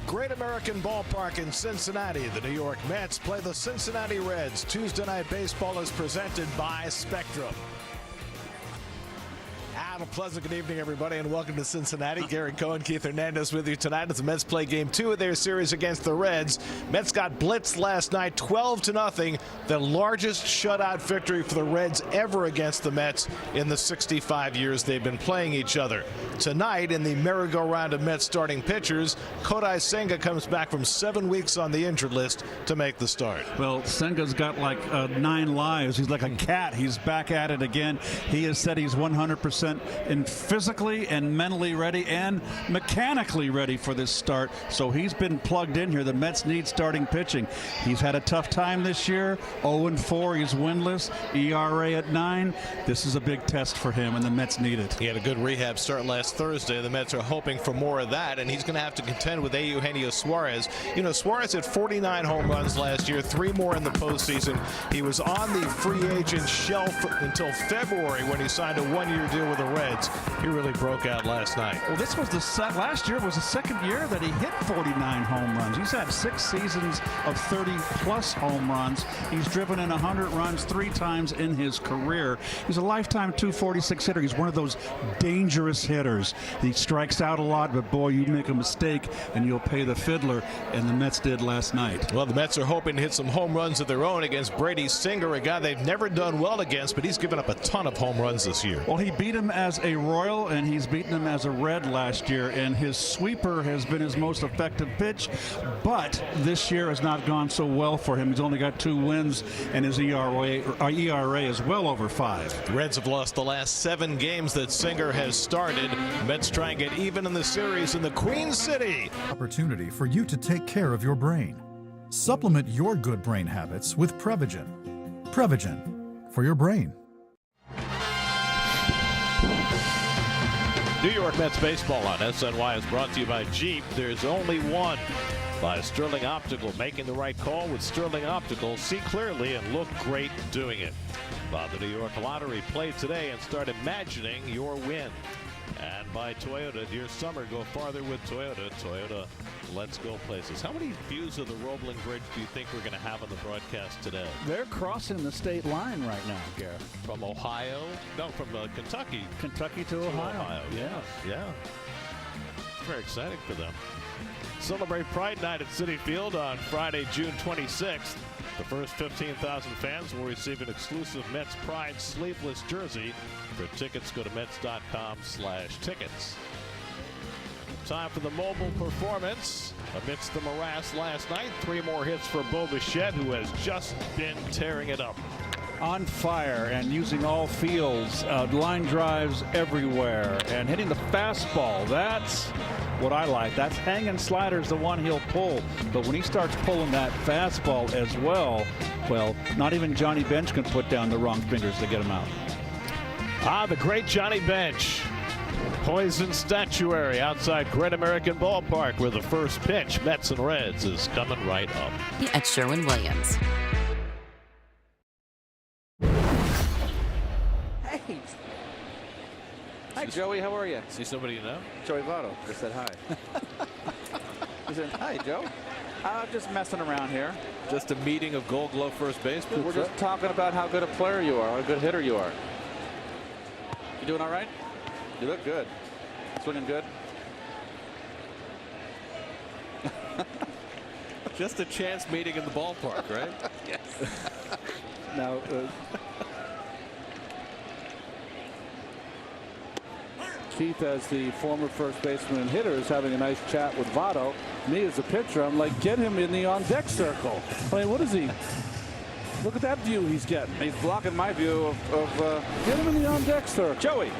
Great American Ballpark in Cincinnati. The New York Mets play the Cincinnati Reds. Tuesday Night Baseball is presented by Spectrum. And a pleasant good evening, everybody, and welcome to Cincinnati. Gary Cohen, Keith Hernandez with you tonight as the Mets play Game 2 of their series against the Reds. Mets got blitzed last night, 12-0, the largest shutout victory for the Reds ever against the Mets in the 65 years they've been playing each other. Tonight, in the merry-go-round of Mets starting pitchers, Kodai Senga comes back from 7 weeks on the injured list to make the start. Well, Senga's got like 9 lives. He's like a cat. He's back at it again. He has said he's 100% and physically and mentally ready and mechanically ready for this start. So he's been plugged in here. The Mets need starting pitching. He's had a tough time this year. 0-4. He's winless. ERA at 9. This is a big test for him, and the Mets need it. He had a good rehab start last Thursday. The Mets are hoping for more of that, and he's going to have to contend with Eugenio Suarez. You know, Suarez had 49 home runs last year, 3 more in the postseason. He was on the free agent shelf until February when he signed a 1-year deal with the Reds. He really broke out last night. Well, this was last year was the second year that he hit 49 home runs. He's had 6 seasons of 30-plus home runs. He's driven in 100 runs 3 times in his career. He's a lifetime .246 hitter. He's one of those dangerous hitters. He strikes out a lot, but boy, you make a mistake and you'll pay the fiddler, and the Mets did last night. Well, the Mets are hoping to hit some home runs of their own against Brady Singer, a guy they've never done well against, but he's given up a ton of home runs this year. Well, he beat him as a Royal, and he's beaten him as a Red last year, and his sweeper has been his most effective pitch, but this year has not gone so well for him. He's only got 2 wins, and his ERA is well over 5. The Reds have lost the last 7 games that Singer has started. Mets try and get even in the series in the Queen City. Opportunity for you to take care of your brain. Supplement your good brain habits with Prevagen. Prevagen for your brain. New York Mets baseball on SNY is brought to you by Jeep. There's only one. By Sterling Optical. Making the right call with Sterling Optical. See clearly and look great doing it. By the New York Lottery. Play today and start imagining your win. And by Toyota. Dear summer, go farther with Toyota. Toyota, let's go places. How many views of the Roebling Bridge do you think we're going to have on the broadcast today? They're crossing the state line right now, Garrett. From Ohio? No, from Kentucky. Kentucky to Ohio. Yeah. It's very exciting for them. Celebrate Pride Night at Citi Field on Friday, June 26th. The first 15,000 fans will receive an exclusive Mets Pride sleeveless jersey. For tickets, go to Mets.com/tickets. Time for the mobile performance. Amidst the morass last night, 3 more hits for Bo Bichette, who has just been tearing it up. On fire and using all fields, line drives everywhere, and hitting the fastball. That's what I like. That's hanging sliders, the one he'll pull. But when he starts pulling that fastball as well, not even Johnny Bench can put down the wrong fingers to get him out. The great Johnny Bench. Poison statuary outside Great American Ballpark, where the first pitch, Mets and Reds, is coming right up. At Sherwin-Williams. Hey. Hi, Joey. How are you? See somebody you know? Joey Votto just said hi. He said, hi, Joe. Just messing around here. Just a meeting of Gold Glove first baseman? We're just talking about how good a player you are, how good hitter you are. You doing all right? You look good. Swinging good? Just a chance meeting in the ballpark, right? Yes. Now, Keith, as the former first baseman and hitter, is having a nice chat with Votto. Me as a pitcher, I'm like, get him in the on-deck circle. I mean, what is he? Look at that view he's getting. He's blocking my view of get him in the on-deck circle. Joey.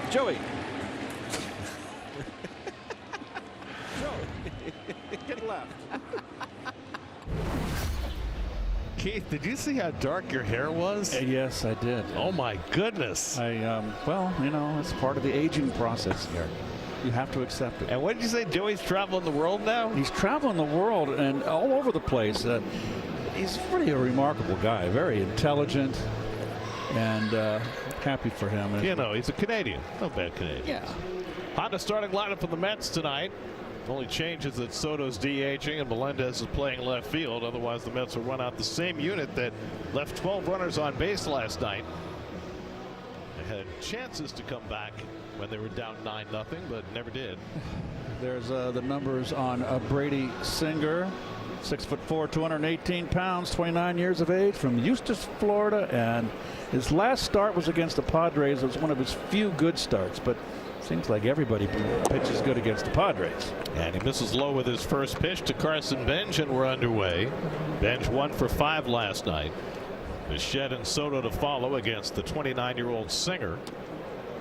Get left. Keith, did you see how dark your hair was? Yes, I did. Oh my goodness. Well, you know, it's part of the aging process here. You have to accept it. And what did you say? Joey's traveling the world now? He's traveling the world and all over the place. He's really a remarkable guy, very intelligent, and happy for him. You know, he's a Canadian. No bad Canadian. Yeah. On the starting lineup for the Mets tonight. Only change is that Soto's DHing and Melendez is playing left field. Otherwise, the Mets will run out the same unit that left 12 runners on base last night. They had chances to come back when they were down 9-0, but never did. There's the numbers on Brady Singer. 6'4", 218 pounds, 29 years of age, from Eustis, Florida, and his last start was against the Padres. It was one of his few good starts, but seems like everybody pitches good against the Padres. And he misses low with his first pitch to Carson Bench, and we're underway. Bench 1 for 5 last night. Bichette and Soto to follow against the 29-year-old Singer,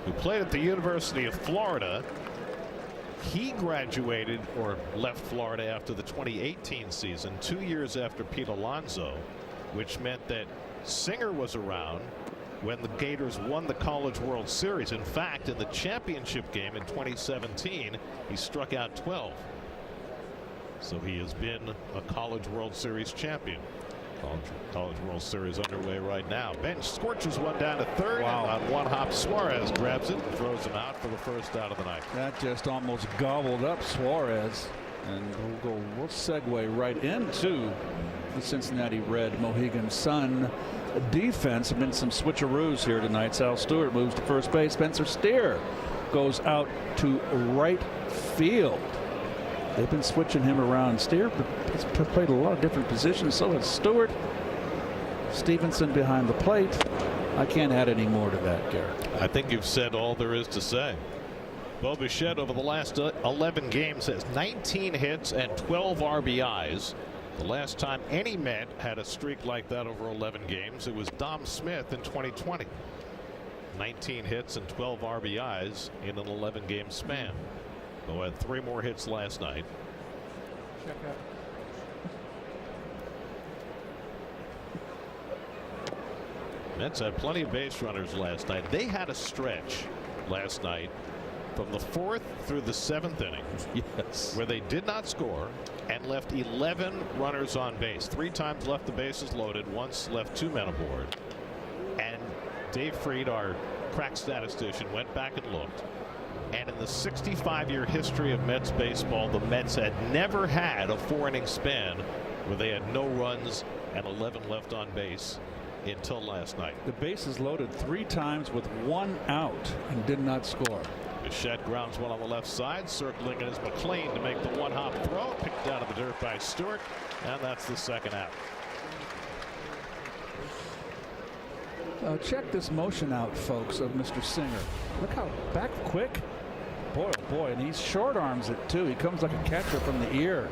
who played at the University of Florida. He graduated or left Florida after the 2018 season, 2 years after Pete Alonso, which meant that Singer was around when the Gators won the College World Series. In fact, in the championship game in 2017, he struck out 12. So he has been a College World Series champion. College World Series underway right now. Bench scorches one down to third. Wow. And on one hop, Suarez grabs it and throws him out for the first out of the night. That just almost gobbled up Suarez. And we'll segue right into the Cincinnati Red Mohegan Sun defense. There have been some switcheroos here tonight. Sal Stewart moves to first base. Spencer Steer goes out to right field. They've been switching him around. Steer has played a lot of different positions. So has Stewart. Stevenson behind the plate. I can't add any more to that, Garrett. I think you've said all there is to say. Bo Bichette over the last 11 games has 19 hits and 12 RBIs. The last time any Met had a streak like that over 11 games, it was Dom Smith in 2020. 19 hits and 12 RBIs in an 11-game span. Bo had 3 more hits last night. Check out. Mets had plenty of base runners last night. They had a stretch last night from the 4th through the 7th inning. Yes. Where they did not score and left 11 runners on base. 3 times left the bases loaded, once left 2 men aboard. And Dave Freed, our crack statistician, went back and looked. And in the 65-year history of Mets baseball, the Mets had never had a 4-inning span where they had no runs and 11 left on base until last night. The bases loaded 3 times with 1 out and did not score. Bichette grounds one on the left side. Circling it is McLean to make the one-hop throw. Picked out of the dirt by Stewart. And that's the second out. Check this motion out, folks, of Mr. Singer. Look how back quick. Boy, oh boy, and he short arms it too. He comes like a catcher from the ear.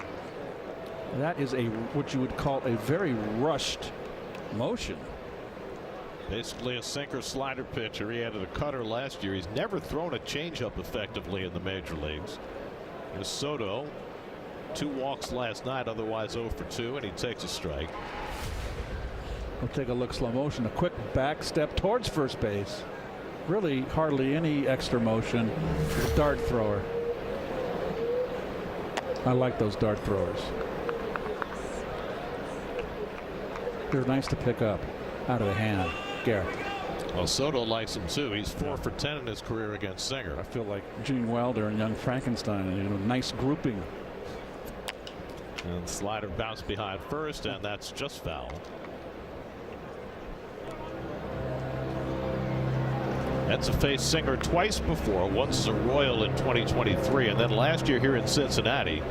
That is what you would call a very rushed motion. Basically a sinker slider pitcher. He added a cutter last year. He's never thrown a changeup effectively in the major leagues. Here's Soto. 2 walks last night, otherwise 0 for 2, and he takes a strike. We'll take a look, slow motion. A quick back step towards first base. Really hardly any extra motion. Dart thrower. I like those dart throwers. They're nice to pick up out of the hand. Garrett. Well, Soto likes him too. He's 4 for 10 in his career against Singer. I feel like Gene Wilder and Young Frankenstein. You know, nice grouping. And slider bounced behind first, and that's just foul. Mets have faced Singer twice before, once as a Royal in 2023, and then last year here in Cincinnati,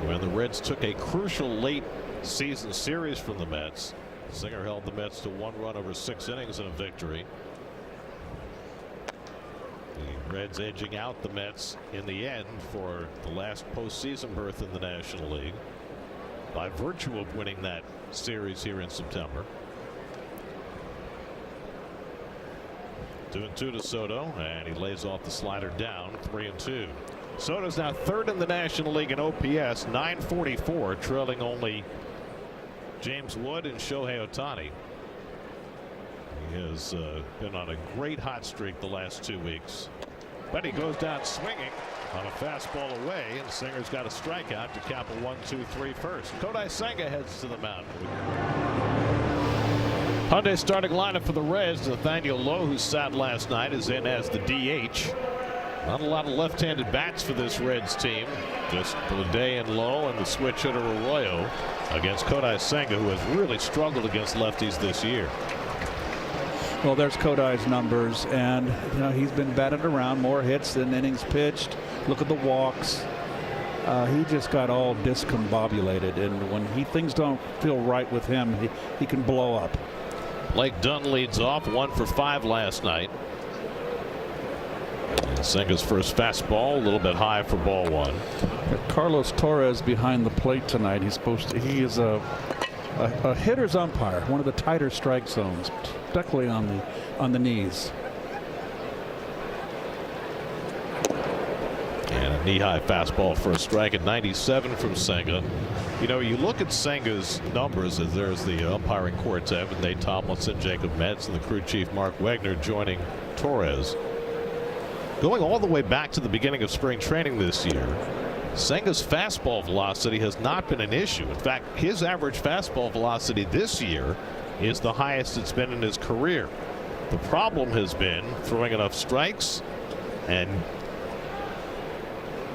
when the Reds took a crucial late season series from the Mets. Singer held the Mets to 1 run over 6 innings in a victory. The Reds edging out the Mets in the end for the last postseason berth in the National League by virtue of winning that series here in September. 2-2 to Soto, and he lays off the slider down. 3-2. Soto's now 3rd in the National League in OPS, 944, trailing only James Wood and Shohei Ohtani. He has been on a great hot streak the last 2 weeks. But he goes down swinging on a fastball away, and Singer's got a strikeout to cap a 1-2-3 first. Kodai Senga heads to the mound. Hyundai starting lineup for the Reds. Nathaniel Lowe, who sat last night, is in as the DH. Not a lot of left-handed bats for this Reds team. Just Bleday and Lowe and the switch hitter Arroyo against Kodai Senga, who has really struggled against lefties this year. Well, there's Kodai's numbers, and he's been batted around, more hits than innings pitched. Look at the walks. He just got all discombobulated, and when things don't feel right with him, he can blow up. Blake Dunn leads off, 1 for 5 last night. Senga's first fastball, a little bit high for ball 1. Carlos Torres behind the plate tonight. He is a hitter's umpire, one of the tighter strike zones, particularly on the knees. And a knee-high fastball for a strike at 97 from Senga. You look at Senga's numbers, as there's the umpiring quartet with Nate Tomlinson, Jacob Metz, and the crew chief Mark Wegner joining Torres. Going all the way back to the beginning of spring training this year, Senga's fastball velocity has not been an issue. In fact, his average fastball velocity this year is the highest it's been in his career. The problem has been throwing enough strikes and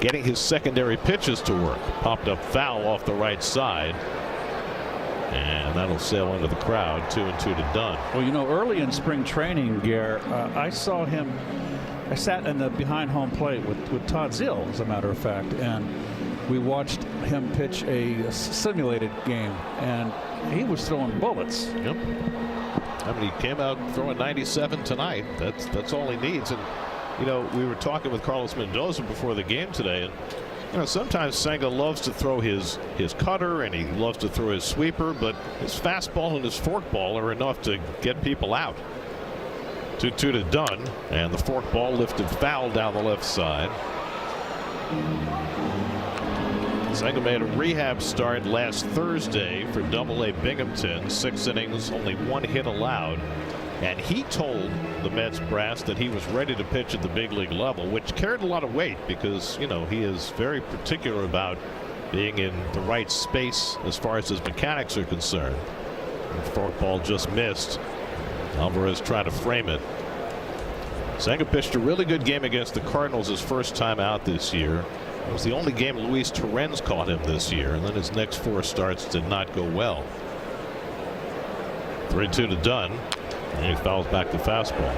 getting his secondary pitches to work. Popped up foul off the right side, and that'll sail into the crowd. 2-2 to Dunn. Well, early in spring training, Gare, I saw him. I sat in the behind home plate with Todd Zill, as a matter of fact, and we watched him pitch a simulated game, and he was throwing bullets. Yep. I mean, he came out throwing 97 tonight. That's all he needs. And we were talking with Carlos Mendoza before the game today, and sometimes Senga loves to throw his cutter and he loves to throw his sweeper, but his fastball and his forkball are enough to get people out. 2-2 to Dunn, and the forkball lifted foul down the left side. Senga made a rehab start last Thursday for Double-A Binghamton. 6 innings, only 1 hit allowed. And he told the Mets brass that he was ready to pitch at the big league level, which carried a lot of weight because, he is very particular about being in the right space as far as his mechanics are concerned. The forkball just missed. Alvarez tried to frame it. Senga pitched a really good game against the Cardinals his first time out this year. It was the only game Luis Torrens caught him this year, and then his next 4 starts did not go well. 3-2 to Dunn, and he fouls back the fastball.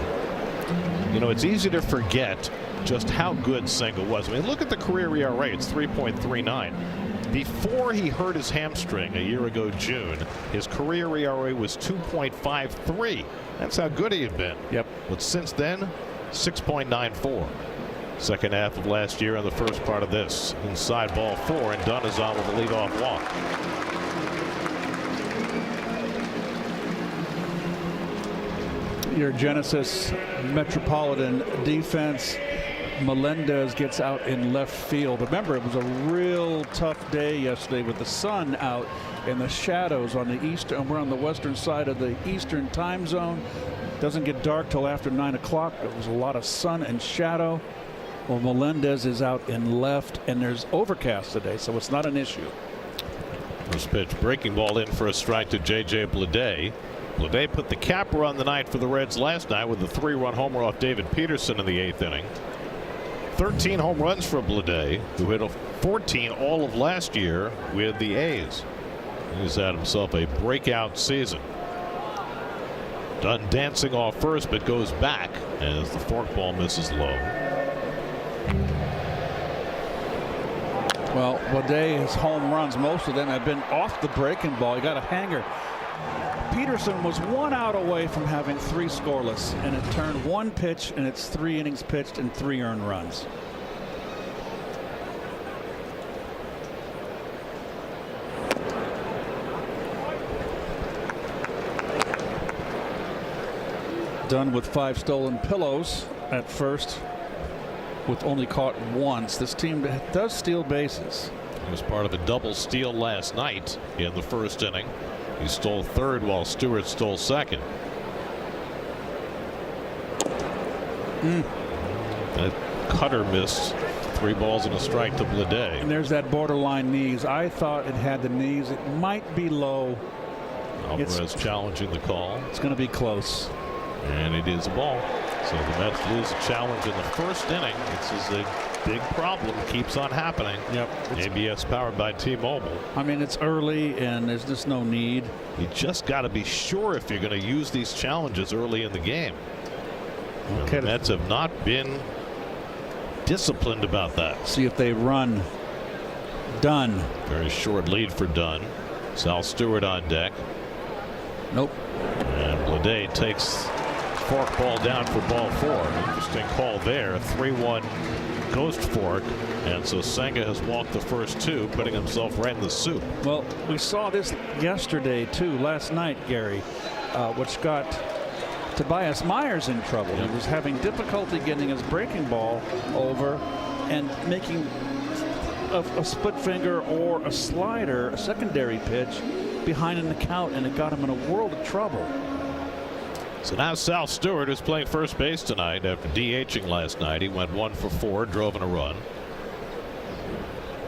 It's easy to forget just how good Senga was. I mean, look at the career ERA. It's 3.39. Before he hurt his hamstring a year ago June, his career ERA was 2.53. That's how good he had been. Yep. But since then, 6.94. Second half of last year and the first part of this. Inside ball 4, and Dunn is on with a leadoff walk. Your Genesis Metropolitan defense. Melendez gets out in left field. Remember, it was a real tough day yesterday with the sun out and the shadows on the eastern. We're on the western side of the eastern time zone. Doesn't get dark till after 9 o'clock. There was a lot of sun and shadow. Well, Melendez is out in left, and there's overcast today, so it's not an issue. First pitch, breaking ball in for a strike to J.J. Bleday. Bleday put the capper on the night for the Reds last night with a 3-run homer off David Peterson in the 8th inning. 13 home runs for Bleday, who hit 14 all of last year with the A's. He's had himself a breakout season. Dunn dancing off first, but goes back as the forkball misses low. Well, Bleday, his home runs, most of them have been off the breaking ball. He got a hanger. Peterson was 1 out away from having 3 scoreless, and it turned 1 pitch, and it's 3 innings pitched and 3 earned runs. Done with 5 stolen pillows at first, with only caught once. This team does steal bases. He was part of a double steal last night in the first inning. He stole third while Stewart stole second. That cutter missed. 3 balls and a strike to Bleday. And there's that borderline knees. I thought it had the knees. It might be low. Alvarez challenging the call. It's going to be close. And it is a ball. So the Mets lose a challenge in the first inning. This is a big problem. Keeps on happening. Yep. ABS powered by T-Mobile. I mean, it's early and there's just no need. You just got to be sure if you're going to use these challenges early in the game. Okay. The Mets have not been disciplined about that. See if they run. Dunn. Very short lead for Dunn. Sal Stewart on deck. Nope. And Bleday takes fork ball down for ball 4. Interesting call there. 3-1 ghost fork. And so Senga has walked the first 2, putting himself right in the soup. Well, we saw this yesterday too, last night, Gary, which got Tobias Myers in trouble. He was having difficulty getting his breaking ball over and making a split finger or a slider, a secondary pitch, behind an account, and it got him in a world of trouble. So now Sal Stewart is playing first base tonight after DHing last night. He went 1 for 4, drove in a run.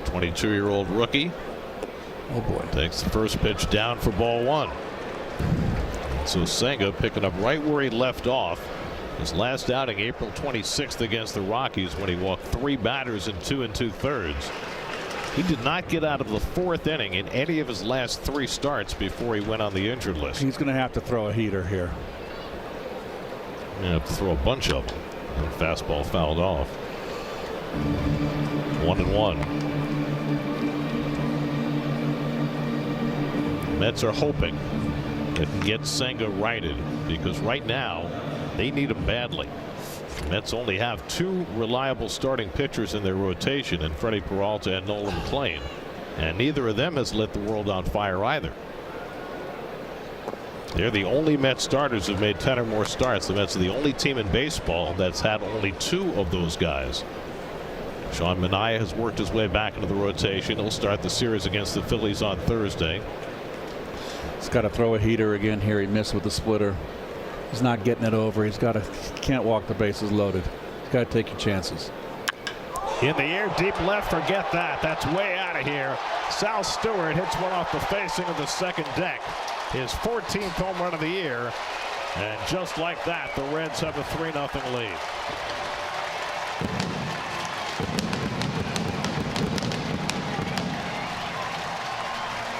22-year-old rookie. Oh boy. Takes the first pitch down for ball 1. So Senga picking up right where he left off. His last outing April 26th against the Rockies, when he walked 3 batters in 2 2/3. He did not get out of the 4th inning in any of his last 3 starts before he went on the injured list. He's going to have to throw a heater here. You have to throw a bunch of them. And the fastball fouled off. 1-1. Mets are hoping they can get Senga righted, because right now they need him badly. The Mets only have 2 reliable starting pitchers in their rotation, in Freddie Peralta and Nolan McLean, and neither of them has lit the world on fire either. They're the only Mets starters who've made 10 or more starts. The Mets are the only team in baseball that's had only 2 of those guys. Sean Manaea has worked his way back into the rotation. He'll start the series against the Phillies on Thursday. He's got to throw a heater again here. He missed with the splitter. He's not getting it over. Can't walk the bases loaded. He's got to take your chances. In the air, deep left, forget that. That's way out of here. Sal Stewart hits one off the facing of the second deck. His 14th home run of the year. And just like that, the Reds have a 3-0 lead.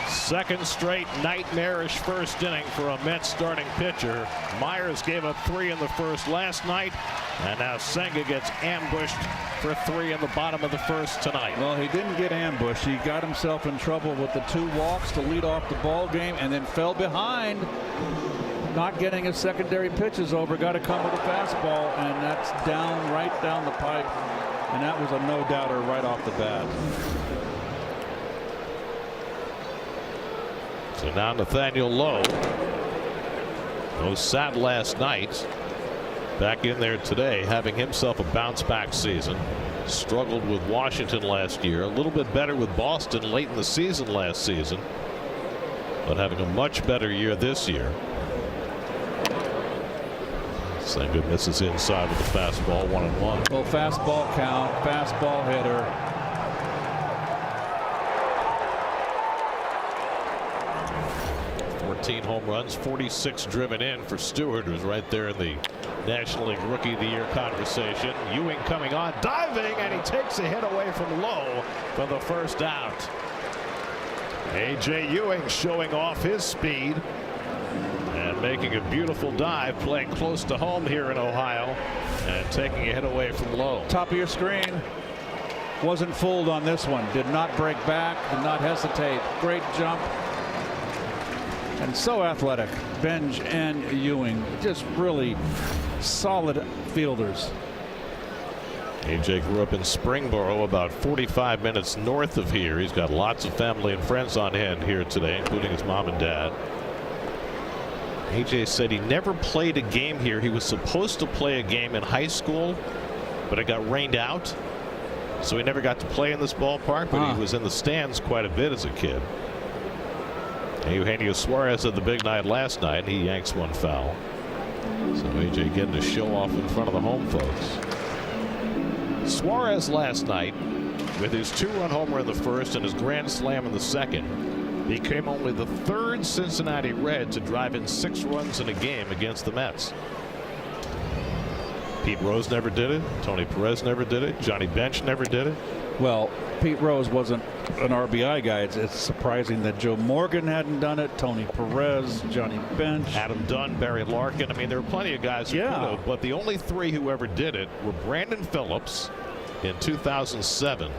Second straight nightmarish first inning for a Mets starting pitcher. Myers gave up 3 in the first last night, and now Senga gets ambushed for 3 in the bottom of the first tonight. Well, he didn't get ambushed. He got himself in trouble with the 2 walks to lead off the ball game, and then fell behind, not getting his secondary pitches over. Got to come with a fastball, and that's right down the pipe, and that was a no-doubter right off the bat. So now Nathaniel Lowe, who sat last night, back in there today, having himself a bounce-back season. Struggled with Washington last year, a little bit better with Boston late in the season last season, but having a much better year this year. Senga misses inside with the fastball, 1-1. Well, fastball count, fastball hitter. 14 home runs, 46 driven in for Stewart, who's right there in the National League Rookie of the Year conversation. Ewing coming on, diving, and he takes a hit away from Lowe for the first out. A.J. Ewing showing off his speed and making a beautiful dive, playing close to home here in Ohio, and taking a hit away from Lowe. Top of your screen. Wasn't fooled on this one. Did not break back, did not hesitate. Great jump. And so athletic. Benj and Ewing, just really solid fielders. AJ grew up in Springboro, about 45 minutes north of here. He's got lots of family and friends on hand here today, including his mom and dad. AJ said he never played a game here. He was supposed to play a game in high school, but it got rained out, so he never got to play in this ballpark, but he was in the stands quite a bit as a kid. Eugenio Suarez had the big night last night. He yanks one foul. So AJ getting to show off in front of the home folks. Suarez last night, with his 2-run homer in the first and his grand slam in the second, became only the 3rd Cincinnati Red to drive in 6 runs in a game against the Mets. Pete Rose never did it. Tony Perez never did it. Johnny Bench never did it. Well, Pete Rose wasn't an RBI guy. It's surprising that Joe Morgan hadn't done it. Tony Perez, Johnny Bench, Adam Dunn, Barry Larkin. I mean, there were plenty of guys who could have, but the only three who ever did it were Brandon Phillips in 2007.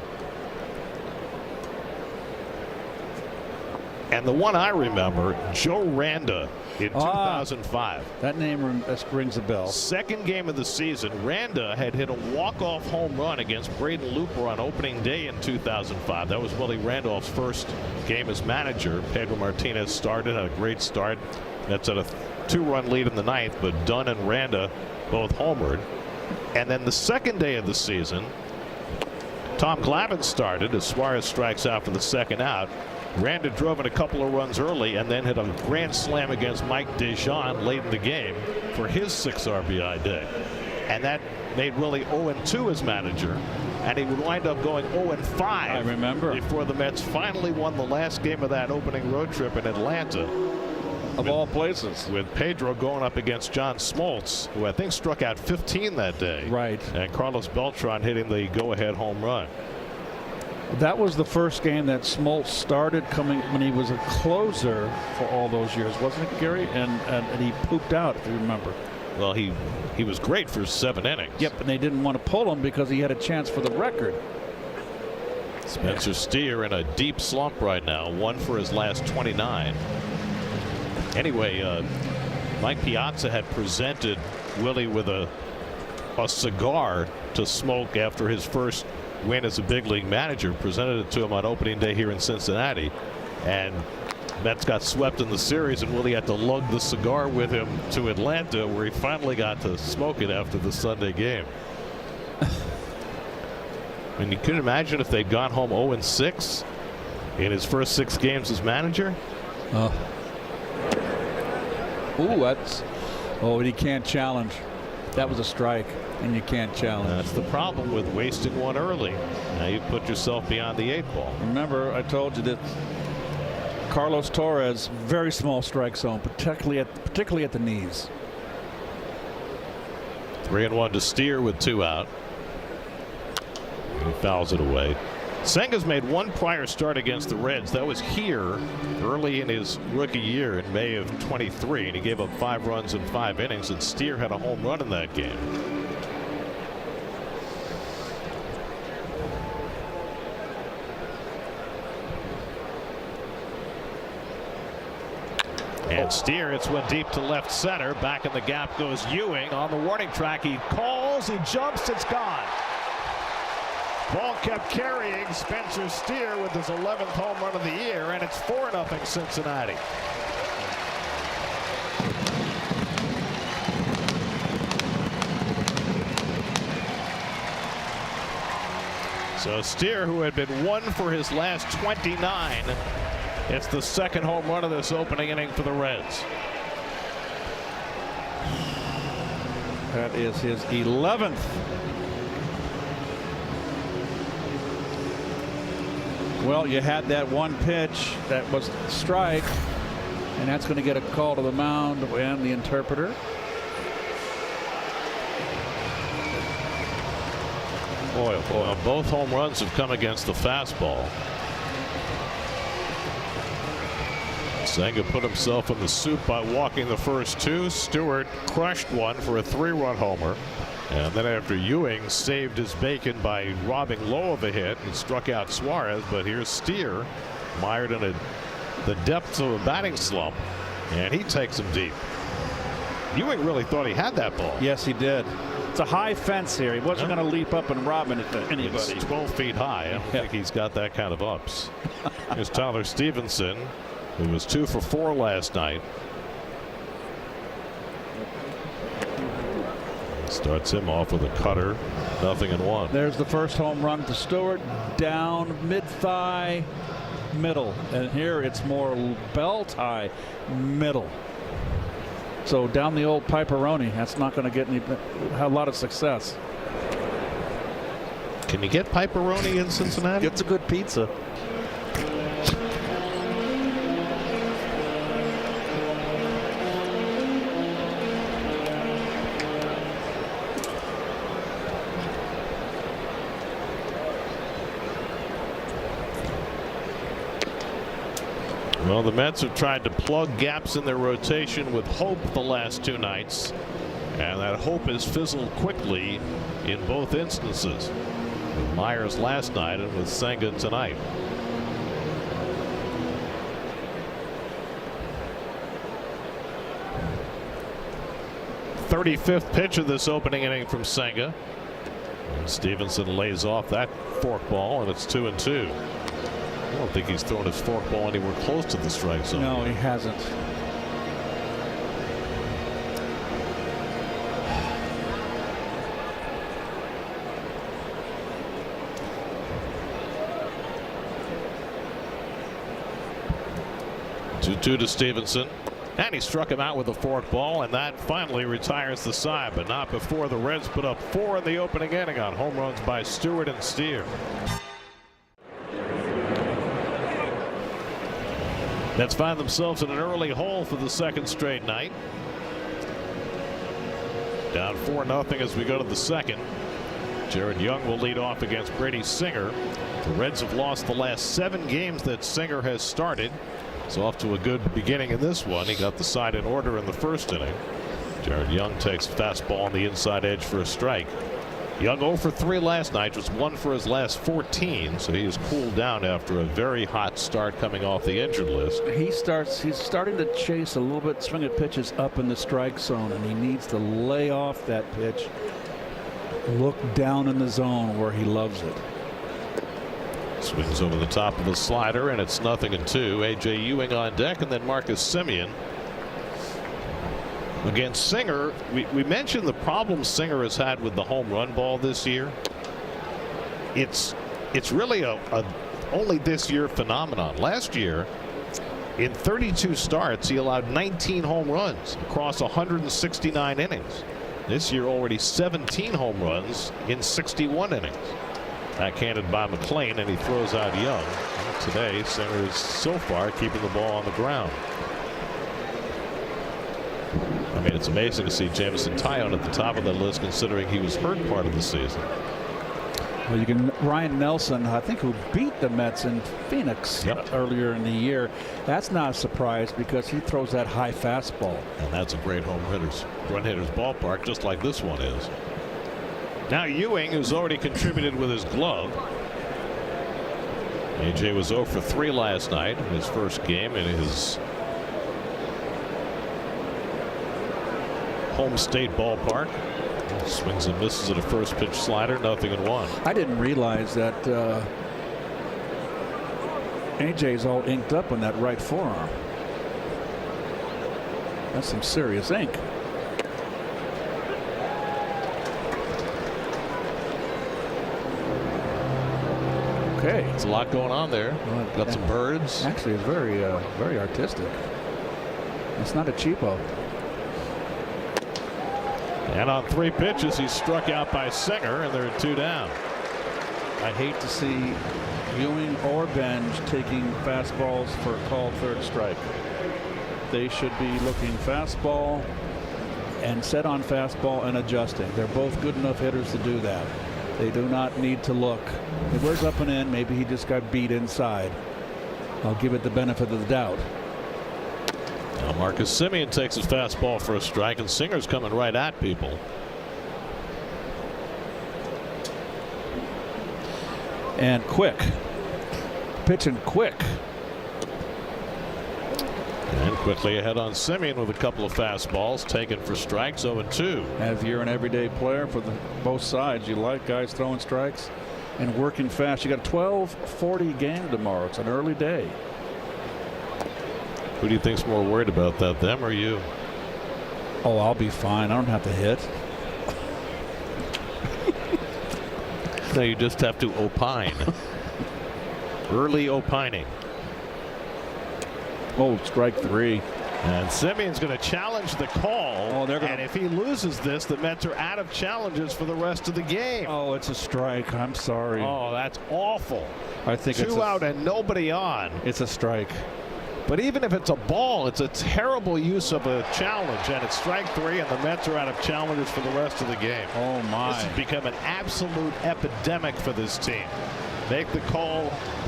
And the one I remember, Joe Randa in 2005. That name rings a bell. Second game of the season, Randa had hit a walk-off home run against Braden Looper on opening day in 2005. That was Willie Randolph's first game as manager. Pedro Martinez started, had a great start. That's at a 2-run lead in the ninth, but Dunn and Randa both homered. And then the second day of the season, Tom Glavine started as Suarez strikes out for the second out. Randa drove in a couple of runs early and then hit a grand slam against Mike DeJean late in the game for his 6 RBI day. And that made Willie 0-2 as manager. And he would wind up going 0-5. I remember. Before the Mets finally won the last game of that opening road trip in Atlanta. Of all places. With Pedro going up against John Smoltz, who I think struck out 15 that day. Right. And Carlos Beltran hitting the go-ahead home run. That was the first game that Smoltz started coming when he was a closer for all those years, wasn't it, Gary? And he pooped out, if you remember. Well, he was great for 7 innings. Yep, and they didn't want to pull him because he had a chance for the record. Spencer Steer in a deep slump right now, 1 for his last 29. Anyway, Mike Piazza had presented Willie with a cigar to smoke after his first win as a big league manager. Presented it to him on opening day here in Cincinnati, and Mets got swept in the series, and Willie had to lug the cigar with him to Atlanta, where he finally got to smoke it after the Sunday game. I mean, you could imagine if they'd gone home 0-6 in his first 6 games as manager. And he can't challenge. That was a strike, and you can't challenge. That's the problem with wasting one early. Now you put yourself beyond the 8 ball. Remember, I told you that Carlos Torres, very small strike zone, particularly at the knees. 3-1 to Steer with 2 out. He fouls it away. Senga's made one prior start against the Reds. That was here early in his rookie year in May of 23, and he gave up 5 runs in 5 innings, and Steer had a home run in that game. And Steer, it's one deep to left center. Back in the gap goes Ewing on the warning track. He calls, he jumps, it's gone. Ball kept carrying Spencer Steer with his 11th home run of the year, and it's 4-0 Cincinnati. So Steer, who had been 1 for his last 29, it's the 2nd home run of this opening inning for the Reds. That is his 11th. Well, you had that one pitch that was a strike, and that's going to get a call to the mound and the interpreter. Boy, both home runs have come against the fastball. Senga put himself in the soup by walking the first 2. Stewart crushed one for a 3-run homer. And then after Ewing saved his bacon by robbing Lowe of a hit and struck out Suarez, but here's Steer mired in the depths of a batting slump, and he takes him deep. Ewing really thought he had that ball. Yes, he did. It's a high fence here. He wasn't going to leap up and rob anybody. It's 12 feet high. I don't think he's got that kind of ups. Here's Tyler Stevenson, who was 2 for 4 last night. Starts him off with a cutter, 0-1. There's the first home run to Stewart, down mid-thigh, middle. And here it's more belt high, middle. So down the old Piperoni. That's not going to get a lot of success. Can you get Piperoni in Cincinnati? It's a good pizza. Well, the Mets have tried to plug gaps in their rotation with hope the last 2 nights, and that hope has fizzled quickly in both instances. With Myers last night and with Senga tonight. The 35th pitch of this opening inning from Senga. And Stevenson lays off that forkball, and it's 2-2. I don't think he's thrown his forkball anywhere close to the strike zone. No, he hasn't. Two to Stevenson, and he struck him out with a forkball, and that finally retires the side, but not before the Reds put up 4 in the opening inning on home runs by Stewart and Steer. Mets find themselves in an early hole for the 2nd straight night. Down 4-0 as we go to the 2nd. Jared Young will lead off against Brady Singer. The Reds have lost the last 7 games that Singer has started. It's off to a good beginning in this one. He got the side in order in the 1st inning. Jared Young takes fastball on the inside edge for a strike. Young 0 for 3 last night, just 1 for his last 14, so he has cooled down after a very hot start coming off the injured list. He's starting to chase a little bit, swing at pitches up in the strike zone, and he needs to lay off that pitch. Look down in the zone where he loves it. Swings over the top of a slider, and it's 0-2. A.J. Ewing on deck, and then Marcus Semien. Against Singer, we mentioned the problem Singer has had with the home run ball this year. It's really a only this year phenomenon. Last year, in 32 starts, he allowed 19 home runs across 169 innings. This year, already 17 home runs in 61 innings. Backhanded by McClain, and he throws out Young. And today, Singer is so far keeping the ball on the ground. I mean, it's amazing to see Jameson Taillon at the top of the list, considering he was hurt part of the season. Well, you can Ryan Nelson, I think, who beat the Mets in Phoenix earlier in the year. That's not a surprise because he throws that high fastball. And that's a great run hitter's ballpark, just like this one is. Now Ewing, who's already contributed with his glove. AJ was 0 for 3 last night in his first game in his home state ballpark. Swings and misses at a first pitch slider, 0-1. I didn't realize that AJ's all inked up on that right forearm. That's some serious ink. Okay, it's a lot going on there. Got some birds. Actually, it's very artistic. It's not a cheapo. And on 3 pitches, he's struck out by Singer, and there are 2 down. I hate to see Ewing or Benj taking fastballs for a called 3rd strike. They should be looking fastball and set on fastball and adjusting. They're both good enough hitters to do that. They do not need to look. If where's up and in, maybe he just got beat inside. I'll give it the benefit of the doubt. Now Marcus Semien takes his fastball for a strike, and Singer's coming right at people. And quick. Pitching quick. And quickly ahead on Semien with a couple of fastballs taken for strikes, 0-2. As you're an everyday player for both sides, you like guys throwing strikes and working fast. You got a 12:40 game tomorrow. It's an early day. Who do you think's more worried about that, them or you? Oh, I'll be fine. I don't have to hit. No, you just have to opine. Early opining. Oh, strike 3. And Semien's going to challenge the call. Oh, and if he loses this, the Mets are out of challenges for the rest of the game. Oh, it's a strike. I'm sorry. Oh, that's awful. I think it's 2 out and nobody on. It's a strike. But even if it's a ball, it's a terrible use of a challenge, and it's strike 3, and the Mets are out of challenges for the rest of the game. Oh my! This has become an absolute epidemic for this team. Make the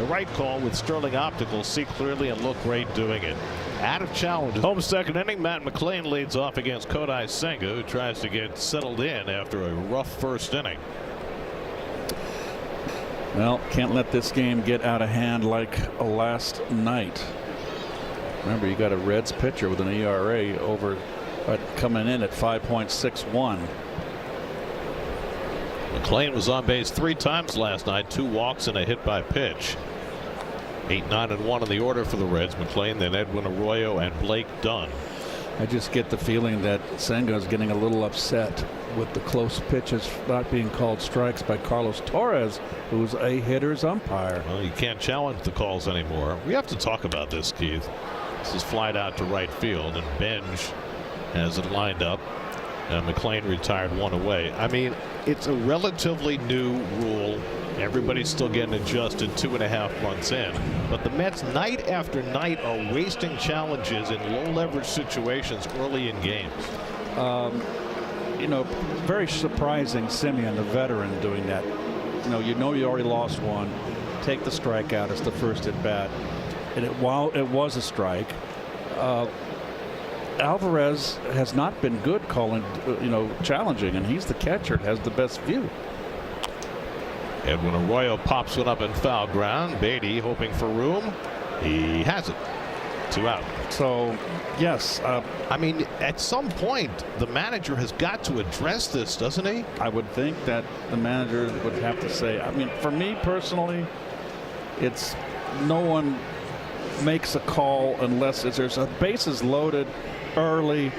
right call with Sterling Optical. See clearly and look great doing it. Out of challenge. Home second inning. Matt McLain leads off against Kodai Senga, who tries to get settled in after a rough first inning. Well, can't let this game get out of hand like last night. Remember, you got a Reds pitcher with an ERA coming in at 5.61. McLain was on base 3 times last night, 2 walks and a hit by pitch. 8, 9, and 1 in the order for the Reds. McLain, then Edwin Arroyo and Blake Dunn. I just get the feeling that Senga is getting a little upset with the close pitches not being called strikes by Carlos Torres, who's a hitter's umpire. Well, you can't challenge the calls anymore. We have to talk about this, Keith. This is flied out to right field, and Benj has it lined up. And McLain retired 1 away. I mean, it's a relatively new rule. Everybody's still getting adjusted 2.5 months in. But the Mets night after night are wasting challenges in low leverage situations early in games. You know, very surprising Simeon, the veteran, doing that. You know you already lost one. Take the strikeout. It's the first at bat. And while it was a strike, Alvarez has not been good calling, challenging, and he's the catcher, has the best view. Edwin Arroyo pops one up in foul ground. Beatty hoping for room. He has it. 2 out. So, yes. I mean, at some point, the manager has got to address this, doesn't he? I would think that the manager would have to say, I mean, for me personally, it's no one makes a call unless there's a bases loaded early.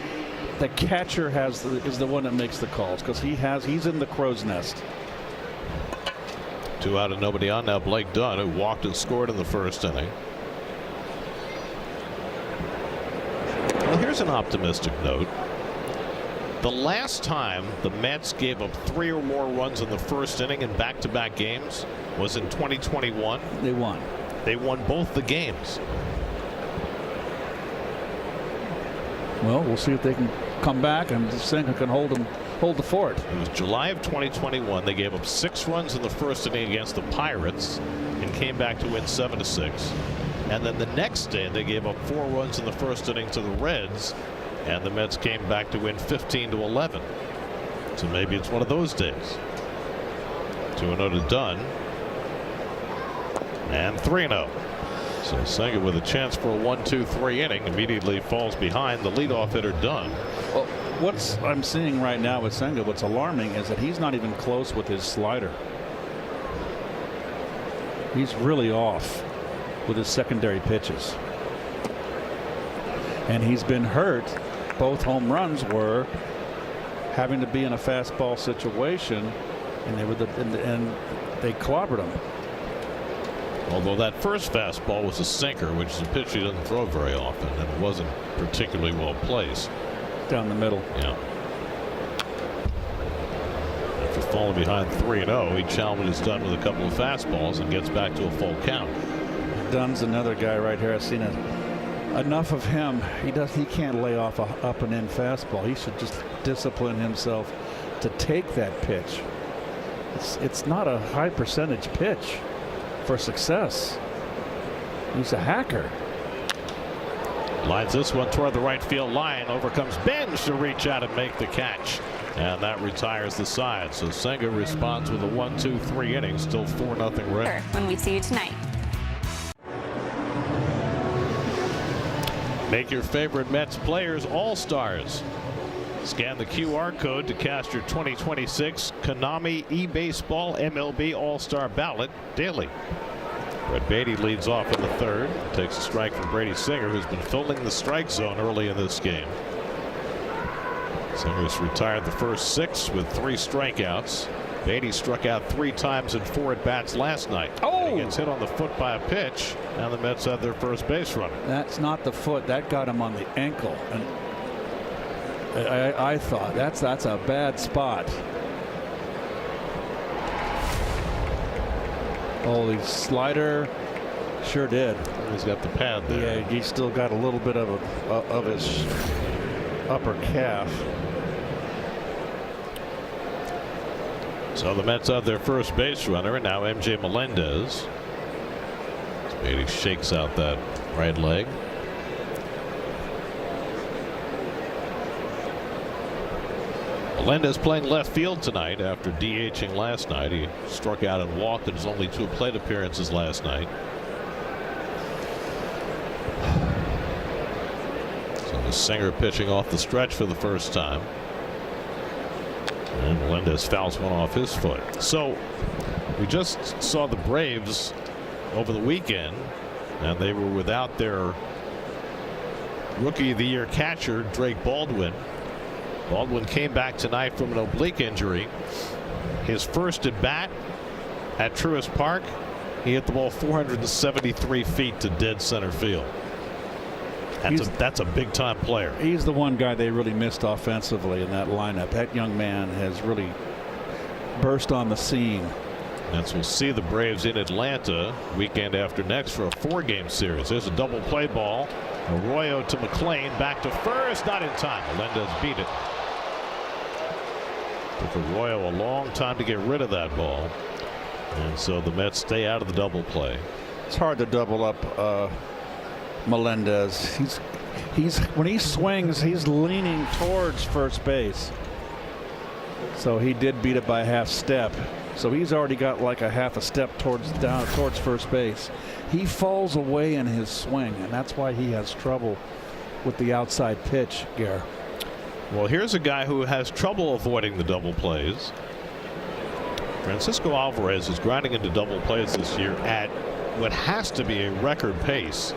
The catcher is the one that makes the calls because he's in the crow's nest. 2 out and nobody on now. Blake Dunn, who walked and scored in the first inning. Well, here's an optimistic note. The last time the Mets gave up 3 or more runs in the first inning in back-to-back games was in 2021. They won. They won both the games. Well, we'll see if they can come back and Senga can hold the fort. It was July of 2021. They gave up 6 runs in the first inning against the Pirates and came back to win 7-6. And then the next day they gave up 4 runs in the first inning to the Reds, and the Mets came back to win 15-11. So maybe it's one of those days. 2-0 to Dunn. And 3-0. So Senga with a chance for a 1-2-3 inning immediately falls behind the leadoff hitter Dunn. Well, what I'm seeing right now with Senga, what's alarming is that he's not even close with his slider. He's really off with his secondary pitches. And he's been hurt. Both home runs were having to be in a fastball situation, and they clobbered him. Although that first fastball was a sinker, which is a pitch he doesn't throw very often, and it wasn't particularly well placed. Down the middle. Yeah. After falling behind 3-0, he challenges Dunn with a couple of fastballs and gets back to a full count. Dunn's another guy right here. I've seen it. Enough of him. He can't lay off a up and in fastball. He should just discipline himself to take that pitch. It's not a high percentage pitch for success. He's a hacker. Lines this one toward the right field line. Overcomes Benj to reach out and make the catch. And that retires the side. So Senga responds with a 1-2-3 inning. Still 4-0 Reds. When we see you tonight. Make your favorite Mets players all-stars. Scan the QR code to cast your 2026 Konami eBaseball MLB All-Star ballot daily. Brett Beatty leads off in the third. Takes a strike from Brady Singer, who's been filling the strike zone early in this game. Singer's retired the first 6 with 3 strikeouts. Beatty struck out 3 times in 4 at-bats last night. Oh! He gets hit on the foot by a pitch, and the Mets have their first base runner. That's not the foot. That got him on the ankle. And I thought that's a bad spot. Oh, the slider sure did. He's got the pad there. Yeah, he's still got a little bit of his upper calf. So the Mets have their first base runner, and now MJ Melendez. He shakes out that right leg. Melendez playing left field tonight after DHing last night. He struck out and walked in his only 2 plate appearances last night. So the Singer pitching off the stretch for the first time. And Melendez fouls one off his foot. So we just saw the Braves over the weekend, and they were without their Rookie of the Year catcher, Drake Baldwin. Baldwin came back tonight from an oblique injury. His first at bat at Truist Park, he hit the ball 473 feet to dead center field. That's a big time player. He's the one guy they really missed offensively in that lineup. That young man has really burst on the scene. And so we'll see the Braves in Atlanta weekend after next for a 4-game series. There's a double play ball. Arroyo to McLean, back to first, not in time. Melendez beat it. Took Arroyo a long time to get rid of that ball, and so the Mets stay out of the double play. It's hard to double up Melendez. He's when he swings, he's leaning towards first base. So he did beat it by a half step. So he's already got like a half a step towards first base. He falls away in his swing, and that's why he has trouble with the outside pitch, Gare. Well, here's a guy who has trouble avoiding the double plays. Francisco Alvarez is grinding into double plays this year at what has to be a record pace.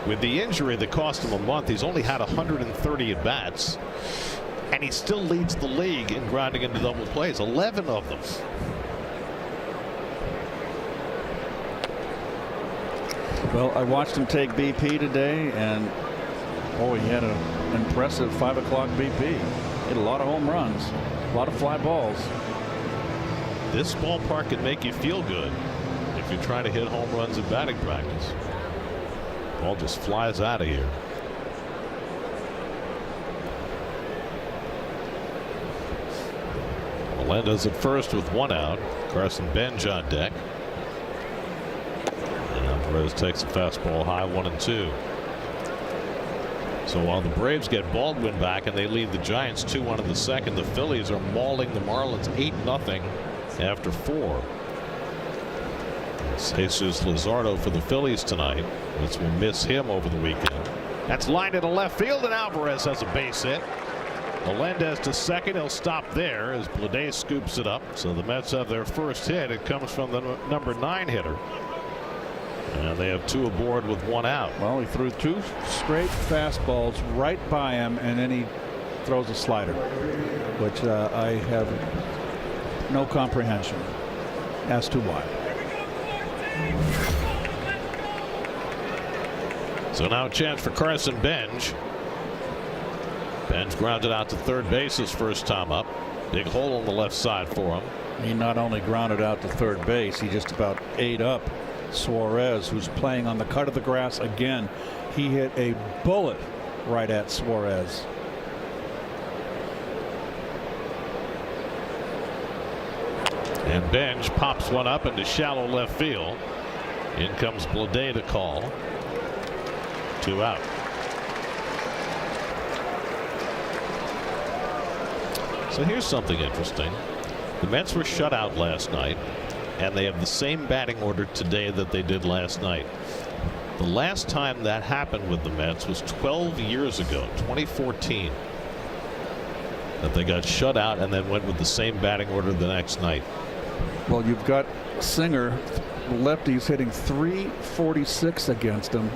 With the injury that cost him a month, he's only had 130 at bats, and he still leads the league in grinding into double plays, 11 of them. Well, I watched him take BP today, and he had an impressive 5 o'clock BP. Hit a lot of home runs, a lot of fly balls. This ballpark can make you feel good if you try to hit home runs in batting practice. Ball just flies out of here. Melendez at first with 1 out. Carson Bench on deck. And Alvarez takes a fastball high, 1-2. So while the Braves get Baldwin back and they lead the Giants 2-1 in the second, the Phillies are mauling the Marlins 8-0 after 4. It's Jesus Luzardo for the Phillies tonight. Which will miss him over the weekend. That's lined into left field, and Alvarez has a base hit. Melendez to second. He'll stop there as Blade scoops it up. So the Mets have their first hit. It comes from the number 9 hitter. And they have 2 aboard with 1 out. Well, he threw 2 straight fastballs right by him, and then he throws a slider, which I have no comprehension as to why. So now a chance for Carson Bench. Bench grounded out to third base his first time up. Big hole on the left side for him. He not only grounded out to third base, he just about ate up Suarez, who's playing on the cut of the grass again. He hit a bullet right at Suarez. And Bench pops one up into shallow left field. In comes Blade to call. 2 out. So here's something interesting. The Mets were shut out last night, and they have the same batting order today that they did last night. The last time that happened with the Mets was 12 years ago, 2014, that they got shut out and then went with the same batting order the next night. Well, you've got Singer, lefties, hitting .346 against him.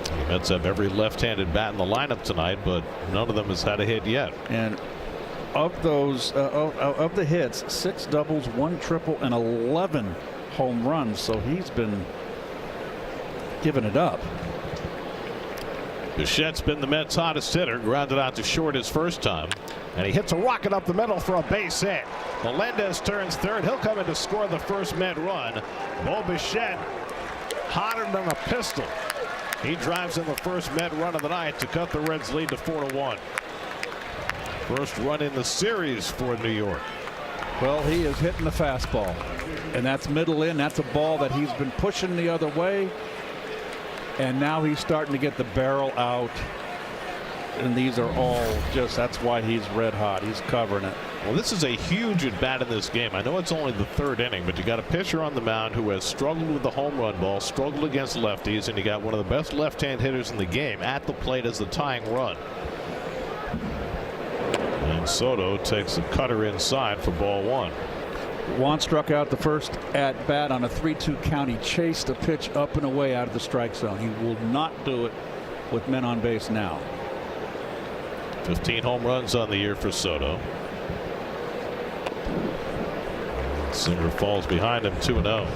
The Mets have every left-handed bat in the lineup tonight, but none of them has had a hit yet. And of those, of the hits, 6 doubles, 1 triple, and 11 home runs. So he's been giving it up. Bichette's been the Mets' hottest hitter. Grounded out to short his first time, and he hits a rocket up the middle for a base hit. Melendez turns third. He'll come in to score the first Met run. Bo Bichette, hotter than a pistol. He drives in the first Met run of the night to cut the Reds' lead to 4-1. First run in the series for New York. Well, he is hitting the fastball, and that's middle in. That's a ball that he's been pushing the other way, and now he's starting to get the barrel out. And these are all just, that's why he's red hot. He's covering it. Well, this is a huge at bat in this game. I know it's only the third inning, but you got a pitcher on the mound who has struggled with the home run ball, struggled against lefties, and you got one of the best left-hand hitters in the game at the plate as the tying run. And Soto takes a cutter inside for ball one. Juan struck out the first at bat on a 3-2 count. He chased the pitch up and away out of the strike zone. He will not do it with men on base now. 15 home runs on the year for Soto. Singer falls behind him 2-0.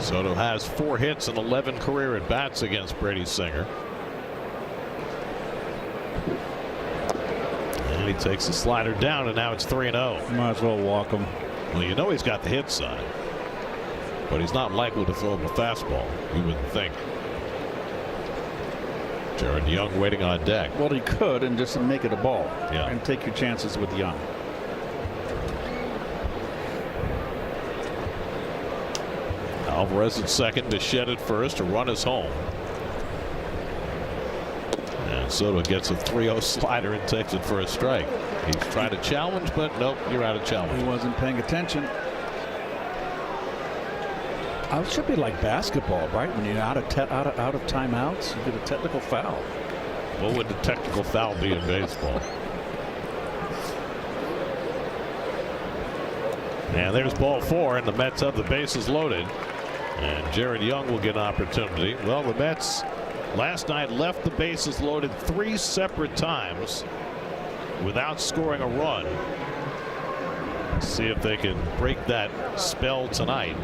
Soto has 4 hits and 11 career at bats against Brady Singer. And he takes the slider down, and now it's 3-0. Might as well walk him. Well, you know he's got the hit side, but he's not likely to throw him a fastball, you wouldn't think. Jared Young waiting on deck. Well, he could and just make it a ball. Yeah. And take your chances with Young. Alvarez at second, Bichette at first. A run is home. And Soto gets a 3-0 slider and takes it for a strike. He's trying to challenge, but nope, you're out of challenge. He wasn't paying attention. It should be like basketball, right? When you're out of timeouts, you get a technical foul. What would the technical foul be in baseball? And there's ball 4, and the Mets have the bases loaded. And Jared Young will get an opportunity. Well, the Mets last night left the bases loaded 3 separate times without scoring a run. Let's see if they can break that spell tonight.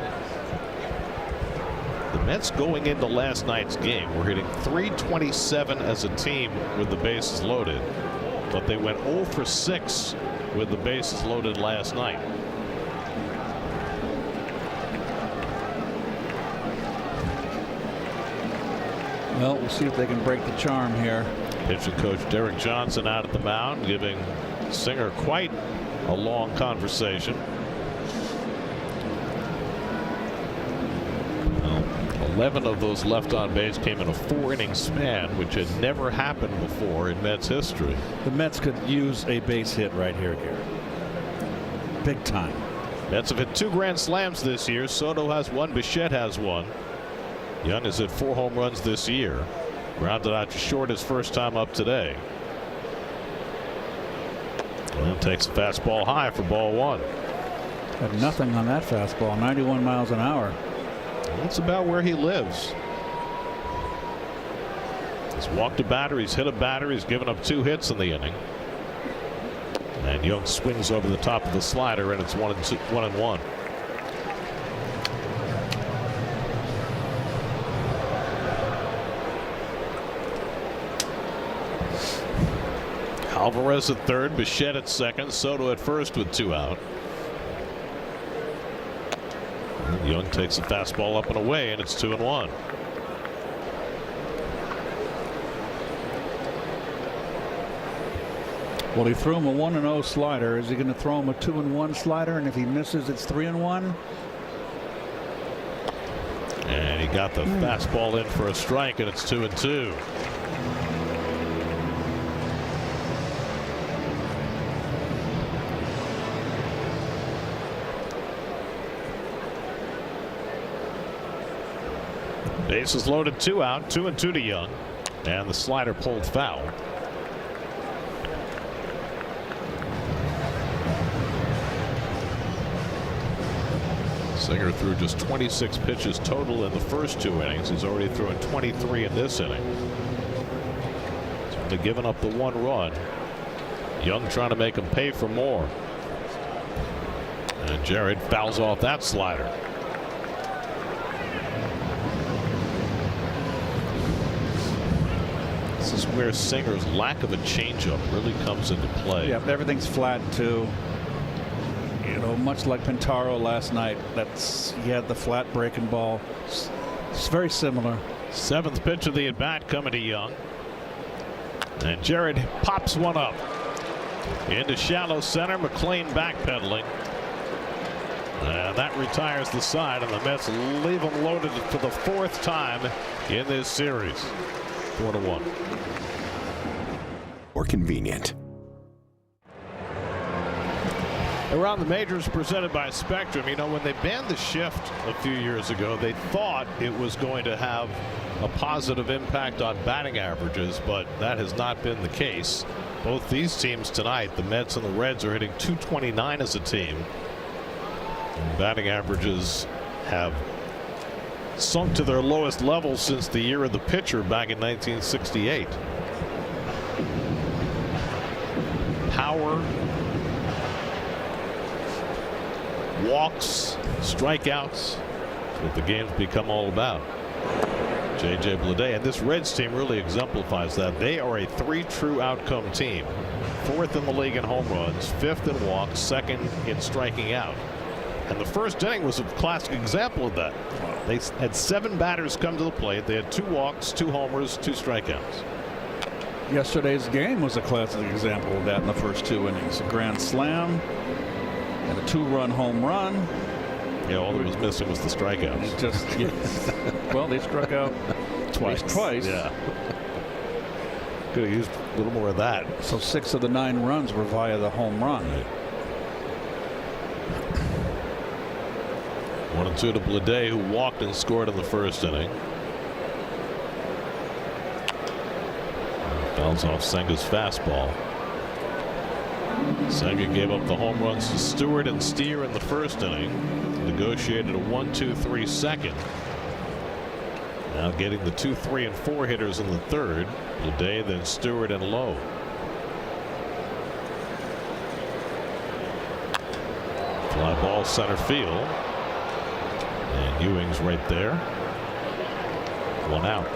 The Mets going into last night's game were hitting .327 as a team with the bases loaded, but they went 0 for 6 with the bases loaded last night. Well, we'll see if they can break the charm here. Pitching coach Derek Johnson out at the mound, giving Singer quite a long conversation. 11 of those left on base came in a 4-inning span, which had never happened before in Mets history. The Mets could use a base hit right here, Gary. Big time. Mets have hit 2 grand slams this year. Soto has 1. Bichette has 1. Young has hit 4 home runs this year. Grounded out to short his first time up today. And takes a fastball high for ball 1. Had nothing on that fastball. 91 miles an hour. That's about where he lives. He's walked a batter. He's hit a batter. He's given up 2 hits in the inning. And Young swings over the top of the slider, and it's 1-1. Alvarez at third, Bichette at second, Soto at first with 2 out. And Young takes a fastball up and away, and it's 2-1. Well, he threw him a 1-0 slider. Is he going to throw him a 2-1 slider? And if he misses, it's 3-1. And he got the fastball in for a strike, and it's 2-2. Bases loaded, 2 out, 2-2 to Young, and the slider pulled foul. Singer threw just 26 pitches total in the first 2 innings. He's already thrown 23 in this inning. He's only given up the 1 run. Young trying to make him pay for more. And Jared fouls off that slider. This is where Singer's lack of a changeup really comes into play. Yeah, everything's flat too. You know, much like Pintaro last night. He had the flat breaking ball. It's very similar. Seventh pitch of the at bat coming to Young. And Jared pops one up into shallow center. McLean backpedaling. And that retires the side, and the Mets leave them loaded for the fourth time in this series. 4-1. Or convenient. Around the Majors presented by Spectrum. You know, when they banned the shift a few years ago, they thought it was going to have a positive impact on batting averages, but that has not been the case. Both these teams tonight, the Mets and the Reds, are hitting .229 as a team. And batting averages have sunk to their lowest level since the year of the pitcher back in 1968. Power, walks, strikeouts. That's what the game's become all about. J.J. Bleday, and this Reds team really exemplifies that. They are a 3 true outcome team. 4th in the league in home runs, 5th in walks, 2nd in striking out. And the first inning was a classic example of that. They had 7 batters come to the plate. They had 2 walks, 2 homers, 2 strikeouts. Yesterday's game was a classic example of that in the first 2 innings. A grand slam and a 2-run home run. Yeah, all that was missing was the strikeouts. Just well, they struck out twice. Yeah. Could have used a little more of that. So 6 of the 9 runs were via the home run. Right. 1-2 to Bleday, who walked and scored in the first inning. Fouls off Senga's fastball. Senga gave up the home runs to Stewart and Steer in the first inning. Negotiated a 1-2-3 second. Now getting the 2, 3, and 4 hitters in the third. Bleday, then Stewart and Lowe. Fly ball center field. And Ewing's right there. 1 out.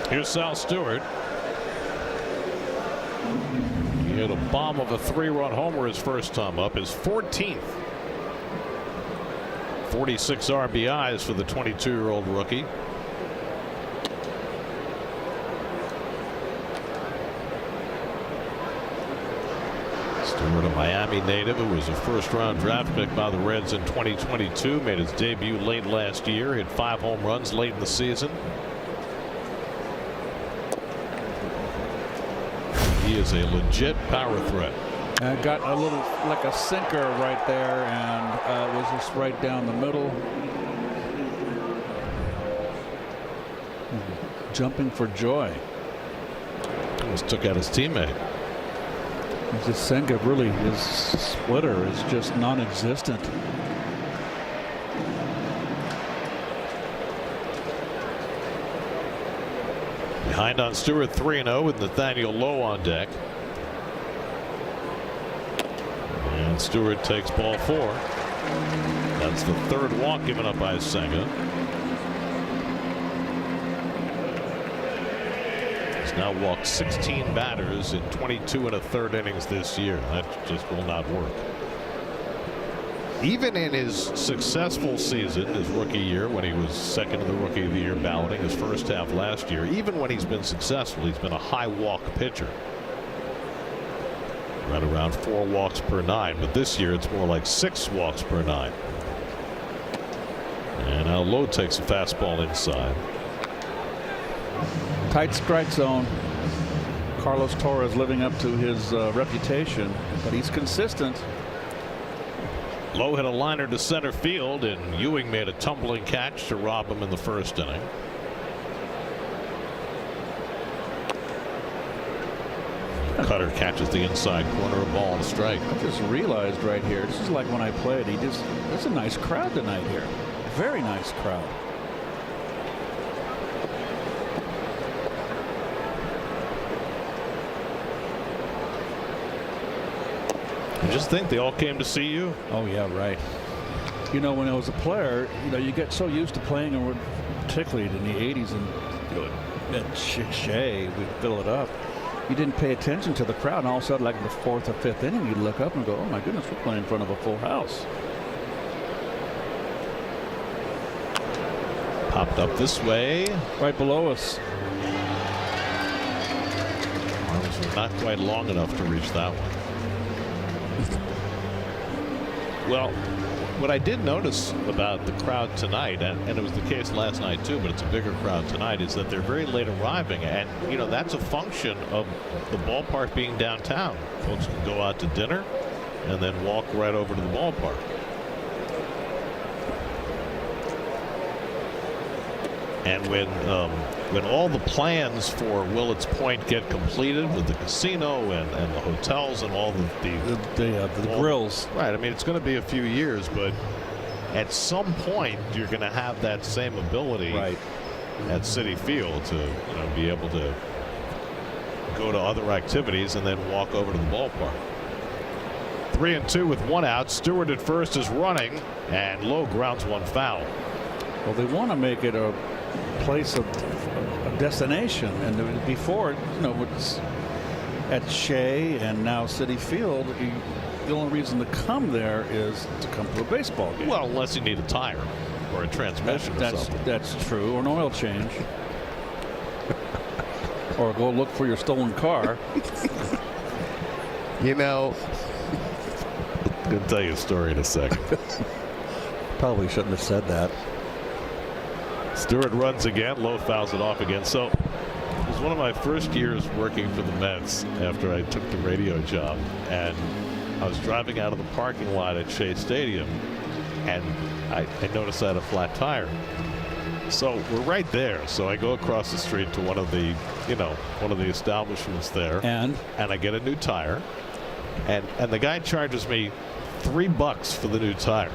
Here's Sal Stewart. He hit a bomb of a 3-run homer his first time up, his 14th. 46 RBIs for the 22-year-old rookie. Stewart, a Miami native who was a first-round draft pick by the Reds in 2022, made his debut late last year, hit 5 home runs late in the season. He is a legit power threat. Got a little like a sinker right there, and it was just right down the middle. Jumping for joy. Almost took out his teammate. This sinker really, his splitter is just non-existent. Behind on Stewart, 3-0 with Nathaniel Lowe on deck. And Stewart takes ball 4. That's the 3rd walk given up by Senga. He's now walked 16 batters in 22 1/3 innings this year. That just will not work. Even in his successful season, his rookie year, when he was second in the Rookie of the Year balloting, his first half last year, even when he's been successful, he's been a high walk pitcher. Right around 4 walks per 9, but this year it's more like 6 walks per 9. And now Lowe takes a fastball inside. Tight strike zone. Carlos Torres living up to his reputation, but he's consistent. Lowe hit a liner to center field, and Ewing made a tumbling catch to rob him in the first inning. Cutter catches the inside corner, a ball and strike. I just realized right here, this is like when I played. It's a nice crowd tonight here. Very nice crowd. I just think they all came to see you. Oh yeah, right. You know, when I was a player, you know, you get so used to playing, particularly in the 80s and At Shea, we fill it up. You didn't pay attention to the crowd, and all of a sudden, like in the 4th or 5th inning, you'd look up and go, "Oh my goodness, we're playing in front of a full house." Popped up this way. Right below us. Arms were not quite long enough to reach that one. Well, what I did notice about the crowd tonight, and it was the case last night too, but it's a bigger crowd tonight, is that they're very late arriving. And, you know, that's a function of the ballpark being downtown. Folks can go out to dinner and then walk right over to the ballpark. And when all the plans for Willets Point get completed with the casino and the hotels and all The grills. Right. I mean, it's going to be a few years, but at some point you're going to have that same ability at Citi Field to be able to go to other activities and then walk over to the ballpark. 3-2 with one out. Stewart at first is running, and Lowe grounds one foul. Well, they want to make it a place of a destination, and before, it's at Shea and now Citi Field. The only reason to come there is to come to a baseball game. Well, unless you need a tire or a transmission or something. That's true, or an oil change, or go look for your stolen car. I'm going to tell you a story in a second. Probably shouldn't have said that. Stewart runs again. Lowe fouls it off again. So it was one of my first years working for the Mets after I took the radio job, and I was driving out of the parking lot at Shea Stadium, and I noticed I had a flat tire. So we're right there. So I go across the street to one of the establishments there, and I get a new tire, and the guy charges me $3 for the new tire,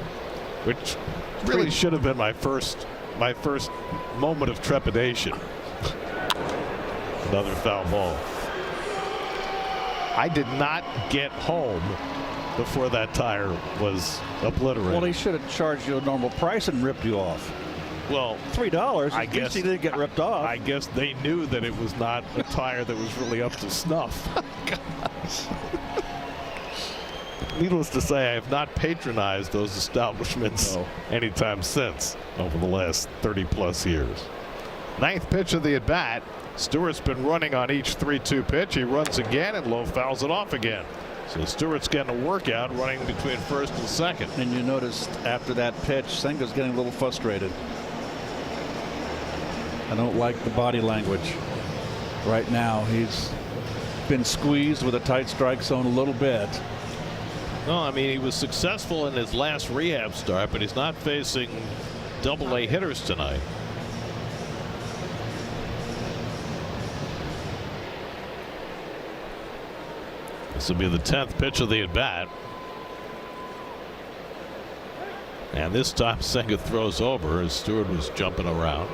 which really should have been my first moment of trepidation. Another foul ball. I did not get home before that tire was obliterated. Well, he should have charged you a normal price and ripped you off. Well, $3. I guess he didn't get ripped off. I guess they knew that it was not a tire that was really up to snuff. Needless to say, I have not patronized those establishments anytime since over the last 30+ years. Ninth pitch of the at-bat. Stewart's been running on each 3-2 pitch. He runs again, and Lowe fouls it off again. So Stewart's getting a workout running between first and second. And you noticed after that pitch, Senga's getting a little frustrated. I don't like the body language right now. He's been squeezed with a tight strike zone a little bit. No, I mean, he was successful in his last rehab start, but he's not facing Double-A hitters tonight. This will be the 10th pitch of the at-bat. And this time Senga throws over as Stewart was jumping around.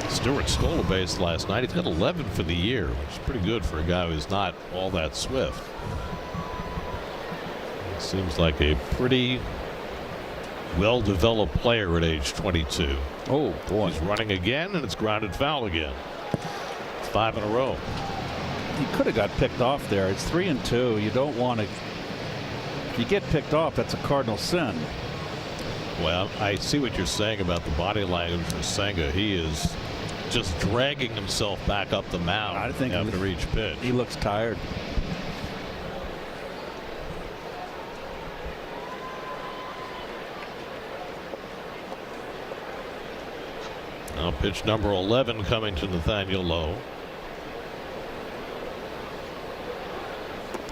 Stewart stole a base last night. He's got 11 for the year, which is pretty good for a guy who's not all that swift. Seems like a pretty well-developed player at age 22. Oh, boy. He's running again, and it's grounded foul again. 5 in a row. He could have got picked off there. It's 3-2. You don't want to. If you get picked off, that's a cardinal sin. Well, I see what you're saying about the body language for Senga. He is just dragging himself back up the mound after each pitch. He looks tired. Now pitch number 11 coming to Nathaniel Lowe.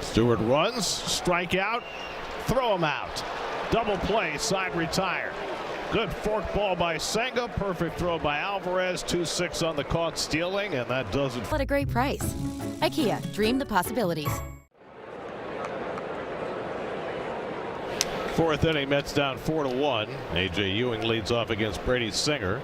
Stewart runs, strikeout, throw him out. Double play, side retired. Good fork ball by Senga. Perfect throw by Alvarez. 2-6 on the caught stealing, and that does it. At a great price. IKEA, dream the possibilities. Fourth inning, Mets down 4-1. A.J. Ewing leads off against Brady Singer.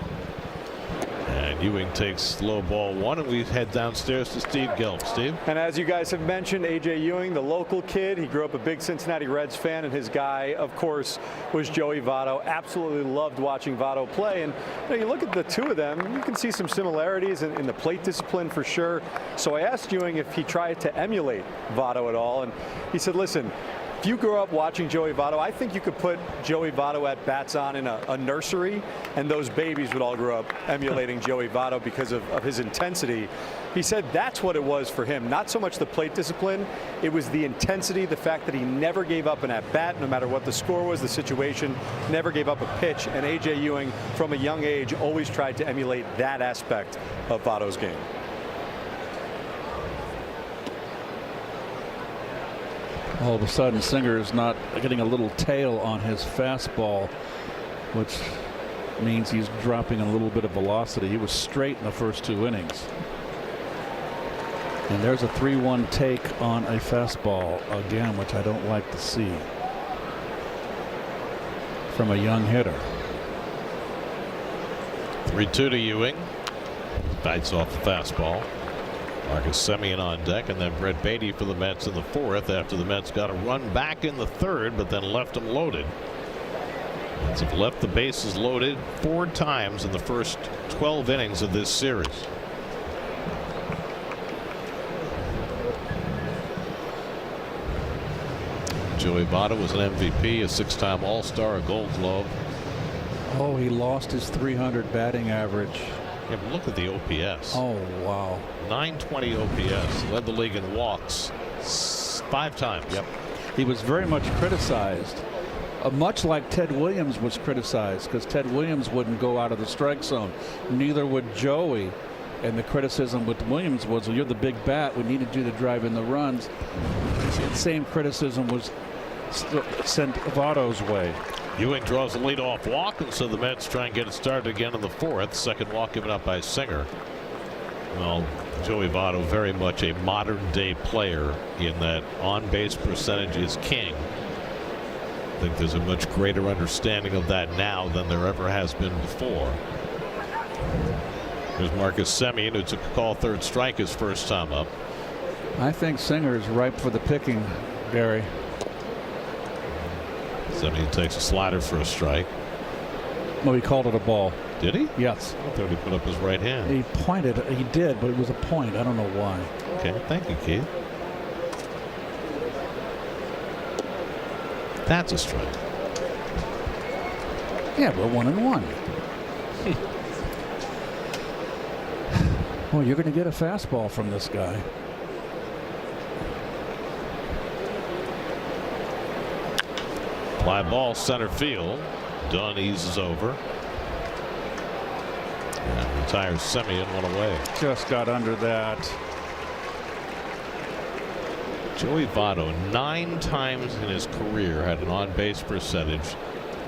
And Ewing takes slow ball 1, and we head downstairs to Steve Gelb. Steve? And as you guys have mentioned, A.J. Ewing, the local kid, he grew up a big Cincinnati Reds fan, and his guy, of course, was Joey Votto. Absolutely loved watching Votto play. And you look at the two of them, you can see some similarities in the plate discipline for sure. So I asked Ewing if he tried to emulate Votto at all, and he said, listen, if you grew up watching Joey Votto, I think you could put Joey Votto at bats on in a nursery, and those babies would all grow up emulating Joey Votto because of his intensity. He said that's what it was for him. Not so much the plate discipline. It was the intensity, the fact that he never gave up an at-bat, no matter what the score was, the situation, never gave up a pitch. And A.J. Ewing, from a young age, always tried to emulate that aspect of Votto's game. All of a sudden, Singer is not getting a little tail on his fastball, which means he's dropping a little bit of velocity. He was straight in the first 2 innings. And there's a 3-1 take on a fastball again, which I don't like to see from a young hitter. 3-2 to Ewing. Bites off the fastball. Marcus Semien on deck, and then Brett Beatty for the Mets in the 4th after the Mets got a run back in the 3rd, but then left them loaded. Mets have left the bases loaded 4 times in the first 12 innings of this series. Joey Votto was an MVP, a 6-time All-Star, a Gold Glove. Oh, he lost his 300 batting average. Yeah, but look at the OPS. Oh, wow. 920 OPS. Led the league in walks 5 times. Yep. He was very much criticized, much like Ted Williams was criticized, because Ted Williams wouldn't go out of the strike zone. Neither would Joey. And the criticism with Williams was, well, you're the big bat. We needed you to drive in the runs. The same criticism was sent Votto's way. Ewing draws a leadoff walk, and so the Mets try and get it started again in the 4th. Second walk given up by Singer. Well, Joey Votto, very much a modern-day player in that on-base percentage is king. I think there's a much greater understanding of that now than there ever has been before. There's Marcus Semien, who took a call 3rd strike his first time up. I think Singer is ripe for the picking, Gary. Semien takes a slider for a strike. No, he called it a ball. Did he? Yes. I thought he put up his right hand. He pointed. He did, but it was a point. I don't know why. Okay, thank you, Keith. That's a strike. Yeah, we're 1-1. Well, you're going to get a fastball from this guy. Fly ball center field. Dunn eases over. And retires Semien 1 away. Just got under that. Joey Votto 9 times in his career had an on-base percentage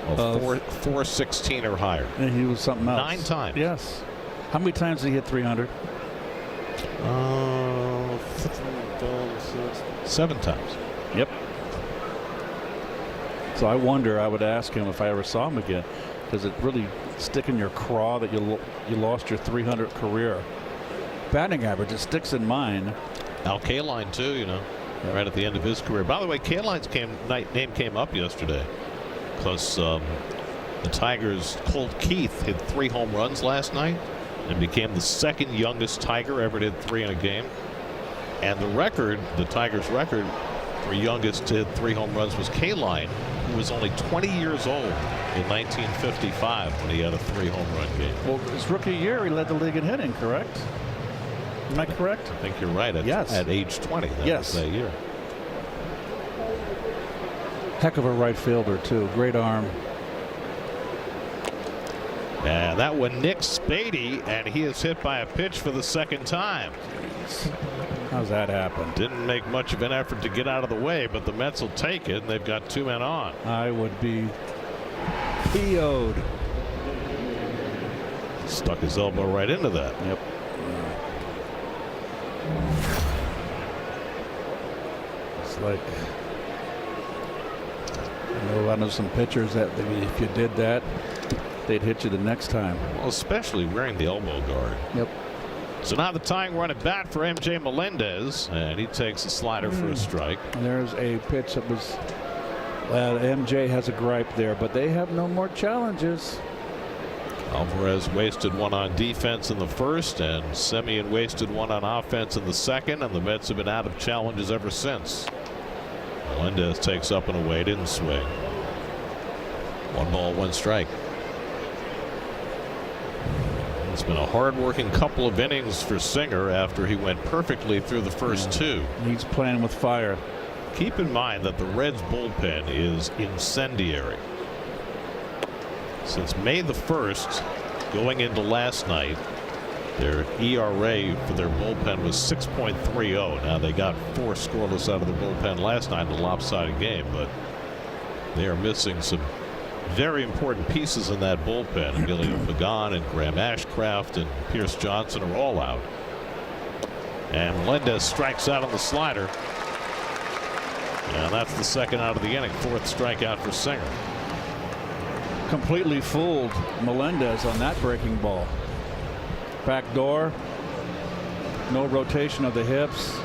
of 416 or higher. And he was something else. 9 times. Yes. How many times did he hit 300? 7 times. Yep. So I wonder, I would ask him if I ever saw him again, does it really stick in your craw that you lost your 300 career batting average? It sticks in mine. Al Kaline too, you know, right at the end of his career. By the way, Kaline's name came up yesterday because the Tigers' Colt Keith hit 3 home runs last night and became the 2nd youngest Tiger ever to hit 3 in a game. And the record, the Tigers' record for youngest to hit 3 home runs was Kaline, who was only 20 years old in 1955 when he had a 3 home run game. Well, his rookie year, he led the league in hitting, correct? Am I correct? I think you're right. Yes. At age 20, that was that year. Heck of a right fielder, too. Great arm. And that one nicks Beatty, and he is hit by a pitch for the 2nd time. How's that happen? Didn't make much of an effort to get out of the way, but the Mets will take it, and they've got 2 men on. I would be PO'd. Stuck his elbow right into that. Yep. It's like, I know some pitchers that maybe if you did that, they'd hit you the next time. Well, especially wearing the elbow guard. Yep. So now the tying run at bat for MJ Melendez, and he takes a slider for a strike. There's a pitch that was. Well, MJ has a gripe there, but they have no more challenges. Alvarez wasted one on defense in the first, and Semien wasted one on offense in the second, and the Mets have been out of challenges ever since. Melendez takes up and away, didn't swing. 1 ball, 1 strike. It's been a hard-working couple of innings for Singer after he went perfectly through the first 2. He's playing with fire. Keep in mind that the Reds bullpen is incendiary. Since May the 1st, going into last night, their ERA for their bullpen was 6.30. Now they got 4 scoreless out of the bullpen last night in a lopsided game, but they are missing some very important pieces in that bullpen. Emilio Pagan and Graham Ashcraft and Pierce Johnson are all out. And Melendez strikes out on the slider. And that's the second out of the inning. 4th strikeout for Singer. Completely fooled Melendez on that breaking ball. Back door. No rotation of the hips.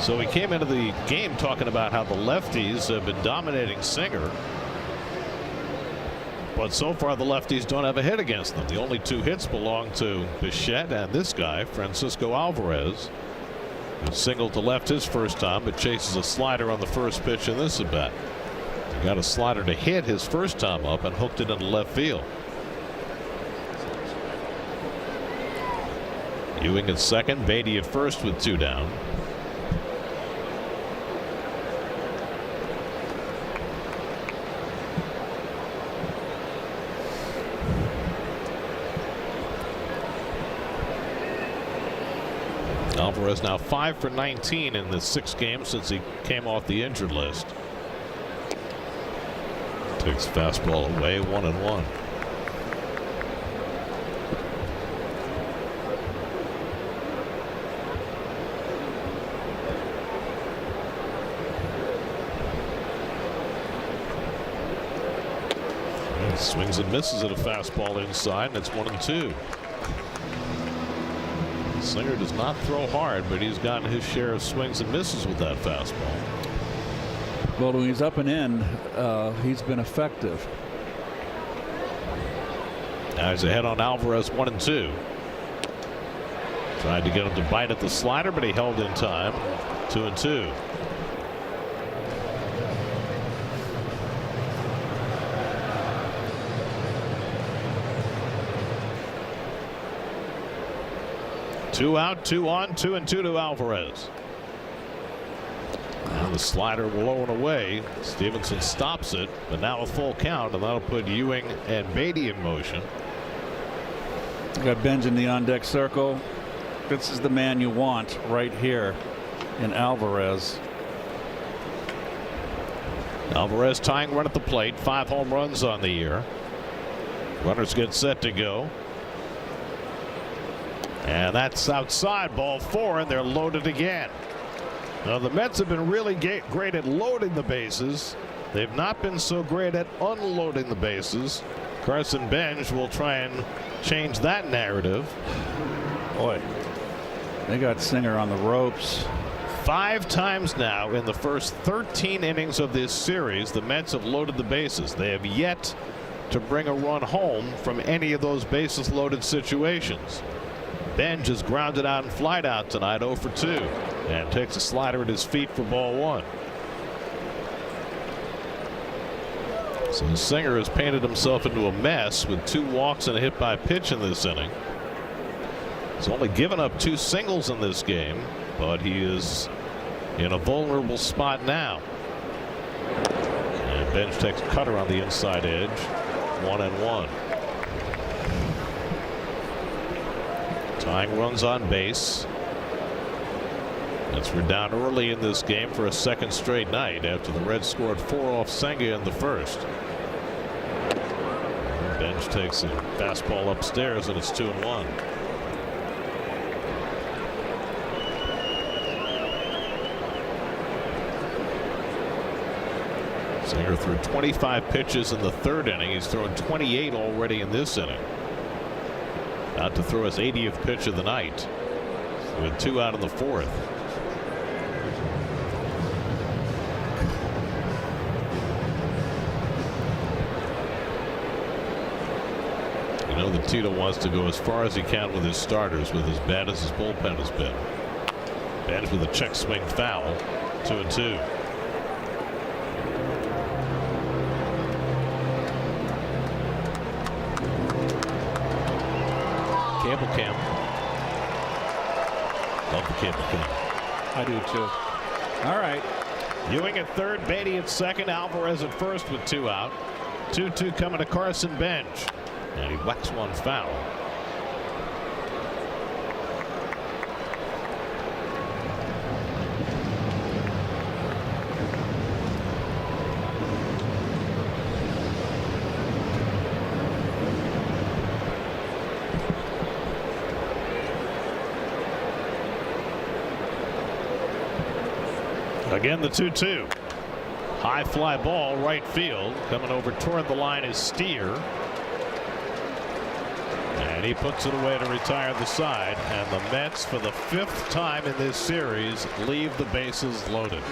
So we came into the game talking about how the lefties have been dominating Singer. But so far the lefties don't have a hit against them. The only 2 hits belong to Bichette and this guy, Francisco Alvarez, who singled to left his first time but chases a slider on the first pitch in this at bat. He got a slider to hit his first time up and hooked it into left field. Ewing at second, Beatty at first with 2 down. Alvarez now 5 for 19 in the 6 games since he came off the injured list. Takes fastball away, 1-1. Swings and misses at a fastball inside, and it's 1-2. Singer does not throw hard, but he's gotten his share of swings and misses with that fastball. Well, when he's up and in, he's been effective. Now he's ahead on Alvarez, 1-2. Tried to get him to bite at the slider, but he held in time. 2-2. Two out, 2 on, 2-2 to Alvarez. And the slider low and away. Stevenson stops it, but now a full count, and that'll put Ewing and Beatty in motion. You got Benj in the on-deck circle. This is the man you want right here in Alvarez. Alvarez tying run at the plate, 5 home runs on the year. Runners get set to go. And that's outside, ball 4, and they're loaded again. Now the Mets have been really great at loading the bases. They've not been so great at unloading the bases. Carson Benj will try and change that narrative. Boy, they got Singer on the ropes. 5 times now in the first 13 innings of this series, the Mets have loaded the bases. They have yet to bring a run home from any of those bases loaded situations. Benj is grounded out and flied out tonight, 0 for 2, and takes a slider at his feet for ball 1. So Singer has painted himself into a mess with 2 walks and a hit by pitch in this inning. He's only given up 2 singles in this game, but he is in a vulnerable spot now. And Benj takes a cutter on the inside edge, 1-1. Tying runs on base. Mets were down early in this game for a second straight night after the Reds scored 4 off Senga in the first. Benj takes a fastball upstairs, and it's 2-1. Singer threw 25 pitches in the third inning. He's thrown 28 already in this inning. About to throw his 80th pitch of the night with 2 out in the fourth. You know that Tito wants to go as far as he can with his starters, with as bad as his bullpen has been. Bench with a check swing foul. 2-2. Cable cam. Love the cable cam. I do too. All right. Ewing at third, Beatty at second, Alvarez at first with 2 out. 2-2 coming to Carson Bench. And he whacks one foul. Again, the 2-2. High fly ball, right field. Coming over toward the line is Steer. And he puts it away to retire the side. And the Mets, for the 5th time in this series, leave the bases loaded.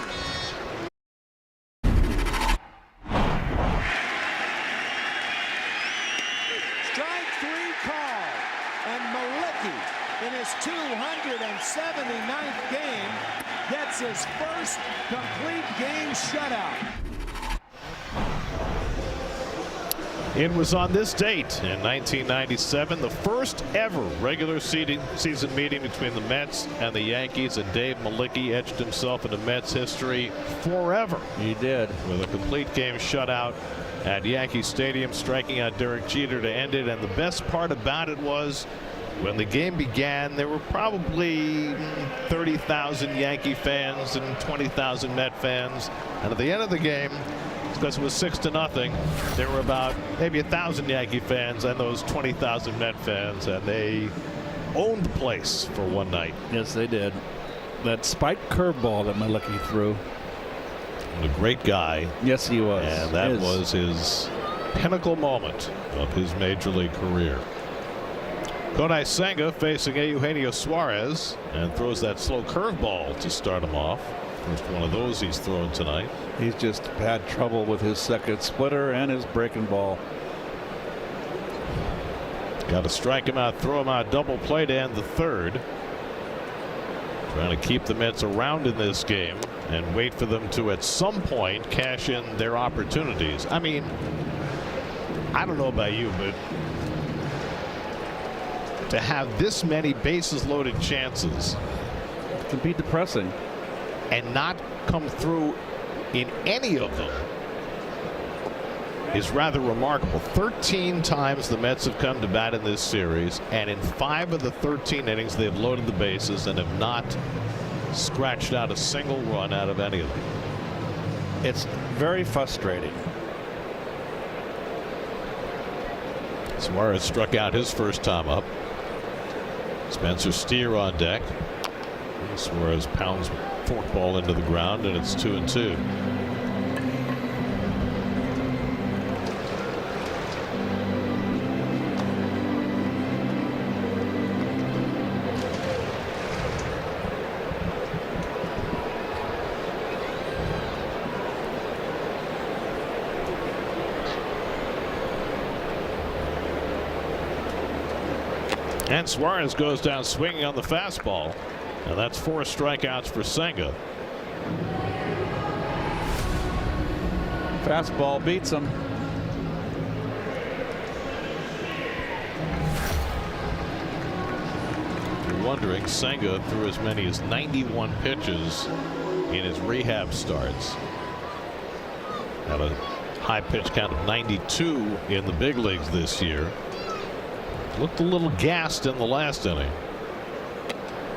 Strike 3 call. And Malicki, in his 279th game, gets his first complete game shutout. It was on this date in 1997, the first ever regular season meeting between the Mets and the Yankees, and Dave Malicki etched himself into Mets history forever. He did. With a complete game shutout at Yankee Stadium, striking out Derek Jeter to end it. And the best part about it was, when the game began, there were probably 30,000 Yankee fans and 20,000 Met fans. And at the end of the game, because it was 6-0, there were about maybe 1,000 Yankee fans and those 20,000 Met fans, and they owned the place for one night. Yes, they did. That spiked curveball that Malicki threw. And a great guy. Yes, he was. And that was his pinnacle moment of his major league career. Kodai Senga facing Eugenio Suarez and throws that slow curveball to start him off. First one of those he's thrown tonight. He's just had trouble with his second splitter and his breaking ball. Got to strike him out, throw him out, double play to end the third. Trying to keep the Mets around in this game and wait for them to at some point cash in their opportunities. I mean, I don't know about you, but to have this many bases loaded chances can be depressing and not come through in any of them is rather remarkable. 13 times the Mets have come to bat in this series, and in 5 of the 13 innings they've loaded the bases and have not scratched out a single run out of any of them. It's very frustrating. Suarez struck out his first time up. Spencer Steer on deck. Suarez pounds forkball into the ground, and it's 2-2. And Suarez goes down swinging on the fastball, and that's 4 strikeouts for Senga. Fastball beats him. You're wondering, Senga threw as many as 91 pitches in his rehab starts. Had a high pitch count of 92 in the big leagues this year. Looked a little gassed in the last inning,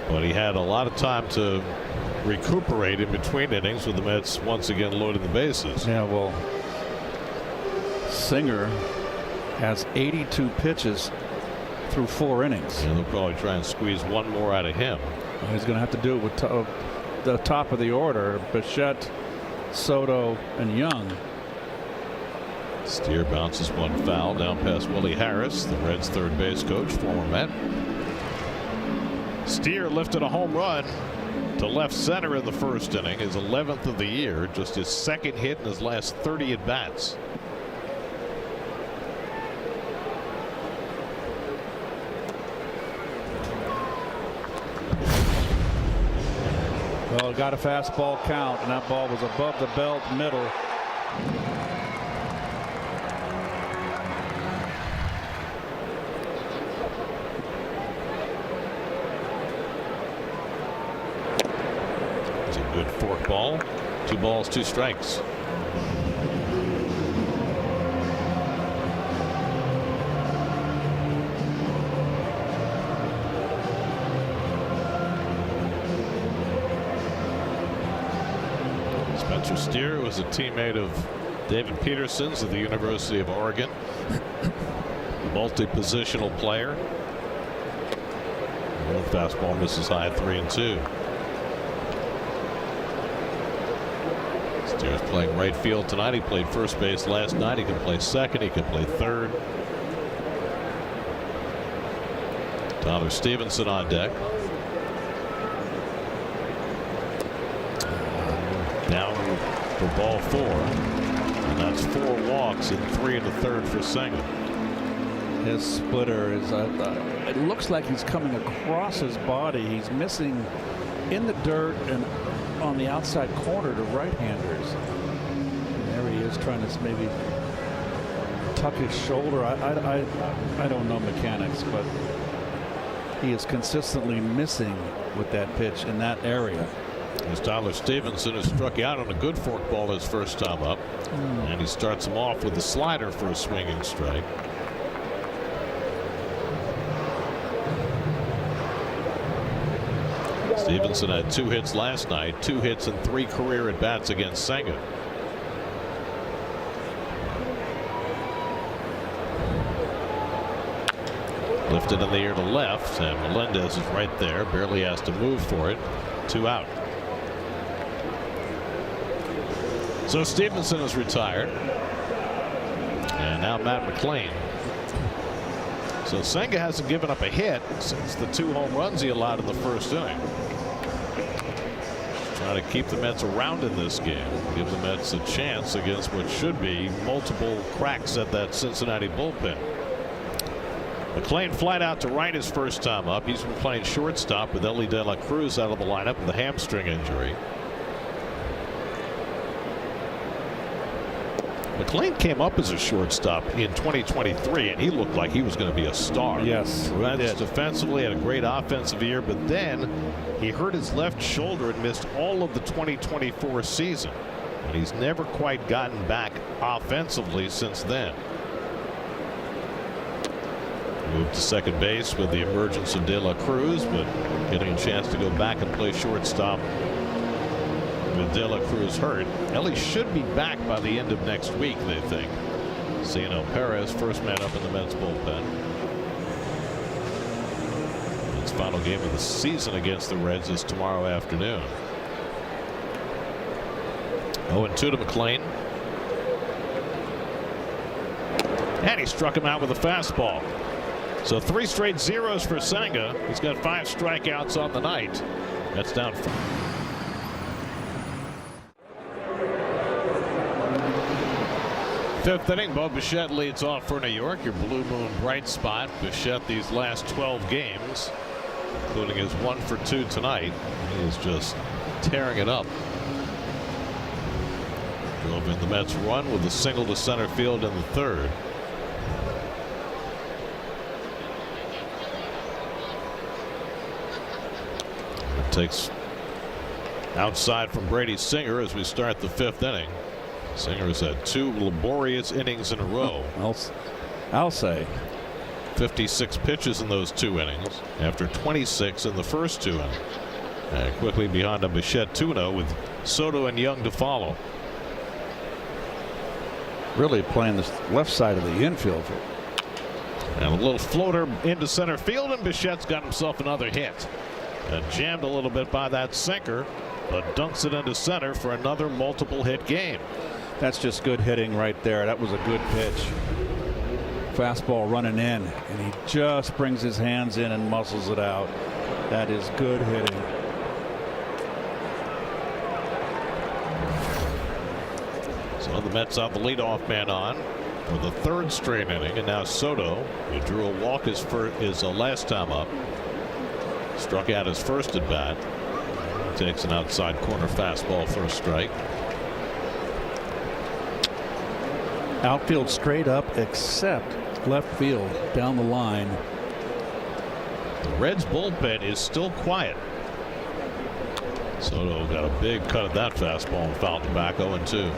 but he had a lot of time to recuperate in between innings with the Mets once again loading the bases. Yeah, well, Singer has 82 pitches through 4 innings. And they'll probably try and squeeze one more out of him. Well, he's going to have to do it with the top of the order: Bichette, Soto, and Young. Steer bounces one foul down past Willie Harris, the Reds' third base coach, former Met. Steer lifted a home run to left center in the first inning, his 11th of the year, just his second hit in his last 30 at bats. Well, got a fastball count, and that ball was above the belt, middle. It's a good fork ball. 2 balls, 2 strikes. Spencer Steer was a teammate of David Peterson's at the University of Oregon. Multi-positional player. The fastball misses high, 3-2. Steer's playing right field tonight. He played first base last night. He can play second. He can play third. Tyler Stevenson on deck. Down for ball 4, and that's 4 walks and 3 in the third for Senga. His splitter is it looks like he's coming across his body. He's missing in the dirt and on the outside corner to right-handers. And there he is trying to maybe tuck his shoulder. I don't know mechanics, but he is consistently missing with that pitch in that area. As Tyler Stevenson has struck out on a good forkball his first time up, and he starts him off with a slider for a swinging strike. Stevenson had 2 hits last night, 2 hits and 3 career at bats against Senga. Lifted in the air to left, and Melendez is right there, barely has to move for it. 2 out. So Stevenson is retired, and now Matt McLean. So Senga hasn't given up a hit since the 2 home runs he allowed in the first inning. Trying to keep the Mets around in this game, give the Mets a chance against what should be multiple cracks at that Cincinnati bullpen. McLean flied out to right his first time up. He's been playing shortstop with Ellie De La Cruz out of the lineup with a hamstring injury. McLean came up as a shortstop in 2023, and he looked like he was going to be a star. Yes, defensively, had a great offensive year, but then he hurt his left shoulder and missed all of the 2024 season. And he's never quite gotten back offensively since then. Moved to second base with the emergence of De La Cruz, but getting a chance to go back and play shortstop with De La Cruz hurt. Ellie should be back by the end of next week, they think. Ciano Perez, first man up in the Mets bullpen. His final game of the season against the Reds is tomorrow afternoon. 0-2 to McLean. And he struck him out with a fastball. So 3 straight zeros for Senga. He's got 5 strikeouts on the night. That's down 5. Fifth inning, Bo Bichette leads off for New York, your blue moon bright spot. Bichette these last 12 games, including his 1 for 2 tonight. He is just tearing it up. Drove in the Mets run with a single to center field in the third. It takes outside from Brady Singer as we start the 5th inning. Singer's had 2 laborious innings in a row. I'll say 56 pitches in those 2 innings after 26 in the first 2 innings. And quickly behind him, Bichette 2-0 with Soto and Young to follow. really playing the left side of the infield. And a little floater into center field, and Bichette's got himself another hit. And jammed a little bit by that sinker, but dunks it into center for another multiple hit game. That's just good hitting right there. That was a good pitch. Fastball running in, and he just brings his hands in and muscles it out. That is good hitting. So the Mets have the leadoff man on for the third straight inning, and now Soto, who drew a walk his last time up, struck out his first at bat. Takes an outside corner fastball for a strike. Outfield straight up except left field down the line. The Reds bullpen is still quiet. Soto got a big cut of that fastball and fouled it back 0-2.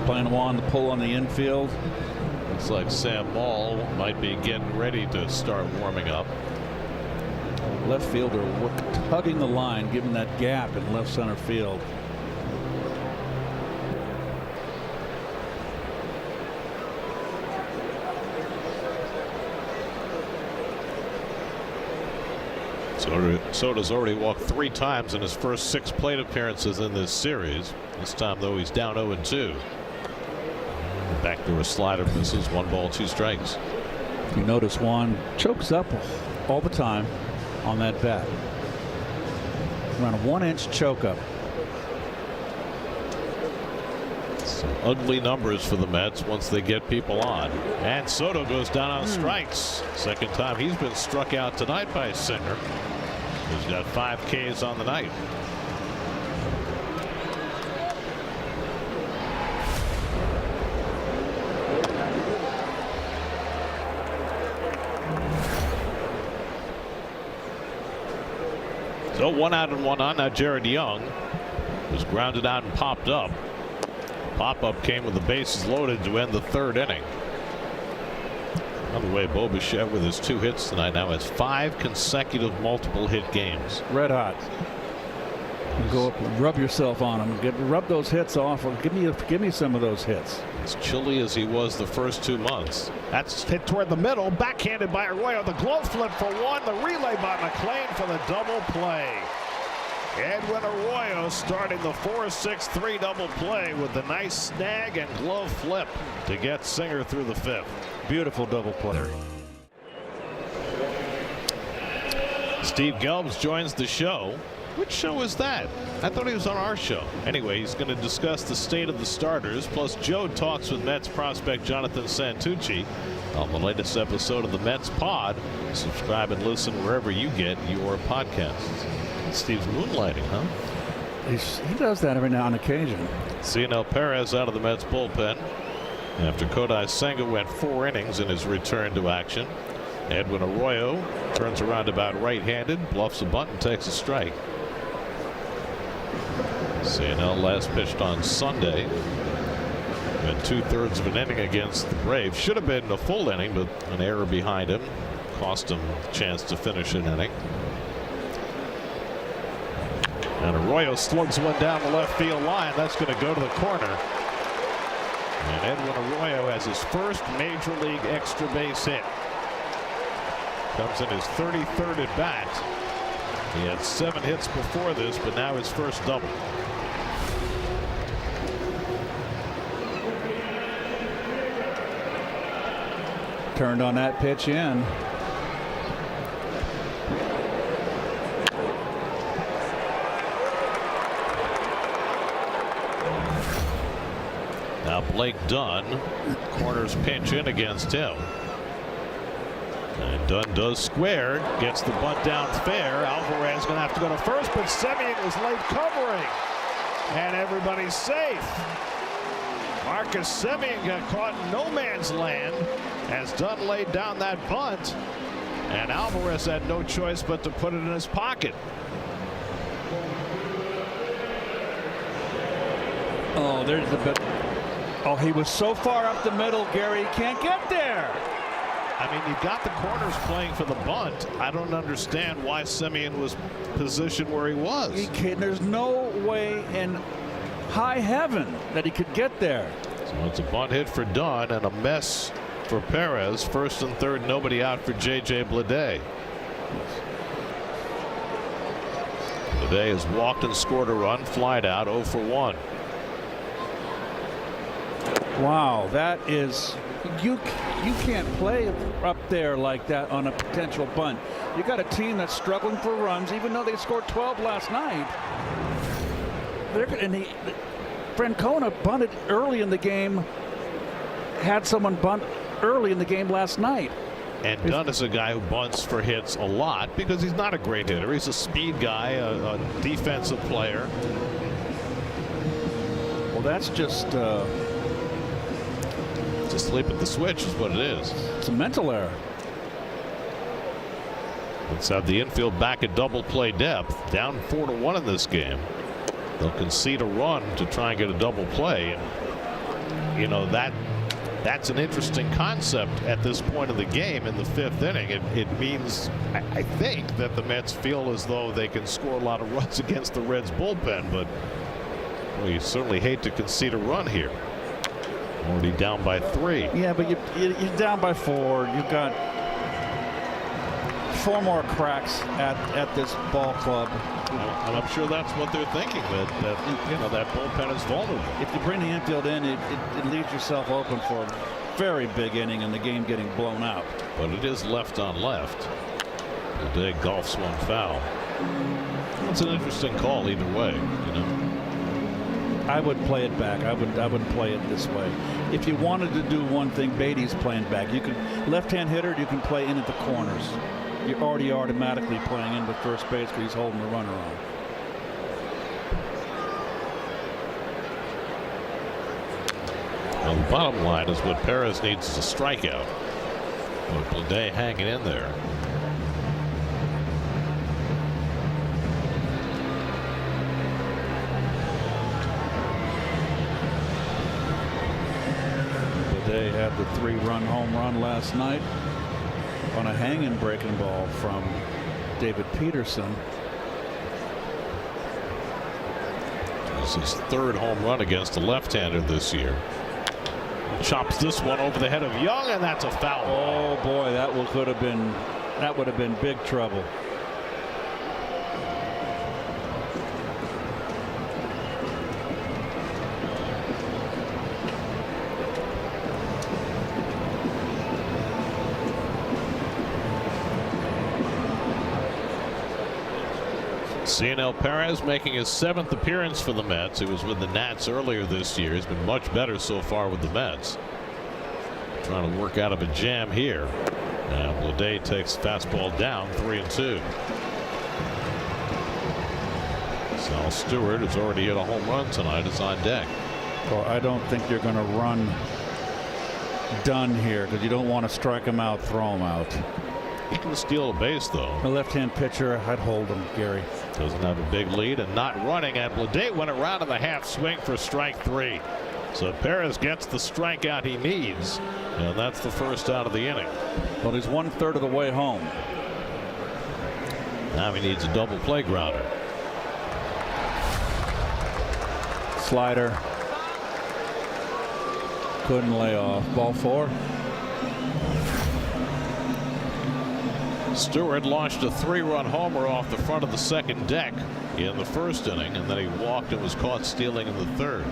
Playing on the pull on the infield. Looks like Sam Moll might be getting ready to start warming up. Left fielder tugging the line, giving that gap in left center field. Soto's already walked 3 times in his first 6 plate appearances in this series. This time, though, he's down 0-2. Back to a slider, misses. 1 ball, 2 strikes. You notice Juan chokes up all the time on that bat. Around a 1-inch choke up. Some ugly numbers for the Mets once they get people on. And Soto goes down on strikes. Second time he's been struck out tonight by Singer. He's got 5 Ks on the night. So 1 out and 1 on. Now Jared Young was grounded out and popped up. Pop-up came with the bases loaded to end the 3rd inning. By the way, Bo Bichette with his 2 hits tonight now has 5 consecutive multiple hit games. Red hot. Go up and rub yourself on him. Rub those hits off, or give me some of those hits. As chilly as he was the first 2 months. That's hit toward the middle, backhanded by Arroyo. The glove flip for 1. The relay by McLean for the double play. Edwin Arroyo starting the 4-6-3 double play with the nice snag and glove flip to get Singer through the 5th. Beautiful double play. Steve Gelbs joins the show. Which show is that? I thought he was on our show. Anyway, he's going to discuss the state of the starters. Plus, Joe talks with Mets prospect Jonathan Santucci on the latest episode of the Mets Pod. Subscribe and listen wherever you get your podcasts. Steve's moonlighting, huh? He does that every now on occasion. Cionel Perez out of the Mets bullpen after Kodai Senga went 4 innings in his return to action. Edwin Arroyo turns around about right-handed, bluffs a bunt and takes a strike. Cionel last pitched on Sunday. Went 2/3 of an inning against the Braves. Should have been a full inning, but an error behind him cost him a chance to finish an inning. And Arroyo slugs one down the left field line. That's going to go to the corner. And Edwin Arroyo has his first major league extra base hit. Comes in his 33rd at bat. He had 7 hits before this, but now his first double. Turned on that pitch in. Now Blake Dunn, corners pinch in against him. And Dunn does square, gets the bunt down fair. Alvarez going to have to go to first, but Semien was late covering. And everybody's safe. Marcus Semien got caught in no man's land as Dunn laid down that bunt. And Alvarez had no choice but to put it in his pocket. Oh, there's the bit. Oh, he was so far up the middle, Gary, he can't get there. I mean, you've got the corners playing for the bunt. I don't understand why Semien was positioned where he was. There's no way in high heaven that he could get there. So it's a bunt hit for Dunn and a mess for Perez. First and third, nobody out for J.J. Bleday. Bleday has walked and scored a run, flied out 0 for 1. Wow, that is, you can't play up there like that on a potential bunt. You got a team that's struggling for runs, even though they scored 12 last night. Francona bunted early in the game, had someone bunt early in the game last night. And Dunn is a guy who bunts for hits a lot because he's not a great hitter. He's a speed guy, a defensive player. Well, that's just sleep at the switch is what it is. It's a mental error. Let's have the infield back at double play depth, down 4-1 in this game. They'll concede a run to try and get a double play. And, you know, that's an interesting concept at this point of the game in the 5th inning. It means, I think, that the Mets feel as though they can score a lot of runs against the Reds bullpen, but well, you certainly hate to concede a run here. Already down by 3. Yeah, but you're down by 4. You've got 4 more cracks at this ball club. And I'm sure that's what they're thinking, that you know, that bullpen is vulnerable. If you bring the infield in, it leaves yourself open for a very big inning and the game getting blown out. But it is left on left. Today golfs one foul. It's an interesting call either way, you know. I would play it back. I would play it this way. If you wanted to do one thing, Beatty's playing back. You can left-hand hitter. You can play in at the corners. You're already automatically playing into first base because he's holding the runner on. Well, the bottom line is what Perez needs is a strikeout. But Bleday hanging in there. Bleday had the 3-run home run last night on a hanging breaking ball from David Peterson. It's his 3rd home run against a left-hander this year. Chops this one over the head of Young, and that's a foul. Oh boy, that would have been big trouble. Cionel Perez making his 7th appearance for the Mets. He was with the Nats earlier this year. He's been much better so far with the Mets. Trying to work out of a jam here. Now Bleday takes fastball down, 3-2. Sal Stewart has already hit a home run tonight. Is on deck. Well, I don't think you're going to run Dunn here because you don't want to strike him out, throw him out. He can steal a base, though. A left-hand pitcher, I'd hold him, Gary. Doesn't have a big lead and not running, and Bleday went around in the half swing for strike 3. So Perez gets the strikeout he needs, and that's the first out of the inning. Well, he's 1/3 of the way home. Now he needs a double play grounder. Slider. Couldn't lay off. Ball 4. Stewart launched a 3-run homer off the front of the 2nd deck in the 1st inning, and then he walked and was caught stealing in the 3rd.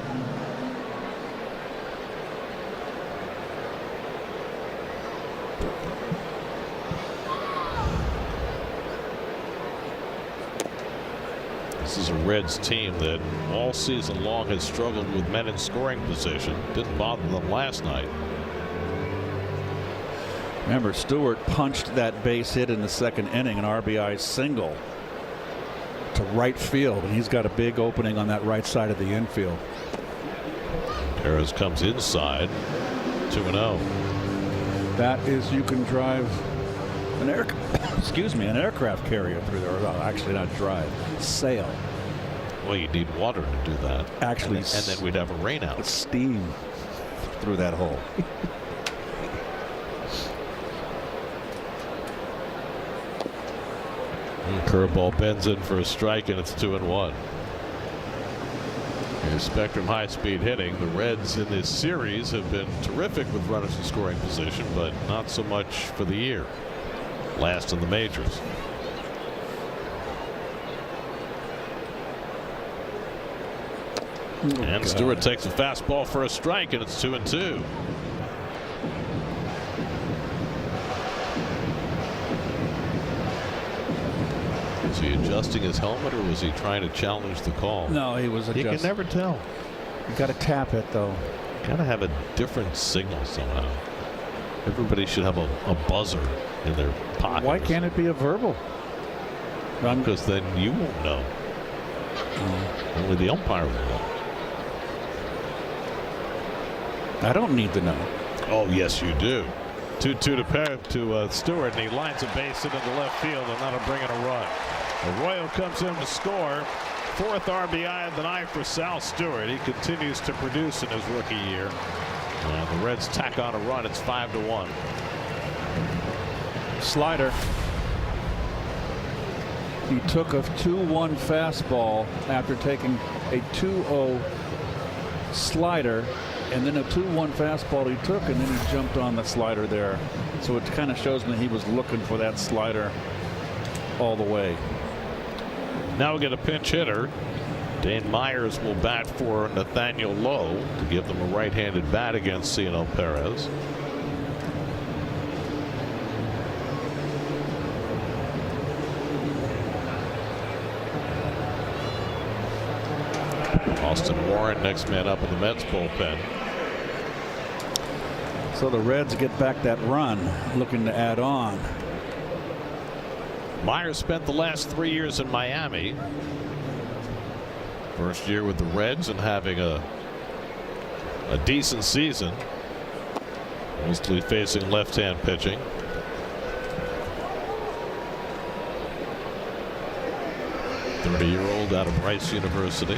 This is a Reds team that all season long has struggled with men in scoring position. Didn't bother them last night. Remember, Stewart punched that base hit in the 2nd inning, an RBI single to right field, and he's got a big opening on that right side of the infield. Perez comes inside, 2-0. That is, you can drive an an aircraft carrier through there. Well, actually, not drive, sail. Well, you need water to do that. Actually, and then we'd have a rain out. Steam through that hole. Curveball bends in for a strike, and it's 2-1. Here's Spectrum high-speed hitting. The Reds in this series have been terrific with runners in scoring position, but not so much for the year. Last in the majors. And Stewart takes a fastball for a strike, and it's 2-2. Was he adjusting his helmet, or was he trying to challenge the call? No, he was adjusting. You can never tell. You got to tap it, though. Got to have a different signal somehow. Everybody should have a buzzer in their pocket. Why can't it be a verbal? Because then you won't know. Only the umpire will know. I don't need to know. Oh, yes, you do. 2-2 to Stewart, and he lines a base into the left field, and that'll bring in a run. Arroyo comes in to score. 4th RBI of the night for Sal Stewart. He continues to produce in his rookie year. And the Reds tack on a run. It's 5-1. Slider. He took a 2-1 fastball after taking a 2-0 slider, and then a 2-1 fastball he took, and then he jumped on the slider there. So it kind of shows me he was looking for that slider all the way. Now we get a pinch hitter. Dane Myers will bat for Nathaniel Lowe to give them a right-handed bat against Ciano Perez. Austin Warren next man up in the Mets bullpen. So the Reds get back that run, looking to add on. Myers spent the last 3 years in Miami. First year with the Reds and having a decent season. Mostly facing left-hand pitching. .30-year-old out of Rice University.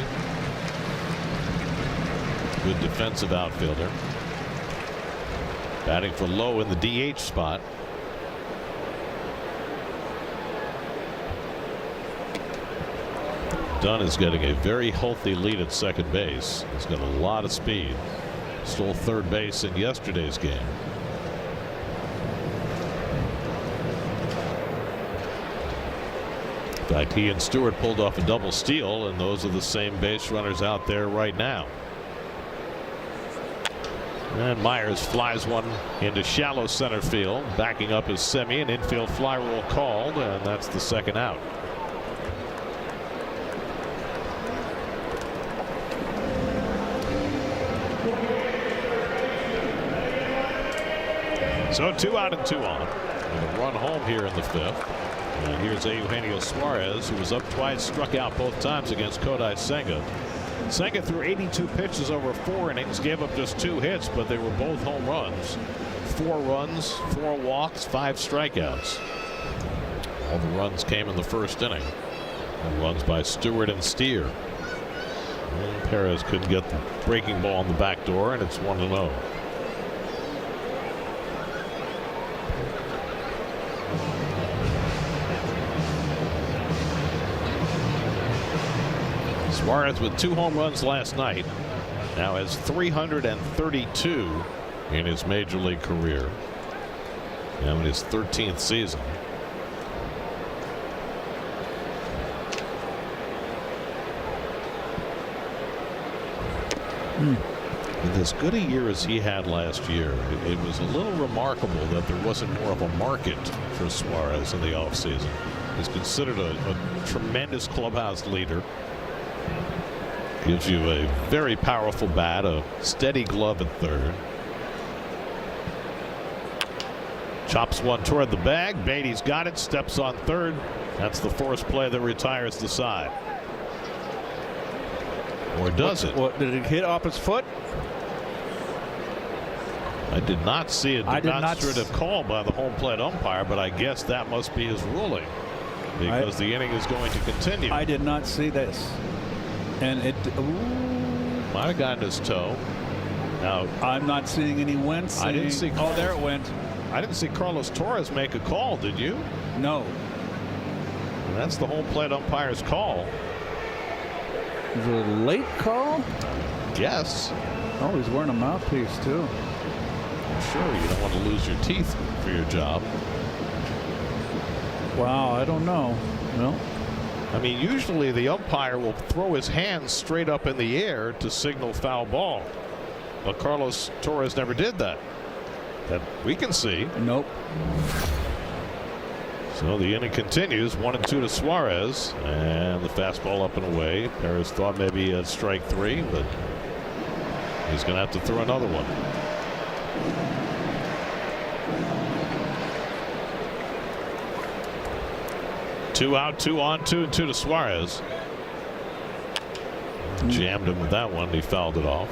Good defensive outfielder. Batting for Lowe in the DH spot. Dunn is getting a very healthy lead at second base. He's got a lot of speed. Stole third base in yesterday's game. In fact, he and Stewart pulled off a double steal, and those are the same base runners out there right now. And Myers flies one into shallow center field. Backing up is Semi. An infield fly rule called, and that's the second out. So 2 out and 2 on. With a run home here in the 5th. And here's Eugenio Suarez, who was up twice, struck out both times against Kodai Senga. Senga threw 82 pitches over 4 innings, gave up just 2 hits, but they were both home runs. 4 runs, 4 walks, 5 strikeouts. All the runs came in the first inning. And runs by Stewart and Steer. And Perez couldn't get the breaking ball on the back door, and it's 1-0. Suarez with 2 home runs last night. Now has 332 in his major league career. Now in his 13th season. With as good a year as he had last year, it was a little remarkable that there wasn't more of a market for Suarez in the offseason. He's considered a tremendous clubhouse leader. Gives you a very powerful bat, a steady glove at third. Chops one toward the bag. Beatty's got it, steps on third. That's the force play that retires the side. Or does it? What, did it hit off his foot? I did not see a demonstrative call by the home plate umpire, but I guess that must be his ruling because the inning is going to continue. I did not see this. And it might have gotten his toe. Now I'm not seeing any wincing. I didn't see. Oh, there it went. I didn't see Carlos Torres make a call. Did you? No. And that's the home plate umpire's call. Is it a late call? Yes. Oh, he's wearing a mouthpiece too. Sure, you don't want to lose your teeth for your job. Wow, I don't know. No. I mean, usually the umpire will throw his hands straight up in the air to signal foul ball. But Carlos Torres never did that we can see. Nope. So the inning continues. 1-2 to Suarez, and the fastball up and away. Perez thought maybe a strike 3, but he's going to have to throw another one. Two out, 2 on, 2-2 to Suarez. Jammed him with that one. He fouled it off.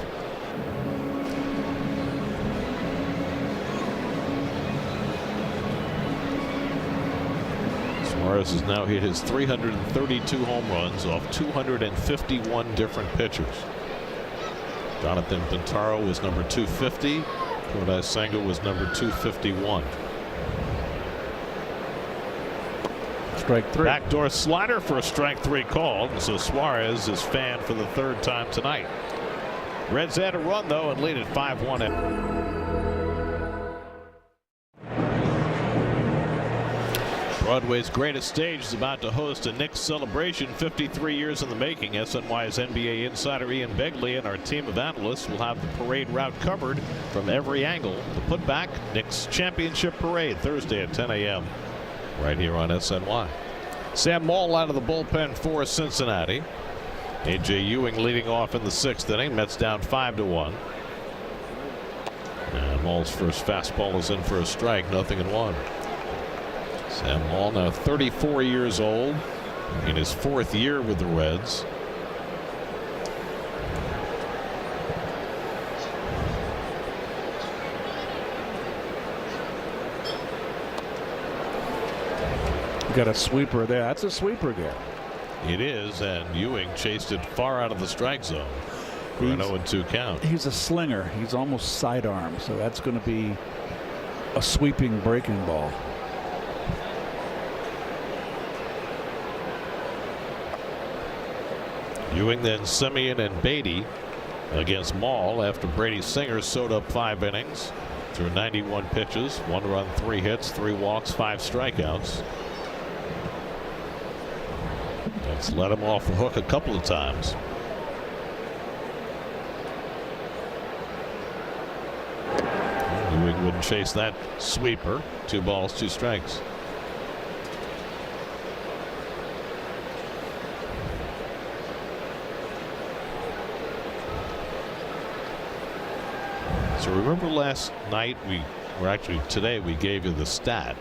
Suarez has now hit his 332 home runs off 251 different pitchers. Jonathan Pintaro was number 250. Kodai Senga was number 251. Strike 3. Backdoor slider for a strike 3 called. So Suarez is fanned for the 3rd time tonight. Reds had a run though and lead at 5-1. Broadway's greatest stage is about to host a Knicks celebration 53 years in the making. SNY's NBA insider Ian Begley and our team of analysts will have the parade route covered from every angle. The putback Knicks championship parade Thursday at 10 a.m. right here on SNY. Sam Maul out of the bullpen for Cincinnati. A.J. Ewing leading off in the 6th inning. Mets down 5-1. And Maul's first fastball is in for a strike. 0-1. Sam Maul now 34 years old, in his 4th year with the Reds. Got a sweeper there. That's a sweeper there. It is, and Ewing chased it far out of the strike zone for an 0-2 count. He's a slinger. He's almost sidearm, so that's going to be a sweeping breaking ball. Ewing, then Semien and Beatty against Maul after Brady Singer sewed up 5 innings through 91 pitches, 1 run, 3 hits, 3 walks, 5 strikeouts. That's let him off the hook a couple of times. Ewing wouldn't chase that sweeper. 2 balls, 2 strikes. So remember last night today we gave you the stat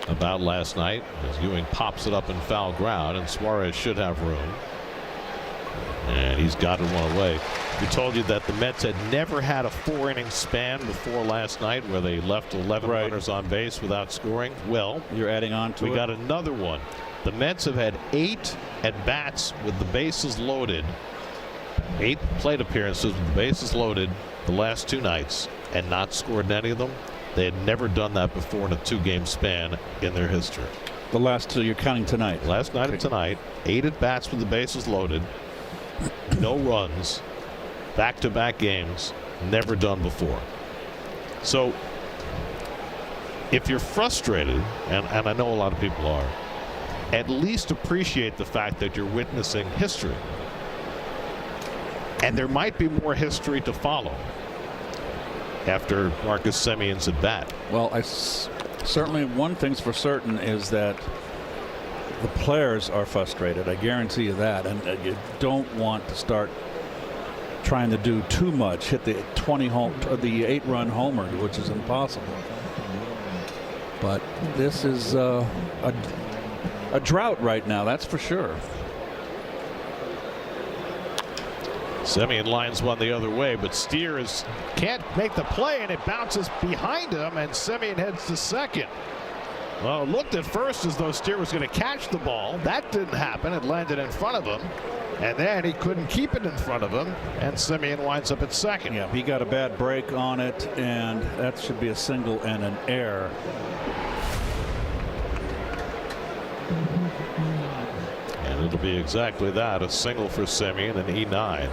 about last night as Ewing pops it up in foul ground and Suarez should have room. And he's got one away. We told you that the Mets had never had a 4-inning span before last night where they left 11 runners on base without scoring. Well, you're adding on to it. We got another one. The Mets have had 8 at-bats with the bases loaded. 8 plate appearances with the bases loaded the last 2 nights and not scored in any of them. They had never done that before in a 2-game span in their history. The last 2 you're counting tonight. Last night and tonight, 8 at-bats with the bases loaded, no runs, back-to-back games, never done before. So if you're frustrated, and I know a lot of people are, at least appreciate the fact that you're witnessing history. And there might be more history to follow after Marcus Semien's at bat. Well, certainly one thing's for certain is that the players are frustrated. I guarantee you that, and you don't want to start trying to do too much, hit the 8-run homer, which is impossible. But this is a drought right now, that's for sure. Semien lines one the other way, but Steer can't make the play, and it bounces behind him, and Semien heads to second. Well, it looked at first as though Steer was going to catch the ball. That didn't happen. It landed in front of him, and then he couldn't keep it in front of him, and Semien winds up at second. Yeah, he got a bad break on it, and that should be a single and an error. And it'll be exactly that, a single for Semien, and E9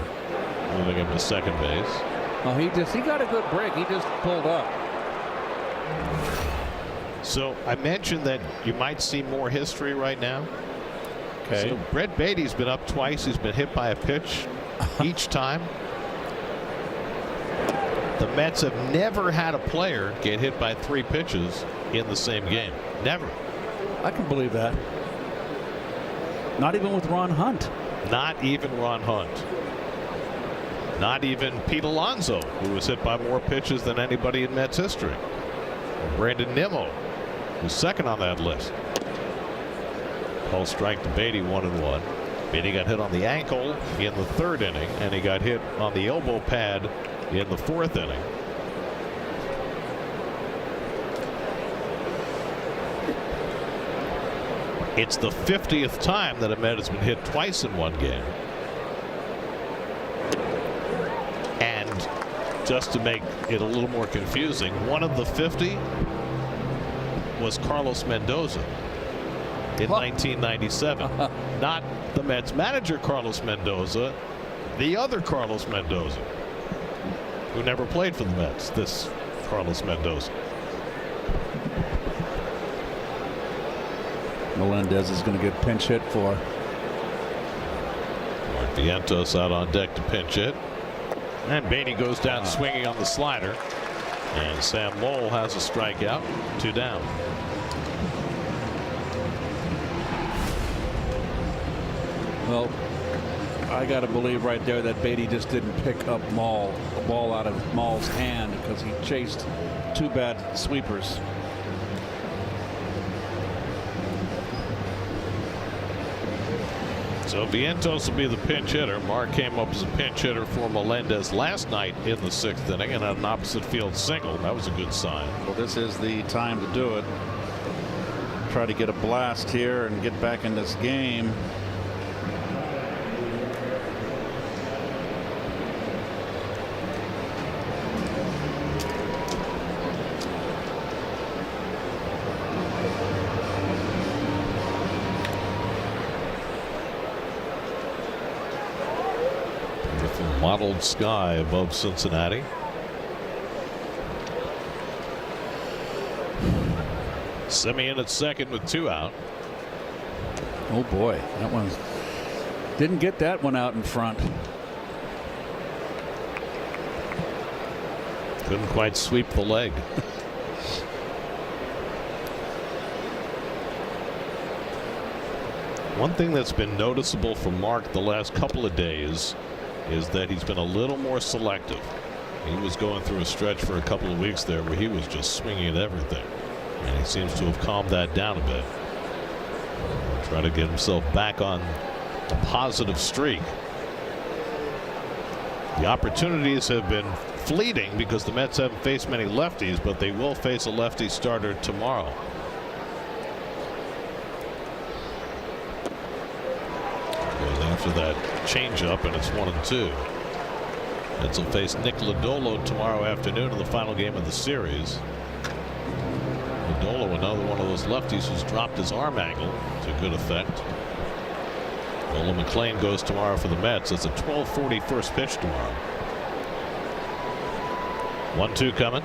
moving him to second base. Well, he got a good break. He just pulled up. So I mentioned that you might see more history right now. Okay. So Brett Beatty's been up twice. He's been hit by a pitch each time. The Mets have never had a player get hit by 3 pitches in the same game. Never. I can believe that. Not even with Ron Hunt. Not even Ron Hunt. Not even Pete Alonso, who was hit by more pitches than anybody in Mets history. Or Brandon Nimmo, who's second on that list. Call strike to Beatty, 1-1. Beatty got hit on the ankle in the 3rd inning, and he got hit on the elbow pad in the 4th inning. It's the 50th time that a Met has been hit twice in one game. And just to make it a little more confusing, one of the 50 was Carlos Mendoza in 1997. Not the Mets manager Carlos Mendoza, the other Carlos Mendoza, who never played for the Mets. This Carlos Mendoza. Melendez is going to get pinch hit for. Mark Vientos out on deck to pinch hit. And Beatty goes down swinging on the slider. And Sam Lowell has a strikeout. 2 down. Well, I got to believe right there that Beatty just didn't pick up the ball out of Maul's hand because he chased 2 bad sweepers. So Vientos will be the pinch hitter. Mark came up as a pinch hitter for Melendez last night in the 6th inning and an opposite field single. That was a good sign. Well, this is the time to do it. Try to get a blast here and get back in this game. Mottled sky above Cincinnati. Simeon at second with 2 out. Oh boy, that one didn't get that one out in front. Couldn't quite sweep the leg. One thing that's been noticeable from Mark the last couple of days is that he's been a little more selective. He was going through a stretch for a couple of weeks there where he was just swinging at everything, and he seems to have calmed that down a bit. Try to get himself back on a positive streak. The opportunities have been fleeting because the Mets haven't faced many lefties, but they will face a lefty starter tomorrow. Goes after that changeup, and it's 1-2. Mets will face Nick Lodolo tomorrow afternoon in the final game of the series. Lodolo, another one of those lefties who's dropped his arm angle to good effect. Nolan McLean goes tomorrow for the Mets. It's a 12:40 first pitch tomorrow. 1-2 coming.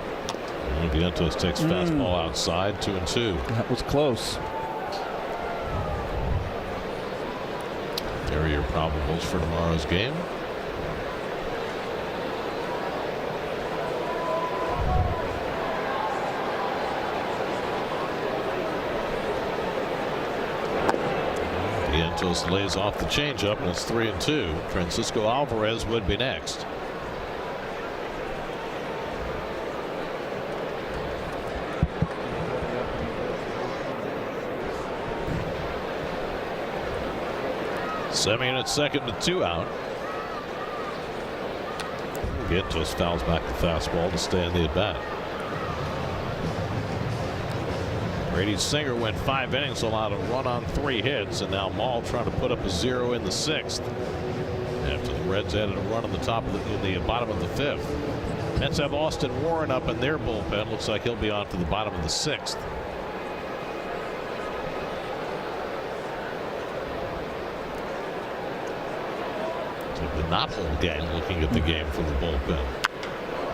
Vientos takes fastball outside. 2-2. That was close. There are your probables for tomorrow's game. Vientos lays off the changeup, and it's 3-2. Francisco Alvarez would be next. Simeon at second with 2 out. Vientos fouls back the fastball to stay in the at bat. Brady Singer went 5 innings, allowed a run on 3 hits, and now Maul trying to put up a 0 in the 6th. After the Reds added a run on the top of the bottom of the 5th. Mets have Austin Warren up in their bullpen. Looks like he'll be on to the bottom of the 6th. The Knothole gang looking at the game from the bullpen.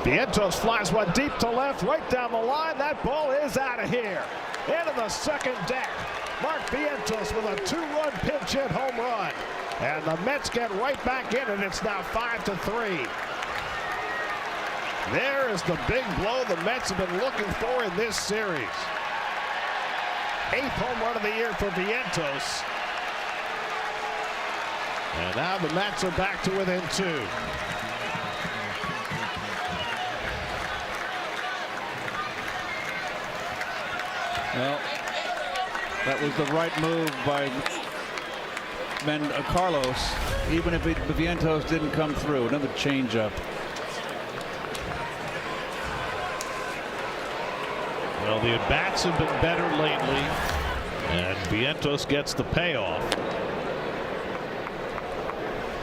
Vientos flies one deep to left, right down the line. That ball is out of here. Into the second deck. Mark Vientos with a 2-run pinch hit home run. And the Mets get right back in it. It's now 5-3. There is the big blow the Mets have been looking for in this series. 8th home run of the year for Vientos. And now the Mets are back to within 2. Well, that was the right move by Carlos, even if Vientos didn't come through. Another changeup. Well, the at-bats have been better lately, and Vientos gets the payoff.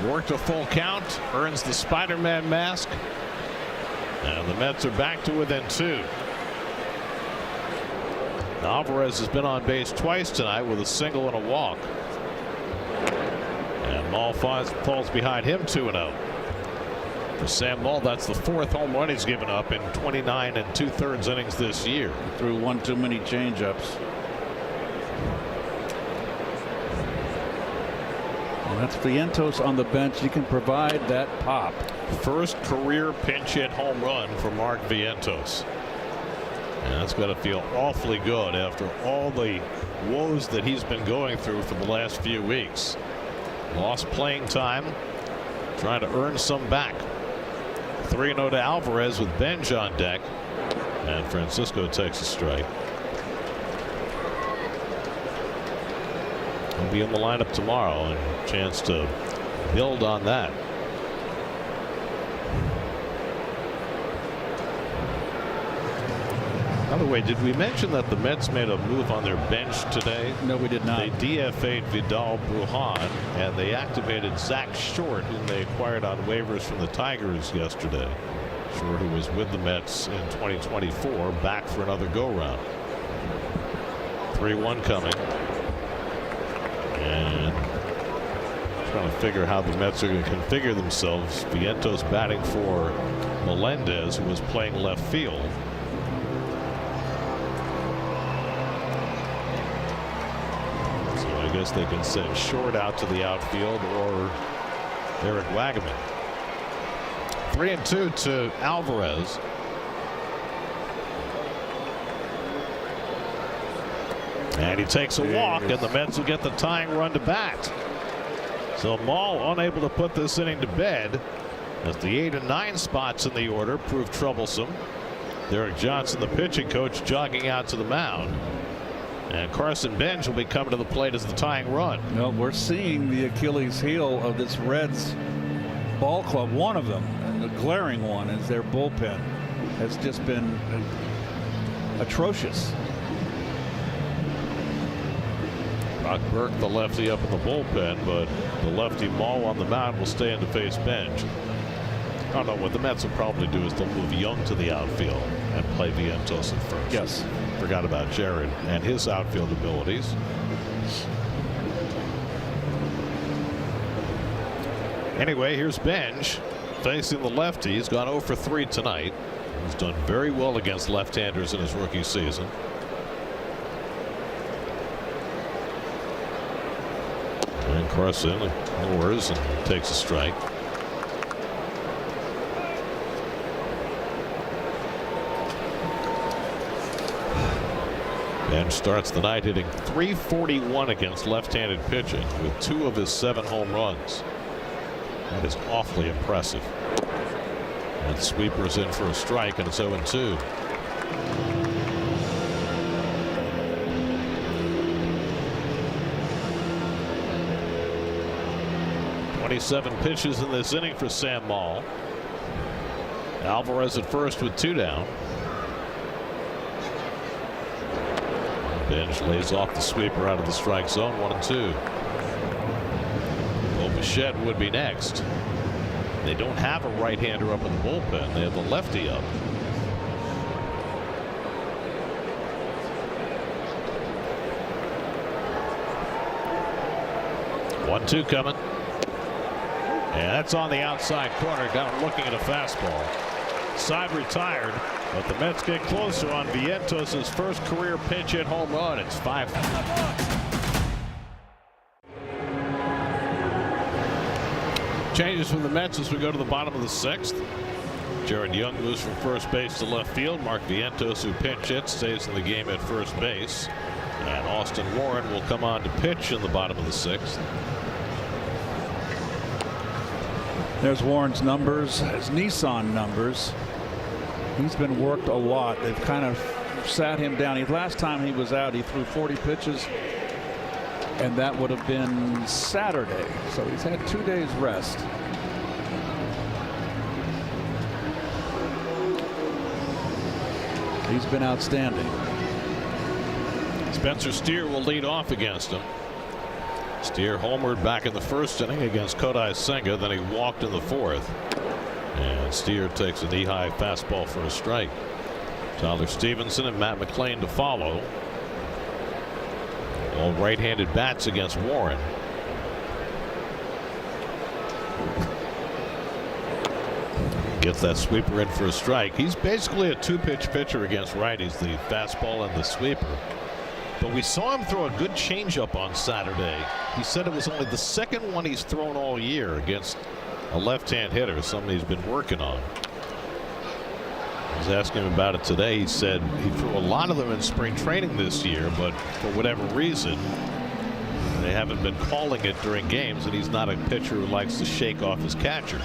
Worked a full count, earns the Spider-Man mask, and the Mets are back to within 2. Alvarez has been on base twice tonight with a single and a walk. And Maul falls behind him 2-0. For Sam Maul, that's the 4th home run he's given up in 29 2/3 innings this year. Threw one too many changeups. And that's Vientos on the bench. He can provide that pop. First career pinch hit home run for Mark Vientos. And that's got to feel awfully good after all the woes that he's been going through for the last few weeks. Lost playing time, trying to earn some back. 3-0 to Alvarez with Benj on deck, and Francisco takes a strike. He'll be in the lineup tomorrow, and a chance to build on that. By the way, did we mention that the Mets made a move on their bench today? No, we did not. They DFA'd Vidal Brujan, and they activated Zach Short, whom they acquired on waivers from the Tigers yesterday. Short, who was with the Mets in 2024, back for another go-round. 3-1 coming. And trying to figure how the Mets are going to configure themselves. Vientos batting for Melendez, who was playing left field. I guess they can send Short out to the outfield or Eric Wagaman. 3-2 to Alvarez. And he takes a walk, and the Mets will get the tying run to bat. So Maul unable to put this inning to bed as the 8 and 9 spots in the order prove troublesome. Derek Johnson, the pitching coach, jogging out to the mound. And Carson Benj will be coming to the plate as the tying run. No, we're seeing the Achilles heel of this Reds ball club. One of them, the glaring one, is their bullpen. Has just been atrocious. Brock Burke, the lefty, up in the bullpen, but the lefty Maul on the mound will stay in to face Benj. I don't know what the Mets will probably do is they'll move Young to the outfield and play Vientos at first. Yes. Forgot about Jared and his outfield abilities. Anyway, here's Benj facing the lefty. He's gone 0 for 3 tonight. He's done very well against left-handers in his rookie season. And Carson lowers and takes a strike. Benj starts the night hitting .341 against left-handed pitching with 2 of his 7 home runs. That is awfully impressive. And sweeper's in for a strike, and it's 0-2. .27 pitches in this inning for Sam Maul. Alvarez at first with 2 down. Benj lays off the sweeper out of the strike zone. 1-2. Well, Bichette would be next. They don't have a right-hander up in the bullpen. They have the lefty up. One-two coming. And that's on the outside corner, down looking at a fastball. Side retired, but the Mets get closer on Vientos' first career pinch hit home run. It's 5. Changes from the Mets as we go to the bottom of the 6th. Jared Young moves from first base to left field. Mark Vientos, who pinch hits, stays in the game at first base. And Austin Warren will come on to pitch in the bottom of the 6th. There's Warren's numbers, his Nissan numbers. He's been worked a lot. They've kind of sat him down. Last time he was out, he threw 40 pitches, and that would have been Saturday. So he's had 2 days rest. He's been outstanding. Spencer Steer will lead off against him. Steer homered back in the first inning against Kodai Senga. Then he walked in the 4th. And Steer takes a knee-high fastball for a strike. Tyler Stevenson and Matt McLain to follow. All right-handed bats against Warren. Gets that sweeper in for a strike. He's basically a 2-pitch pitcher against righties, the fastball and the sweeper. But we saw him throw a good changeup on Saturday. He said it was only the second one he's thrown all year against a left-hand hitter, something he's been working on. I was asking him about it today. He said he threw a lot of them in spring training this year, but for whatever reason, they haven't been calling it during games, and he's not a pitcher who likes to shake off his catcher.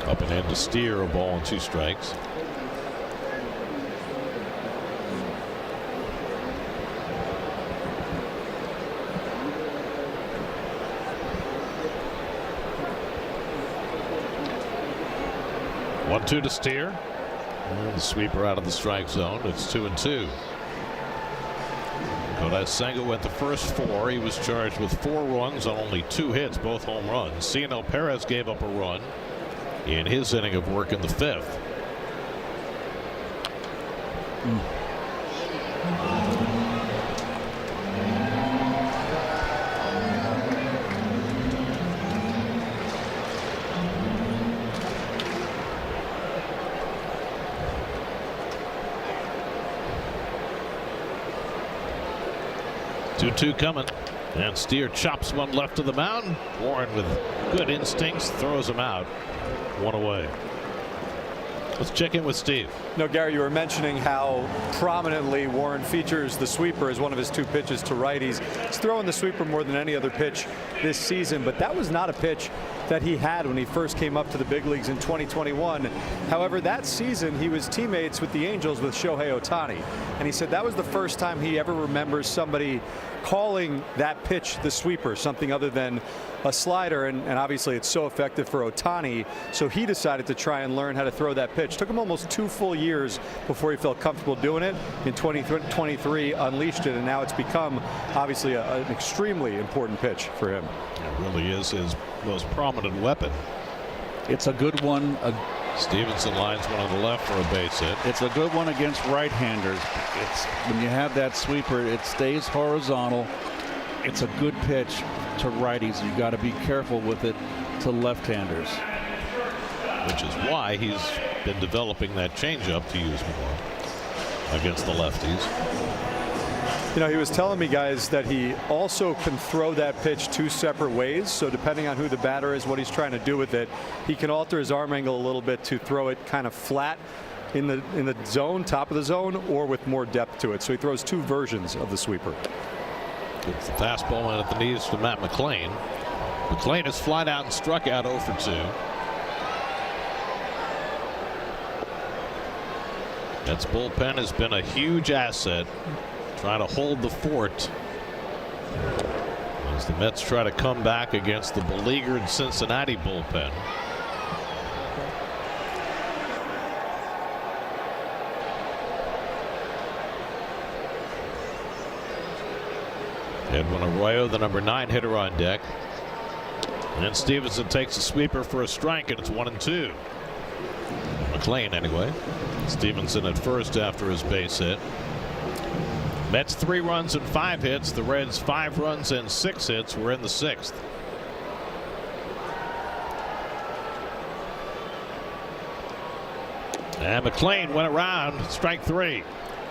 Up and in to Steer, a ball and 2 strikes. One, 2 to Steer. And the sweeper out of the strike zone. It's 2-2. Kodai Senga went the first 4. He was charged with 4 runs on only 2 hits, both home runs. Cionel Perez gave up a run in his inning of work in the 5th. Two coming, and Steer chops one left to the mound. Warren with good instincts throws him out. 1 away. Let's check in with Steve. No, Gary, you were mentioning how prominently Warren features the sweeper as one of his 2 pitches to righties. He's throwing the sweeper more than any other pitch this season, but that was not a pitch that he had when he first came up to the big leagues in 2021. However, that season he was teammates with the Angels with Shohei Ohtani, and he said that was the first time he ever remembers somebody calling that pitch the sweeper, something other than a slider, and obviously it's so effective for Ohtani, so he decided to try and learn how to throw that pitch. Took him almost 2 full years before he felt comfortable doing it. In 2023 unleashed it, and now it's become obviously an extremely important pitch for him. It really is his most prominent weapon. It's a good one. Stevenson lines one on the left for a base hit. It's a good one against right-handers. It's when you have that sweeper, it stays horizontal. It's a good pitch to righties. You've got to be careful with it to left-handers. Which is why he's been developing that changeup to use more against the lefties. You know, he was telling me, guys, that he also can throw that pitch 2 separate ways. So depending on who the batter is, what he's trying to do with it, he can alter his arm angle a little bit to throw it kind of flat in the zone, top of the zone, or with more depth to it. So he throws 2 versions of the sweeper. Gets the fastball in at the knees to Matt McLain. McLain has flied out and struck out 0 for 2. Mets bullpen has been a huge asset, trying to hold the fort as the Mets try to come back against the beleaguered Cincinnati bullpen. Edwin Arroyo, the number 9 hitter, on deck. And then Stevenson takes a sweeper for a strike, and it's 1-2. McLain anyway. Stevenson at first after his base hit. Mets 3 runs and 5 hits. The Reds 5 runs and 6 hits. We're in the 6th. And McLean went around, strike 3.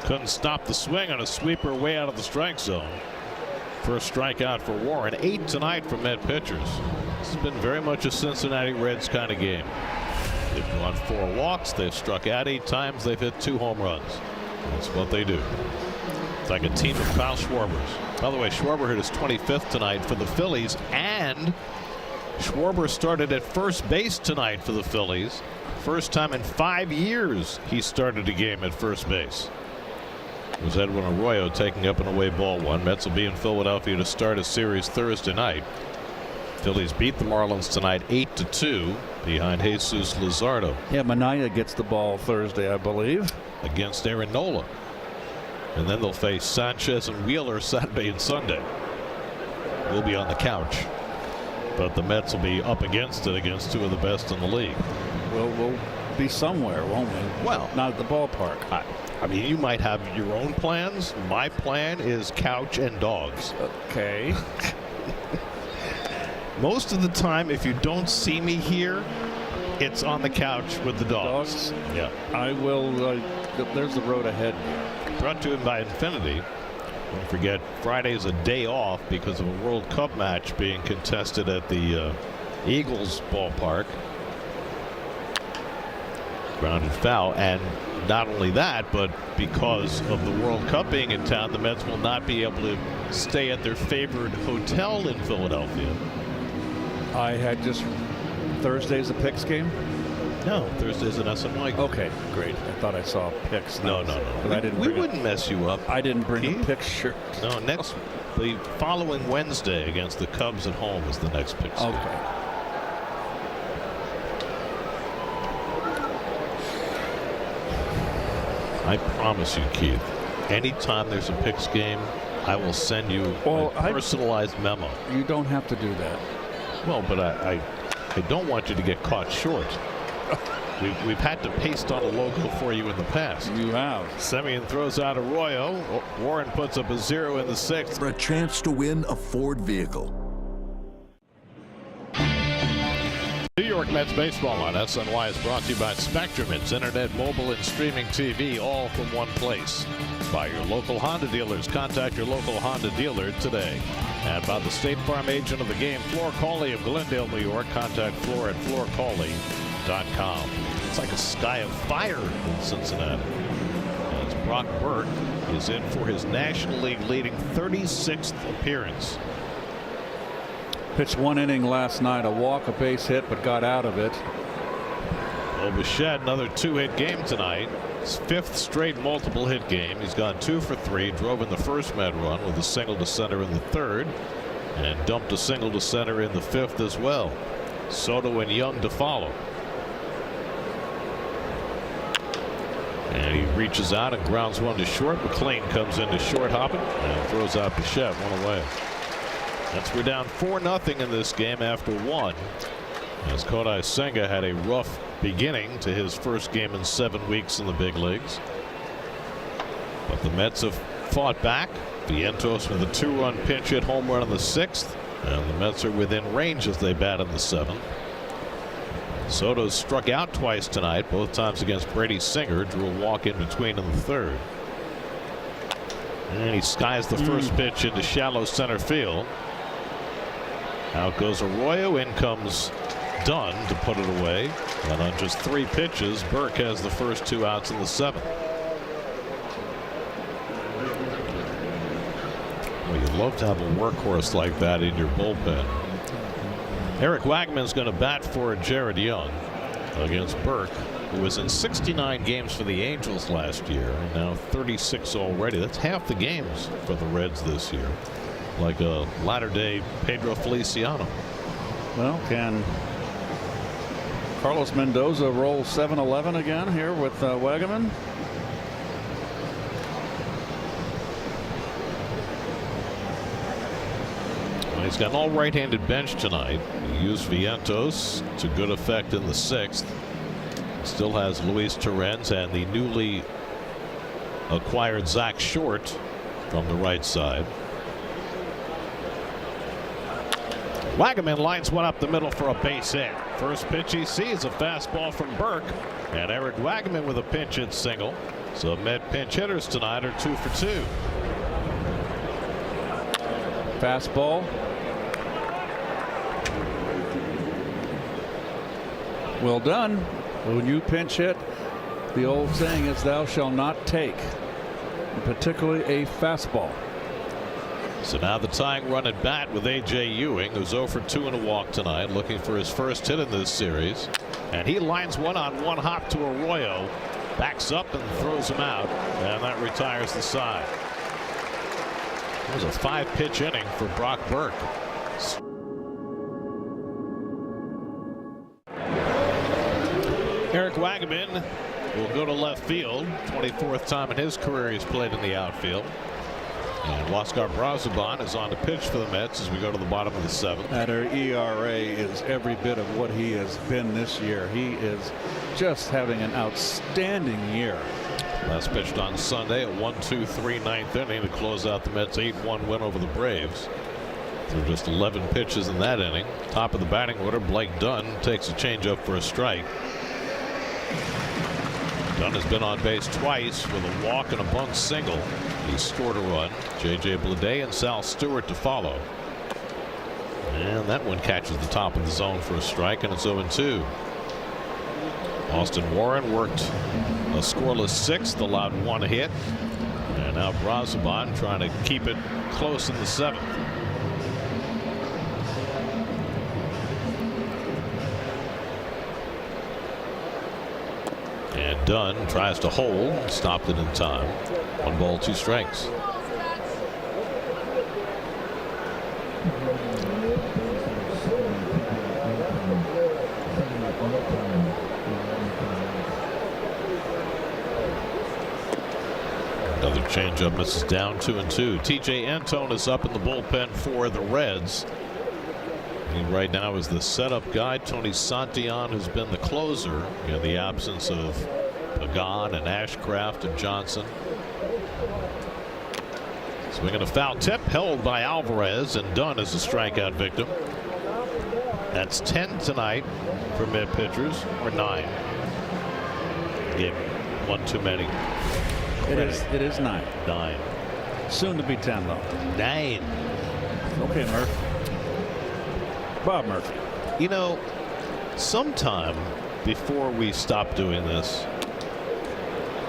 Couldn't stop the swing on a sweeper way out of the strike zone. First strikeout for Warren. 8 tonight from Met pitchers. This has been very much a Cincinnati Reds kind of game. They've gone 4 walks. They've struck out 8 times. They've hit 2 home runs. That's what they do. It's like a team of Kyle Schwarbers. By the way, Schwarber hit his 25th tonight for the Phillies, and Schwarber started at first base tonight for the Phillies. First time in 5 years he started a game at first base. It was Edwin Arroyo taking up an away ball 1. Mets will be in Philadelphia to start a series Thursday night. Phillies beat the Marlins tonight 8-2 behind Jesus Luzardo. Yeah, Minaya gets the ball Thursday, I believe, against Aaron Nola. And then they'll face Sanchez and Wheeler Saturday and Sunday. We'll be on the couch, but the Mets will be up against it against 2 of the best in the league. We'll be somewhere, won't we? Well, not at the ballpark. I mean, you might have your own plans. My plan is couch and dogs. Okay. Most of the time, if you don't see me here, it's on the couch with the dogs. Yeah. I will. There's the road ahead. Brought to you by Infinity. Don't forget, Friday's a day off because of a World Cup match being contested at the Eagles ballpark. Grounded foul, and not only that, but because of the World Cup being in town, the Mets will not be able to stay at their favored hotel in Philadelphia. I had just Thursday's a picks game. No, Thursday's an SNY game. Okay, great. I thought I saw picks. No. We wouldn't mess you up. I didn't bring Keith? a picks shirt. No, the following Wednesday against the Cubs at home is the next picks game. Okay. I promise you, Keith, anytime there's a picks game, I will send you a personalized memo. You don't have to do that. Well, but I don't want you to get caught short. We've had to paste on a logo for you in the past. You have. Semien throws out Arroyo. Warren puts up a 0 in the 6th. For a chance to win a Ford vehicle. New York Mets baseball on SNY is brought to you by Spectrum. It's internet, mobile, and streaming TV, all from one place. By your local Honda dealers. Contact your local Honda dealer today. And by the State Farm agent of the game, Floor Cawley of Glendale, New York. Contact Floor at floorcawley.com. It's like a sky of fire in Cincinnati. As Brock Burke is in for his National League leading 36th appearance. Pitched 1 inning last night, a walk, a base hit, but got out of it. Well, Bichette, another 2-hit game tonight. His 5th straight multiple hit game. He's gone 2 for 3, drove in the first Met run with a single to center in the 3rd, and dumped a single to center in the 5th as well. Soto and Young to follow. And he reaches out and grounds 1 to short. McLean comes into short hopping and throws out Bichette, 1 away. Mets were down 4-0 in this game after 1. As Kodai Senga had a rough beginning to his first game in 7 weeks in the big leagues. But the Mets have fought back. Vientos with a 2-run pinch hit home run in the 6th. And the Mets are within range as they bat in the 7th. Soto's struck out twice tonight, both times against Brady Singer. Drew a walk in between in the 3rd. And he skies the first pitch into shallow center field. Out goes Arroyo. In comes Dunn to put it away. And on just 3 pitches, Burke has the first 2 outs in the 7th. Well, you'd love to have a workhorse like that in your bullpen. Eric Wagman's going to bat for Jared Young against Burke, who was in 69 games for the Angels last year, and now 36 already. That's half the games for the Reds this year. Like a latter-day Pedro Feliciano. Well, can Carlos Mendoza roll 7-11 again here with Wagaman? Well, he's got an all right-handed bench tonight. He used Vientos to good effect in the 6th. Still has Luis Torrens and the newly acquired Zach Short from the right side. Wagaman lines 1 up the middle for a base hit. First pitch he sees, a fastball from Burke, and Eric Wagman with a pinch hit single. So Met pinch hitters tonight are 2 for 2. Fastball. Well done. When you pinch hit, the old saying is thou shalt not take, particularly a fastball. So now the tying run at bat with A.J. Ewing, who's 0 for 2 and a walk tonight, looking for his first hit in this series. And he lines one on one hop to Arroyo, backs up and throws him out, and that retires the side. It was a 5-pitch inning for Brock Burke. Eric Wagman will go to left field. 24th time in his career he's played in the outfield. And Huáscar Brazoban is on to pitch for the Mets as we go to the bottom of the 7th. That ERA is every bit of what he has been this year. He is just having an outstanding year. Last pitched on Sunday, a 1-2-3 ninth inning to close out the Mets' 8-1 win over the Braves. Through just 11 pitches in that inning. Top of the batting order, Blake Dunn takes a changeup for a strike. Dunn has been on base twice with a walk and a bunt single. He scored a run. J.J. Bleday and Sal Stewart to follow. And that one catches the top of the zone for a strike, and it's 0-2. Austin Warren worked a scoreless 6th, allowed 1 hit. And now Brazoban trying to keep it close in the 7th. And Dunn tries to hold, stopped it in time. 1 ball, 2 strikes. Another changeup misses down, 2-2. TJ Antone is up in the bullpen for the Reds. He right now is the setup guy. Tony Santillan has been the closer in the absence of Pagan and Ashcraft and Johnson. Swinging a foul tip held by Alvarez, and Dunn is a strikeout victim. That's 10 tonight for mid pitchers, or 9. Gave 1 too many. It is 9. 9. Soon to be 10 though. 9. Okay, Murph. Bob Murphy. You know, sometime before we stop doing this,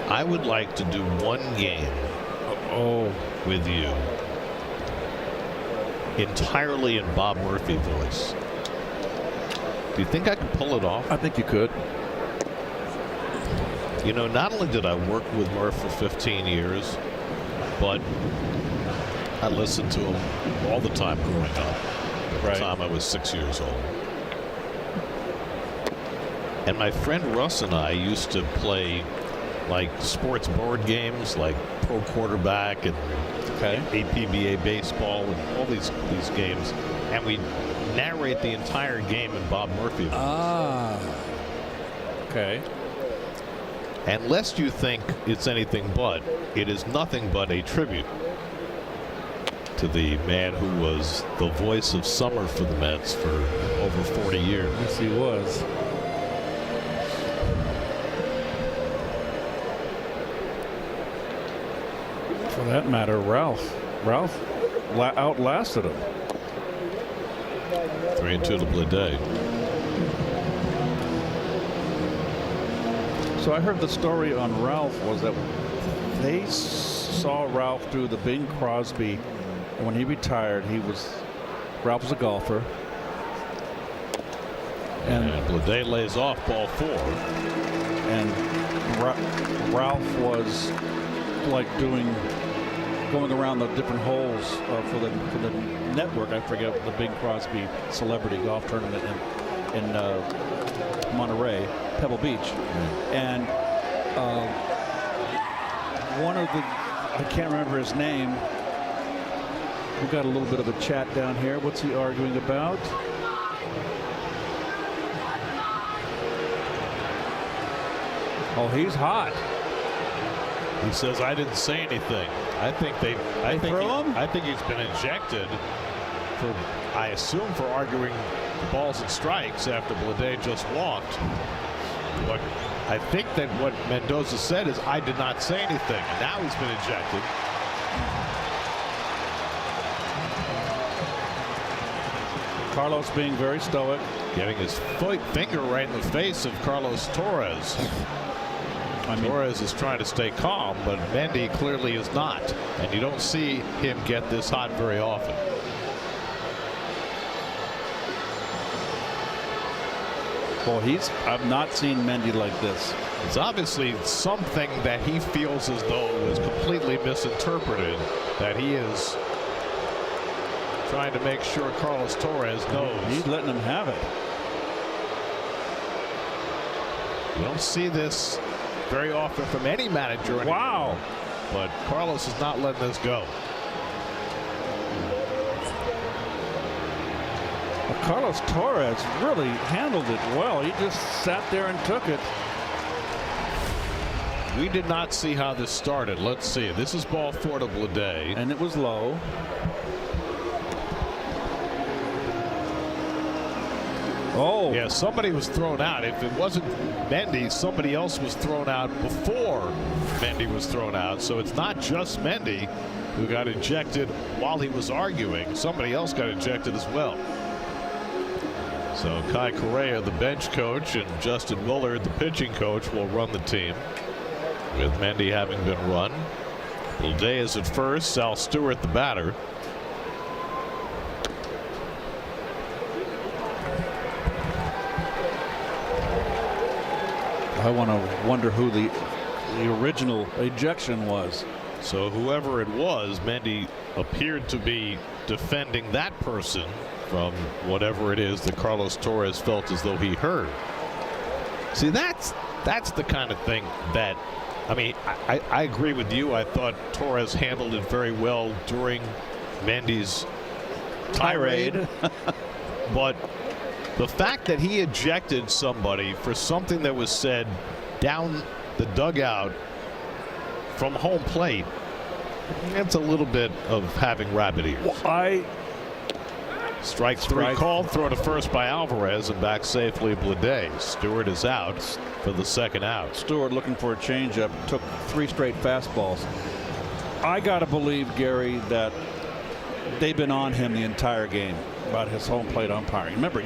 I would like to do one game with you entirely in Bob Murphy voice. Do you think I could pull it off? I think you could. You know, not only did I work with Murph for 15 years, but I listened to him all the time growing up. By the time I was 6 years old. And my friend Russ and I used to play like sports board games like Pro Quarterback and APBA baseball and all these games, and we narrate the entire game in Bob Murphy voice. Okay. And lest you think it's anything but, it is nothing but a tribute to the man who was the voice of summer for the Mets for over 40 years. Yes, he was. For that matter, Ralph outlasted him. 3-2 to Bleday. So I heard the story on Ralph was that they saw Ralph do the Bing Crosby. When he retired, Ralph was a golfer. And Bleday lays off ball 4. And Ralph was like going around the different holes for the network. I forget the Bing Crosby celebrity golf tournament in Monterey, Pebble Beach. And one of the, I can't remember his name. We've got a little bit of a chat down here. What's he arguing about? Oh, he's hot. He says, I didn't say anything. I think he's been injected for, I assume, for arguing balls and strikes after Bleday just walked. But I think that what Mendoza said is, I did not say anything. And now he's been ejected. Carlos being very stoic. Getting his finger right in the face of Carlos Torres. Torres is trying to stay calm, but Mendy clearly is not. And you don't see him get this hot very often. Well, I've not seen Mendy like this. It's obviously something that he feels as though was completely misinterpreted, that he is trying to make sure Carlos Torres knows. He's letting him have it. You don't see this very often from any manager anymore. Wow. But Carlos is not letting this go. Well, Carlos Torres really handled it well. He just sat there and took it. We did not see how this started. Let's see. This is ball 4 to Bleday. And it was low. Oh. Yeah, somebody was thrown out. If it wasn't Mendy, somebody else was thrown out before Mendy was thrown out. So it's not just Mendy who got ejected while he was arguing. Somebody else got ejected as well. So Kai Correa, the bench coach, and Justin Willard, the pitching coach, will run the team, with Mendy having been run. Bleday is at first. Sal Stewart, the batter. I want to wonder who the original ejection was. So whoever it was, Mendy appeared to be defending that person from whatever it is that Carlos Torres felt as though he heard. See, that's the kind of thing that, I mean, I agree with you. I thought Torres handled it very well during Mendy's tirade. But the fact that he ejected somebody for something that was said down the dugout from home plate, it's a little bit of having rabbit ears. Well, Strike 3 called, throw to first by Alvarez, and back safely Bleday. Stewart is out for the second out. Stewart looking for a changeup, took 3 straight fastballs. I got to believe, Gary, that they've been on him the entire game about his home plate umpiring. Remember,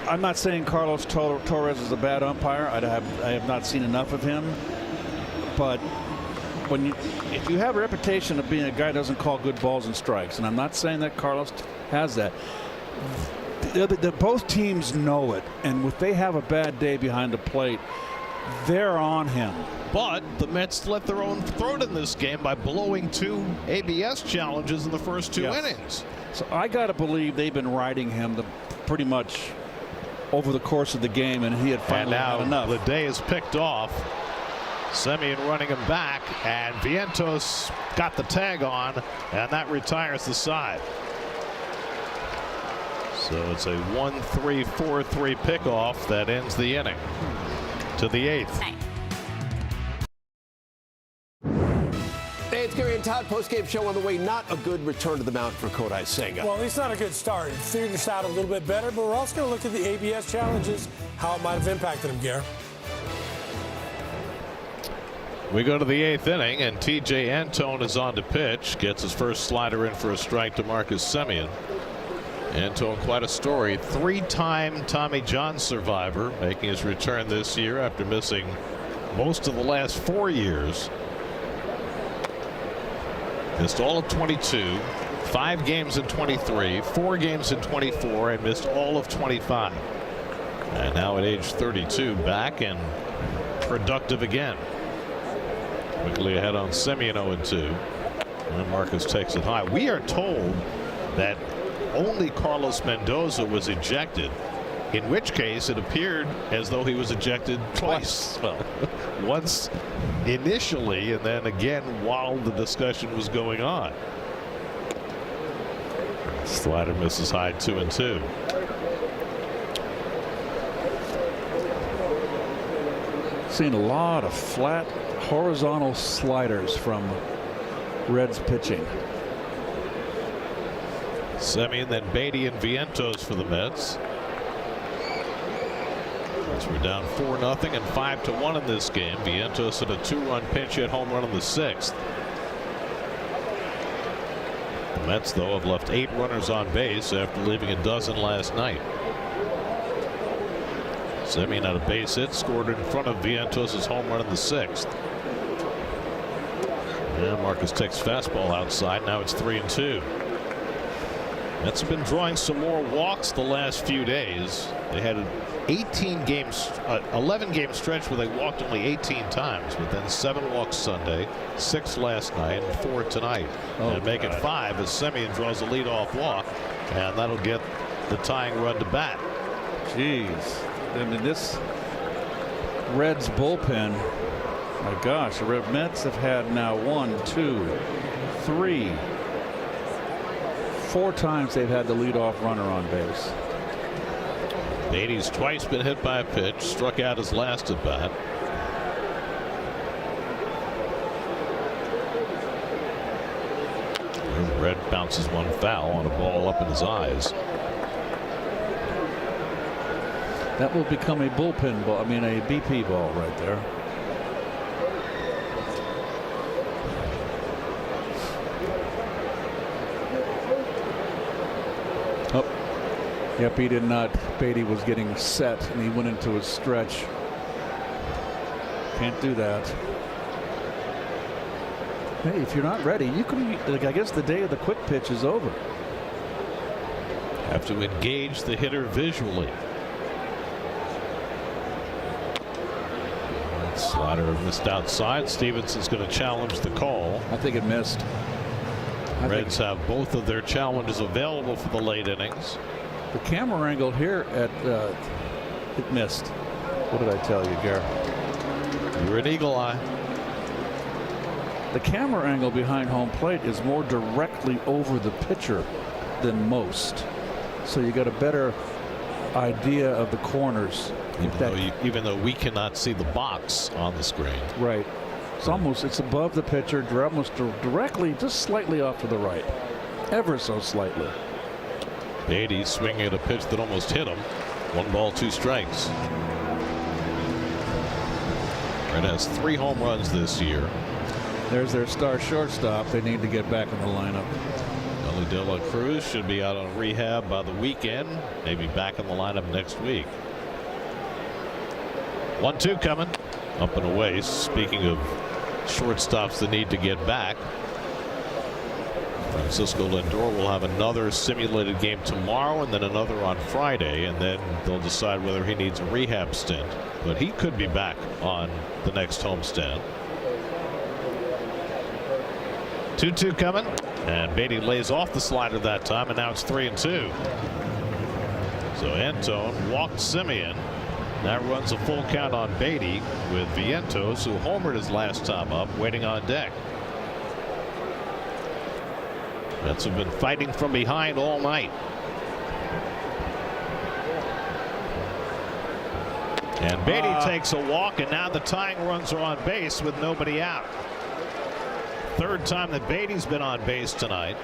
I'm not saying Carlos Torres is a bad umpire. I have not seen enough of him. But if you have a reputation of being a guy who doesn't call good balls and strikes, and I'm not saying that Carlos has that, both teams know it, and if they have a bad day behind the plate, they're on him. But the Mets let their own throat in this game by blowing 2 ABS challenges in the first 2 innings. So I got to believe they've been riding him pretty much over the course of the game, and he had finally had enough. Bleday is picked off. Semien running him back, and Vientos got the tag on, and that retires the side. So it's a 1-3-4-3 pickoff that ends the inning. To the 8th. Hey, it's Gary and Todd. Post-game show on the way. Not a good return to the mound for Kodai Senga. Well, it's not a good start. He figured this out a little bit better, but we're also going to look at the ABS challenges, how it might have impacted him, Gary. We go to the 8th inning, and T.J. Antone is on to pitch. Gets his first slider in for a strike to Marcus Semien. Antone, quite a story. 3-time Tommy John survivor, making his return this year after missing most of the last 4 years. Missed all of 22, 5 games in 23, 4 games in 24, and missed all of 25. And now at age 32, back and productive again. Quickly ahead on Semien, 0-2. And Marcus takes it high. We are told that only Carlos Mendoza was ejected, in which case it appeared as though he was ejected twice. Well, once initially, and then again while the discussion was going on. Slider misses high, 2-2. Seen a lot of flat horizontal sliders from Reds pitching. Semien, then Beatty and Vientos for the Mets. So we're down 4-0 and 5-1 in this game. Vientos hit a 2-run pinch hit home run in the 6th. The Mets, though, have left 8 runners on base after leaving a dozen last night. Semien had a base hit, scored in front of Vientos' home run in the 6th. And Marcus takes fastball outside. Now it's 3-2. Mets have been drawing some more walks the last few days. They had an 11-game stretch where they walked only 18 times, but then 7 walks Sunday, 6 last night, and 4 tonight. And make it 5 as Semien draws a leadoff walk, and that'll get the tying run to bat. Jeez. I mean, this Reds bullpen, my gosh, the Red Mets have had now 1, 2, 3, 4 times they've had the leadoff runner on base. Beatty's twice been hit by a pitch, struck out his last at bat. Red bounces one foul on a ball up in his eyes. That will become a bullpen ball, I mean a BP ball right there. Oh, yep, he did not. Beatty was getting set and he went into his stretch. Can't do that. Hey, if you're not ready, you can, like, I guess the day of the quick pitch is over. Have to engage the hitter visually. Slider missed outside. Stevenson's going to challenge the call. I think it missed. Reds have both of their challenges available for the late innings. The camera angle here at it missed. What did I tell you, Gary? You're an eagle eye. The camera angle behind home plate is more directly over the pitcher than most, so you got a better idea of the corners. Even though we cannot see the box on the screen. Right. It's above the pitcher, almost directly, just slightly off to the right, ever so slightly. Beatty swinging at a pitch that almost hit him. 1 ball, 2 strikes. Red has 3 home runs this year. There's their star shortstop. They need to get back in the lineup. Ellie De La Cruz should be out on rehab by the weekend. Maybe back in the lineup next week. 1-2 coming. Up and away. Speaking of shortstops that need to get back, Francisco Lindor will have another simulated game tomorrow and then another on Friday, and then they'll decide whether he needs a rehab stint. But he could be back on the next homestand. 2-2 coming, and Beatty lays off the slider that time, and now it's 3-2. So Antone walked Semien. That runs a full count on Beatty, with Vientos, who homered his last time up, waiting on deck. Mets have been fighting from behind all night. And Beatty takes a walk, and now the tying runs are on base with nobody out. 3rd time that Beatty's been on base tonight,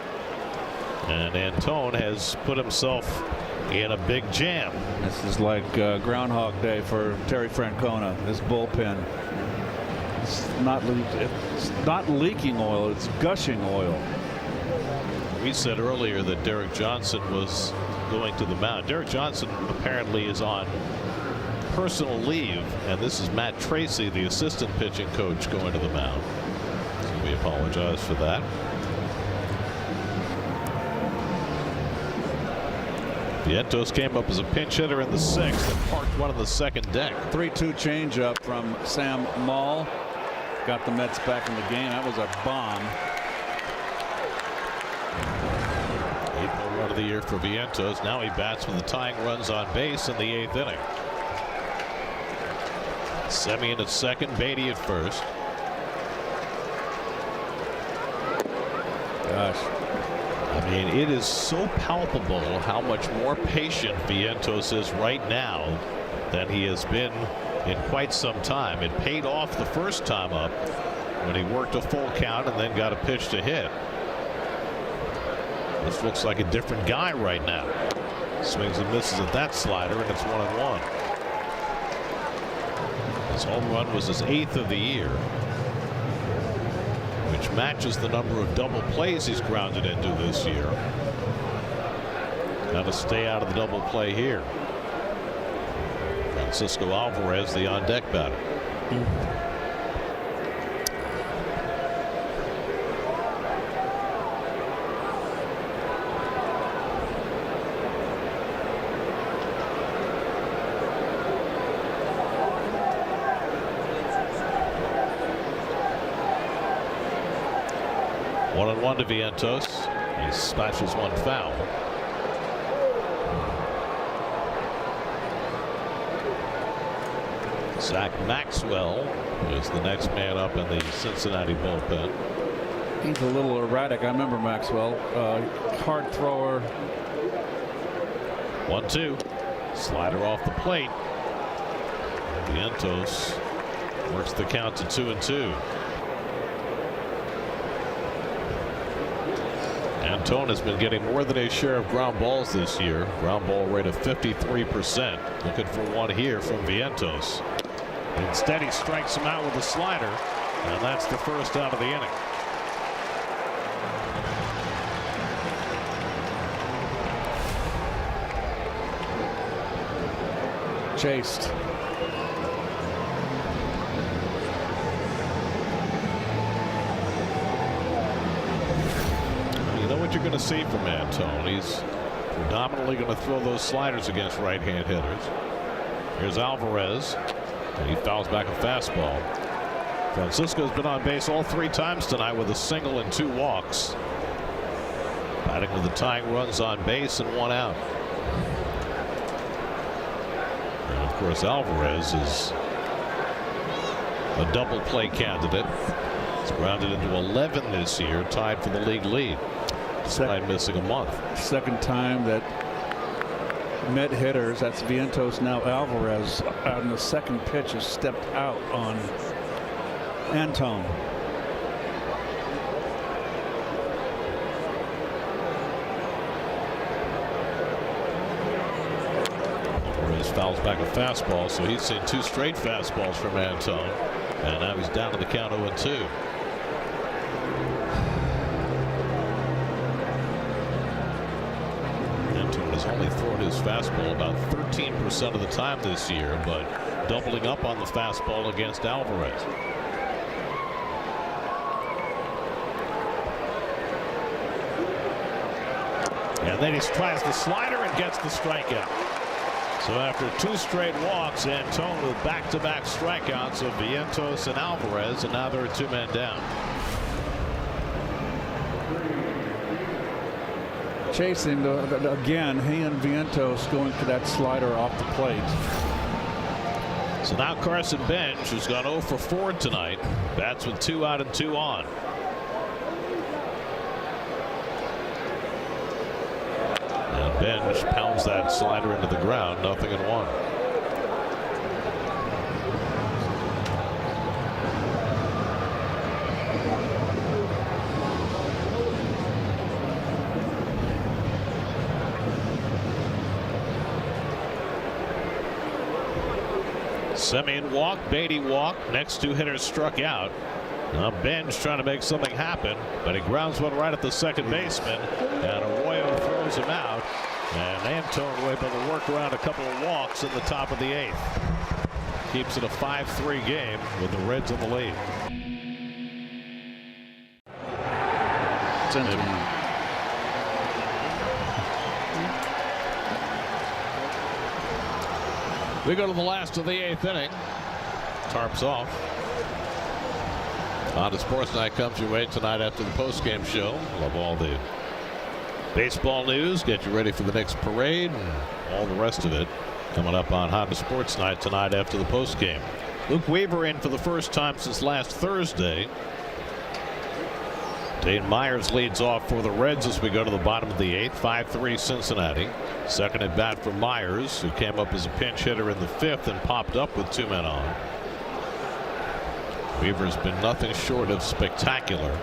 and Antone has put himself in a big jam. This is like Groundhog Day for Terry Francona. This bullpen, it's not leaking oil, it's gushing oil. We said earlier that Derek Johnson was going to the mound. Derek Johnson apparently is on personal leave, and this is Matt Tracy, the assistant pitching coach, going to the mound. So we apologize for that. Vientos came up as a pinch hitter in the 6th and parked one on the 2nd deck. 3-2 changeup from Sam Maul. Got the Mets back in the game. That was a bomb. 8th home run of the year for Vientos. Now he bats with the tying runs on base in the 8th inning. Semien at 2nd, Beatty at 1st. Gosh. I mean, it is so palpable how much more patient Vientos is right now than he has been in quite some time. It paid off the first time up when he worked a full count and then got a pitch to hit. This looks like a different guy right now. Swings and misses at that slider, and it's 1-1. His home run was his 8th of the year, which matches the number of double plays he's grounded into this year. Got to stay out of the double play here. Francisco Alvarez, the on-deck batter. 1-1 to Vientos. He smashes one foul. Zach Maxwell is the next man up in the Cincinnati bullpen. He's a little erratic. I remember Maxwell. Hard thrower. 1-2. Slider off the plate. Vientos works the count to 2-2. Antone has been getting more than his share of ground balls this year. Ground ball rate of 53%. Looking for one here from Vientos. Instead, he strikes him out with a slider, and that's the first out of the inning. Chased. What you're going to see from Antone. He's predominantly going to throw those sliders against right-hand hitters. Here's Alvarez, and he fouls back a fastball. Francisco's been on base all 3 times tonight with a single and 2 walks. Batting with the tying runs on base and 1 out. And of course, Alvarez is a double play candidate. He's grounded into 11 this year, tied for the league lead. Despite missing a month. Second time that Met hitters, that's Vientos, now Alvarez, on the second pitch has stepped out on Antone. Alvarez fouls back a fastball, so he's seen 2 straight fastballs from Antone, and now he's down to the count 0-2. Has only thrown his fastball about 13% of the time this year, but doubling up on the fastball against Alvarez. And then he tries the slider and gets the strikeout. So after 2 straight walks, Antone with back-to-back strikeouts of Vientos and Alvarez, and now there are 2 men down. Chasing again, he and Vientos going for that slider off the plate. So now Carson Bench, who's gone 0 for 4 tonight, bats with 2 out and 2 on. And Bench pounds that slider into the ground, 0-1. Semien walked, Beatty walked. Next 2 hitters struck out. Now Bench trying to make something happen, but he grounds one right at the second baseman, and Arroyo throws him out. And Antone able to work around a couple of walks in the top of the 8th. Keeps it a 5-3 game with the Reds in the lead. We go to the last of the 8th inning. Tarps off. Honda Sports Night comes your way tonight after the postgame show. Love all the baseball news. Get you ready for the next parade and all the rest of it coming up on Honda Sports Night tonight after the postgame. Luke Weaver in for the first time since last Thursday. Dane Myers leads off for the Reds as we go to the bottom of the 8th. 5-3 Cincinnati. Second at bat for Myers, who came up as a pinch hitter in the 5th and popped up with 2 men on. Weaver's been nothing short of spectacular.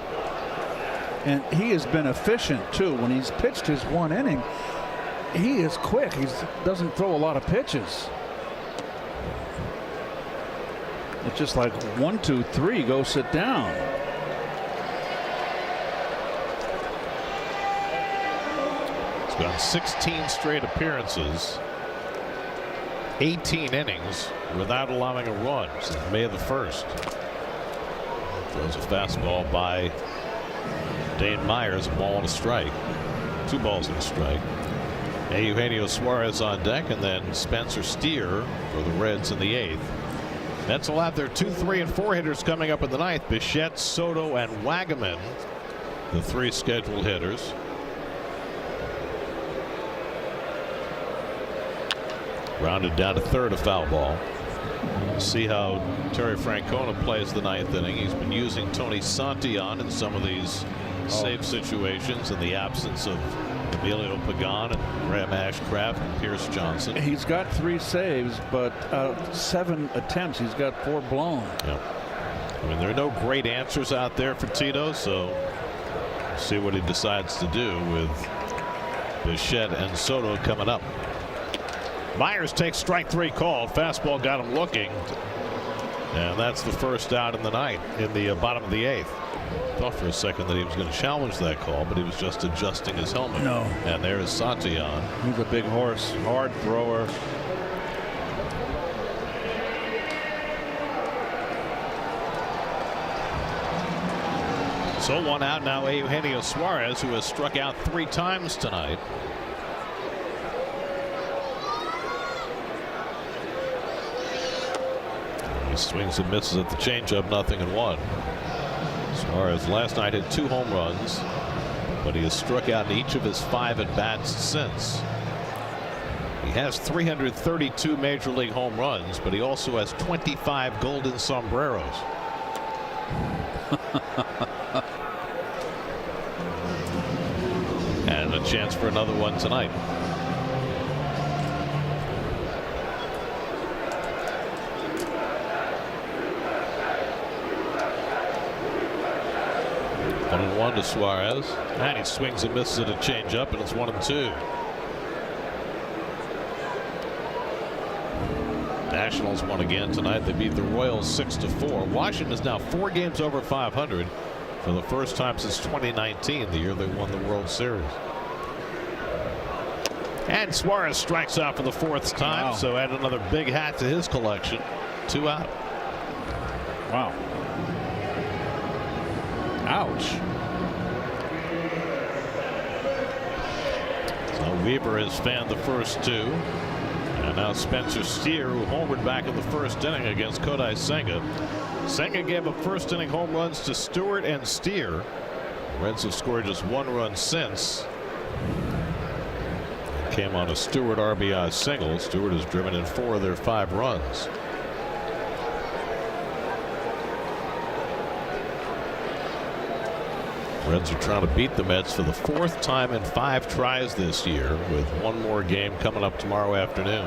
And he has been efficient, too. When he's pitched his 1 inning, he is quick. He doesn't throw a lot of pitches. It's just like 1, 2, 3, go sit down. He's gone 16 straight appearances, 18 innings without allowing a run since May the 1st. Throws a fastball by Dane Myers, a ball and a strike. 2 balls and a strike. Eugenio Suarez on deck, and then Spencer Steer for the Reds in the 8th. Mets will have their 2, 3, and 4 hitters coming up in the 9th. Bichette, Soto, and Wagaman, the 3 scheduled hitters. Rounded down to third, a foul ball. We'll see how Terry Francona plays the 9th inning. He's been using Tony Santillan in some of these save situations in the absence of Emilio Pagan and Graham Ashcraft and Pierce Johnson. He's got 3 saves, but 7 attempts. He's got 4 blown. Yeah. I mean, there are no great answers out there for Tito, so we'll see what he decides to do with Bichette and Soto coming up. Myers takes strike 3 called. Fastball got him looking. And that's the first out in the 9th, in the bottom of the 8th. Thought for a second that he was going to challenge that call, but he was just adjusting his helmet. No. And there is Santillan. He's a big horse, hard thrower. So 1 out now, Eugenio Suarez, who has struck out 3 times tonight. He swings and misses at the changeup, 0-1. Suarez last night had 2 home runs, but he has struck out in each of his 5 at-bats since. He has 332 major league home runs, but he also has 25 golden sombreros. And a chance for another one tonight. One to Suarez, and he swings and misses at a changeup, and it's 1-2. Nationals won again tonight. They beat the Royals 6-4. Washington is now 4 games over 500 for the first time since 2019, the year they won the World Series. And Suarez strikes out for the 4th time, so add another big hat to his collection. 2 out. Wow. Ouch. Weaver has fanned the first 2. And now Spencer Steer, who homered back in the 1st inning against Kodai Senga. Senga gave up 1st inning home runs to Stewart and Steer. The Reds have scored just 1 run since. Came on a Stewart RBI single. Stewart has driven in 4 of their 5 runs. Reds are trying to beat the Mets for the 4th time in 5 tries this year, with 1 more game coming up tomorrow afternoon.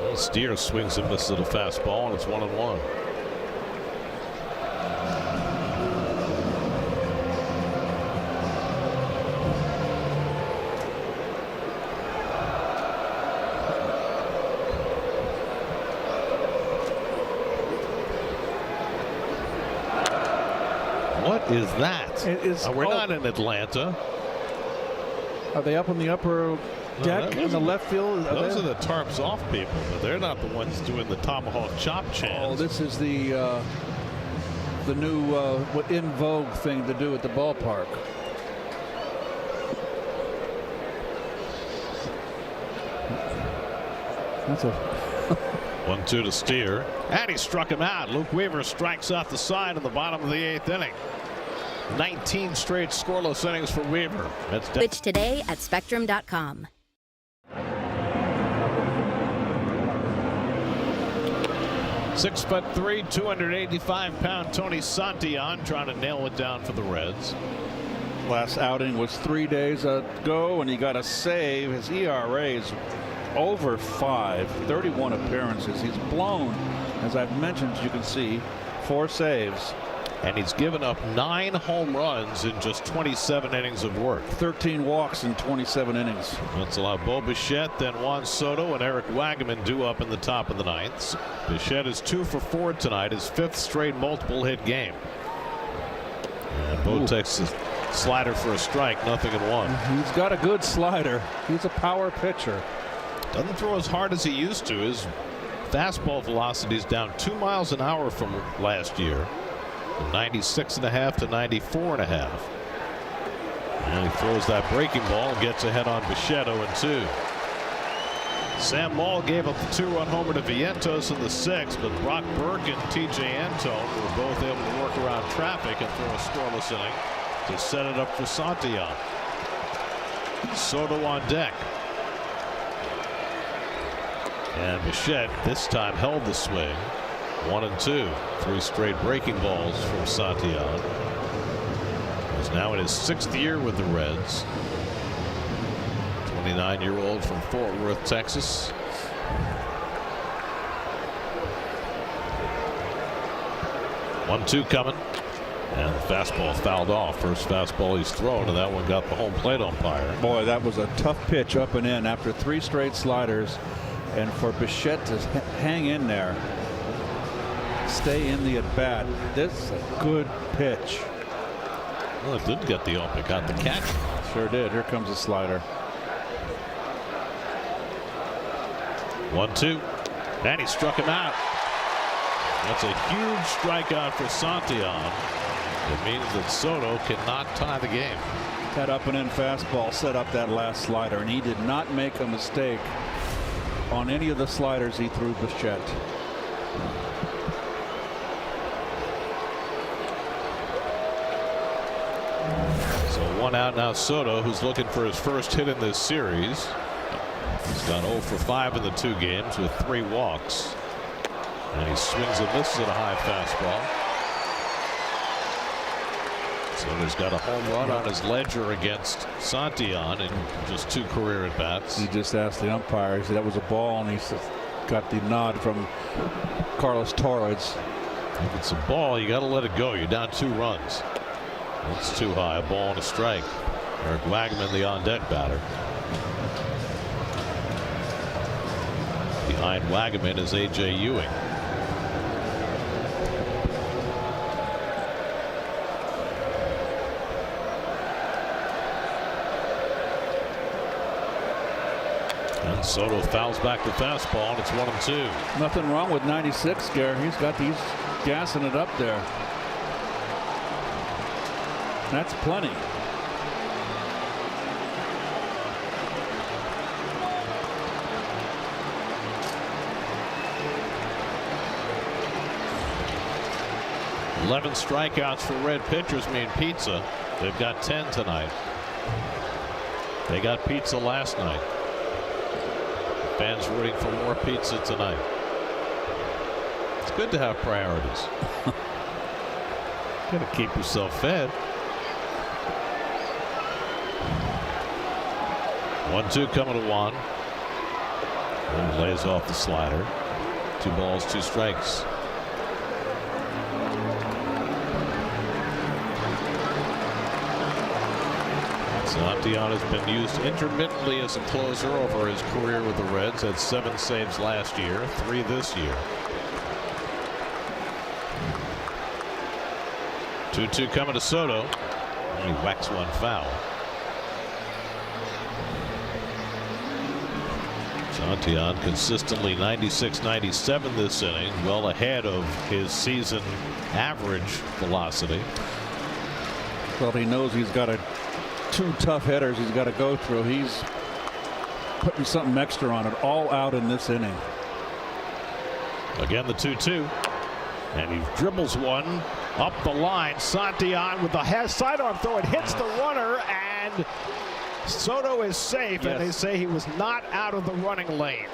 Well, Steer swings and misses at a fastball, and it's 1-1. What is that? We're not in Atlanta. Are they up on the upper deck in the left field? Those are the tarps off people, but they're not the ones doing the tomahawk chop chants. Oh, this is the new in vogue thing to do at the ballpark. That's a 1-2 to Steer, and he struck him out. Luke Weaver strikes out the side in the bottom of the 8th inning. 19 straight scoreless innings for Weaver. Switch today at Spectrum.com. .6'3", 285-pound Tony Santillan trying to nail it down for the Reds. Last outing was 3 days ago, and he got a save. His ERA is over 5, 31 appearances. He's blown, as I've mentioned, you can see, 4 saves. And he's given up 9 home runs in just 27 innings of work. 13 walks in 27 innings. That's allowed Bo Bichette, then Juan Soto, and Eric Wagaman due up in the top of the 9th. Bichette is 2 for 4 tonight, his 5th straight multiple hit game. And Bo takes a slider for a strike, nothing in 1. He's got a good slider. He's a power pitcher. Doesn't throw as hard as he used to. His fastball velocity is down 2 miles an hour from last year. 96.5 to 94.5. And he throws that breaking ball and gets ahead on Bichette 0-2. Sam Maul gave up the 2-run homer to Vientos in the 6th, but Brock Burke and TJ Antone were both able to work around traffic and throw a scoreless inning to set it up for Santillan. Soto on deck. And Bichette this time held the swing. 1-2. 3 straight breaking balls from Santillan. He's now in his 6th year with the Reds. 29-year-old from Fort Worth, Texas. One, 2 coming. And the fastball fouled off. First fastball he's thrown, and that one got the home plate umpire. Boy, that was a tough pitch up and in after 3 straight sliders. And for Bichette to hang in there, stay in the at bat. This is a good pitch. Well, it did get the ump. It got the catch. Sure did. Here comes a slider. 1-2. And he struck him out. That's a huge strikeout for Santillan. It means that Soto cannot tie the game. That up and in fastball set up that last slider, and he did not make a mistake on any of the sliders he threw Bichette. So 1 out now. Soto, who's looking for his first hit in this series. He's gone 0 for 5 in the 2 games with 3 walks. And he swings and misses at a high fastball. Soto's got a home run on his ledger against Santillan in just 2 career at bats. He just asked the umpire. He said that was a ball, and he got the nod from Carlos Torres. If it's a ball, you got to let it go. You're down 2 runs. It's too high. A ball and a strike. Eric Wagaman, the on deck batter. Behind Wagaman is A.J. Ewing. And Soto fouls back the fastball, and it's 1-2. Nothing wrong with 96, Gare. He's got these gassing it up there. That's plenty. Eleven strikeouts for Red pitchers mean pizza. They've got 10 tonight. They got pizza last night. Fans rooting for more pizza tonight. It's good to have priorities. Got to keep yourself fed. 1-2 coming to Juan. And lays off the slider. 2 balls, 2 strikes. Santillan has been used intermittently as a closer over his career with the Reds. Had 7 saves last year, 3 this year. 2-2 coming to Soto. And he whacks one foul. Santillan consistently 96-97 this inning, well ahead of his season average velocity. Well, he knows he's got 2 tough hitters he's got to go through. He's putting something extra on it, all out in this inning. Again, the 2-2. And he dribbles one up the line. Santillan with the sidearm throw. It hits the runner, and Soto is safe. Yes. And they say he was not out of the running lane.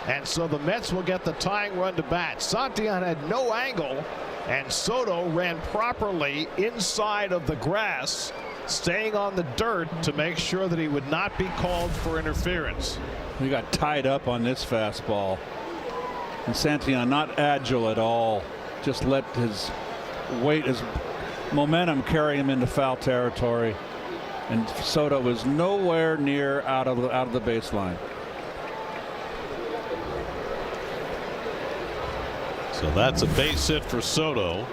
And so the Mets will get the tying run to bat. Santillan had no angle, and Soto ran properly inside of the grass, staying on the dirt to make sure that he would not be called for interference. He got tied up on this fastball. And Santillan not agile at all. Just let his weight, his momentum carrying him into foul territory, and Soto was nowhere near out of the baseline. So that's a base hit for Soto.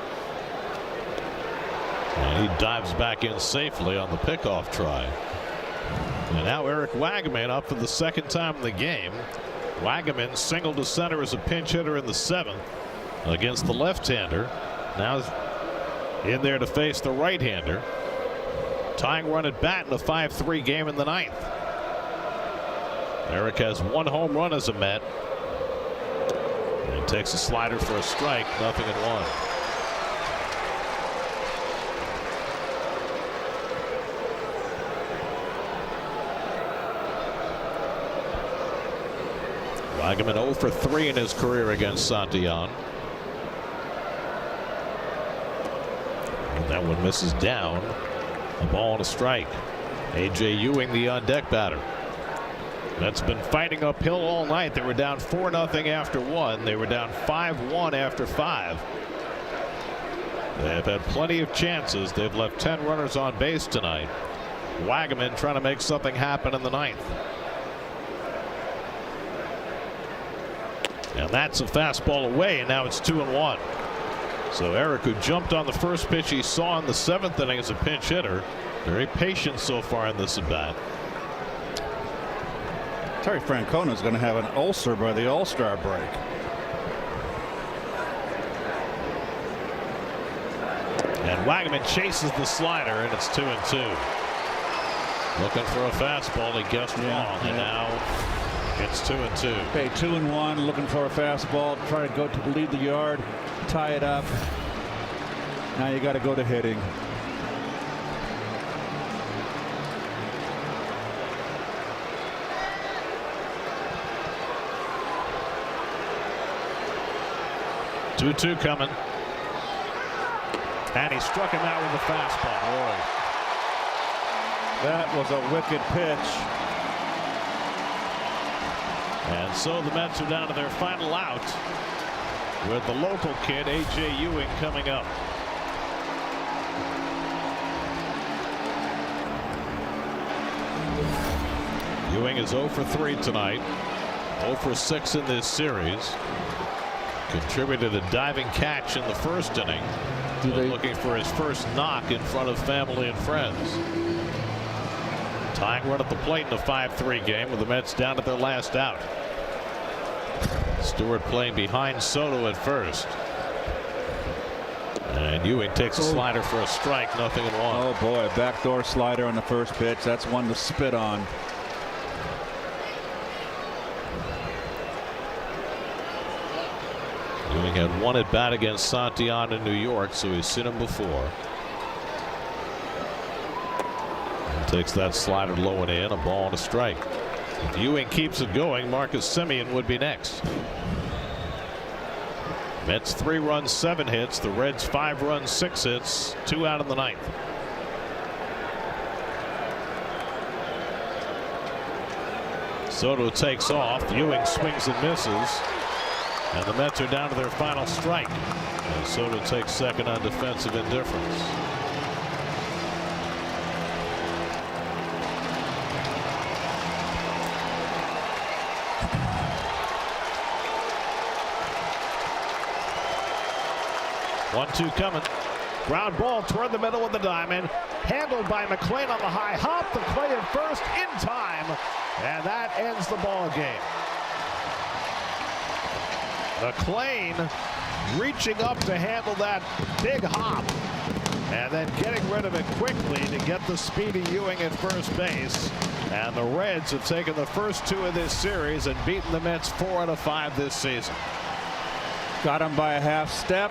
And he dives back in safely on the pickoff try. And now Eric Wagaman up for the second time in the game. Wagaman singled to center as a pinch hitter in the 7th against the left-hander. Now in there to face the right-hander. Tying run at bat in a 5-3 game in the 9th. Eric has 1 home run as a Met. And takes a slider for a strike, 0-1. Wagaman 0 for 3 in his career against Santillan. And that one misses down. A ball and a strike. A.J. Ewing, the on-deck batter. That's been fighting uphill all night. They were down 4-0 after 1. They were down 5-1 after 5. They have had plenty of chances. They've left 10 runners on base tonight. Wagaman trying to make something happen in the 9th. And that's a fastball away, and now it's 2-1. So Eric, who jumped on the first pitch he saw in the 7th inning as a pinch hitter, very patient so far in this at bat. Terry Francona is going to have an ulcer by the All-Star break. And Wagaman chases the slider, and it's 2-2. Looking for a fastball, he guessed wrong, and now it's 2-2. Okay, 2-1, looking for a fastball, try to go to lead the yard, tie it up. Now you got to go to hitting. Two coming. And he struck him out with a fastball. Boy, that was a wicked pitch. And so the Mets are down to their final out with the local kid A.J. Ewing coming up. Ewing is 0 for 3 tonight. 0 for 6 in this series. Contributed a diving catch in the first inning. Looking for his first knock in front of family and friends. Tying run at the plate in a 5-3 game with the Mets down at their last out. Stewart playing behind Soto at first. And Ewing takes a slider for a strike, 0-1. Oh boy, a backdoor slider on the first pitch. That's one to spit on. Ewing had 1 at bat against Santillan in New York, so he's seen him before. And takes that slider low and in, a ball and a strike. If Ewing keeps it going, Marcus Semien would be next. Mets 3 runs, 7 hits. The Reds 5 runs, 6 hits. 2 out in the 9th. Soto takes off. Ewing swings and misses. And the Mets are down to their final strike. And Soto takes second on defensive indifference. One-two coming. Ground ball toward the middle of the diamond. Handled by McLean on the high hop. The play at first in time. And that ends the ball game. McLean reaching up to handle that big hop and then getting rid of it quickly to get the speedy Ewing at first base. And the Reds have taken the first 2 of this series and beaten the Mets 4 out of 5 this season. Got him by a half step.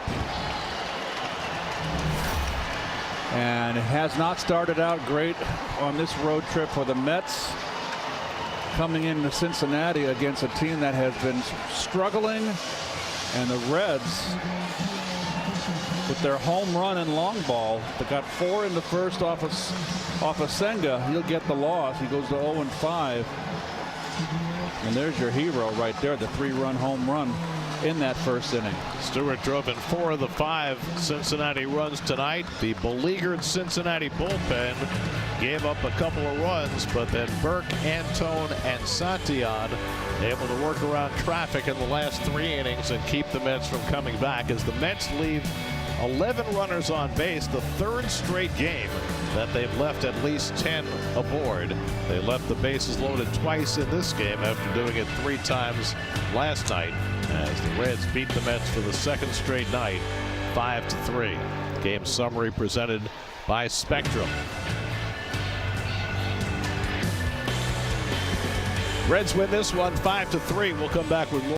And it has not started out great on this road trip for the Mets. Coming into Cincinnati against a team that has been struggling, and the Reds with their home run and long ball, they got 4 in the first off of Senga. He'll get the loss. He goes to 0-5, and there's your hero right there, the 3-run home run in that first inning. Stewart drove in 4 of the 5 Cincinnati runs tonight. The beleaguered Cincinnati bullpen gave up a couple of runs, but then Burke, Antone, and Santillan able to work around traffic in the last 3 innings and keep the Mets from coming back as the Mets leave 11 runners on base, the 3rd straight game that they've left at least 10 aboard. They left the bases loaded twice in this game after doing it 3 times last night as the Reds beat the Mets for the 2nd straight night 5-3. Game summary presented by Spectrum. Reds win this one 5-3. We'll come back with more.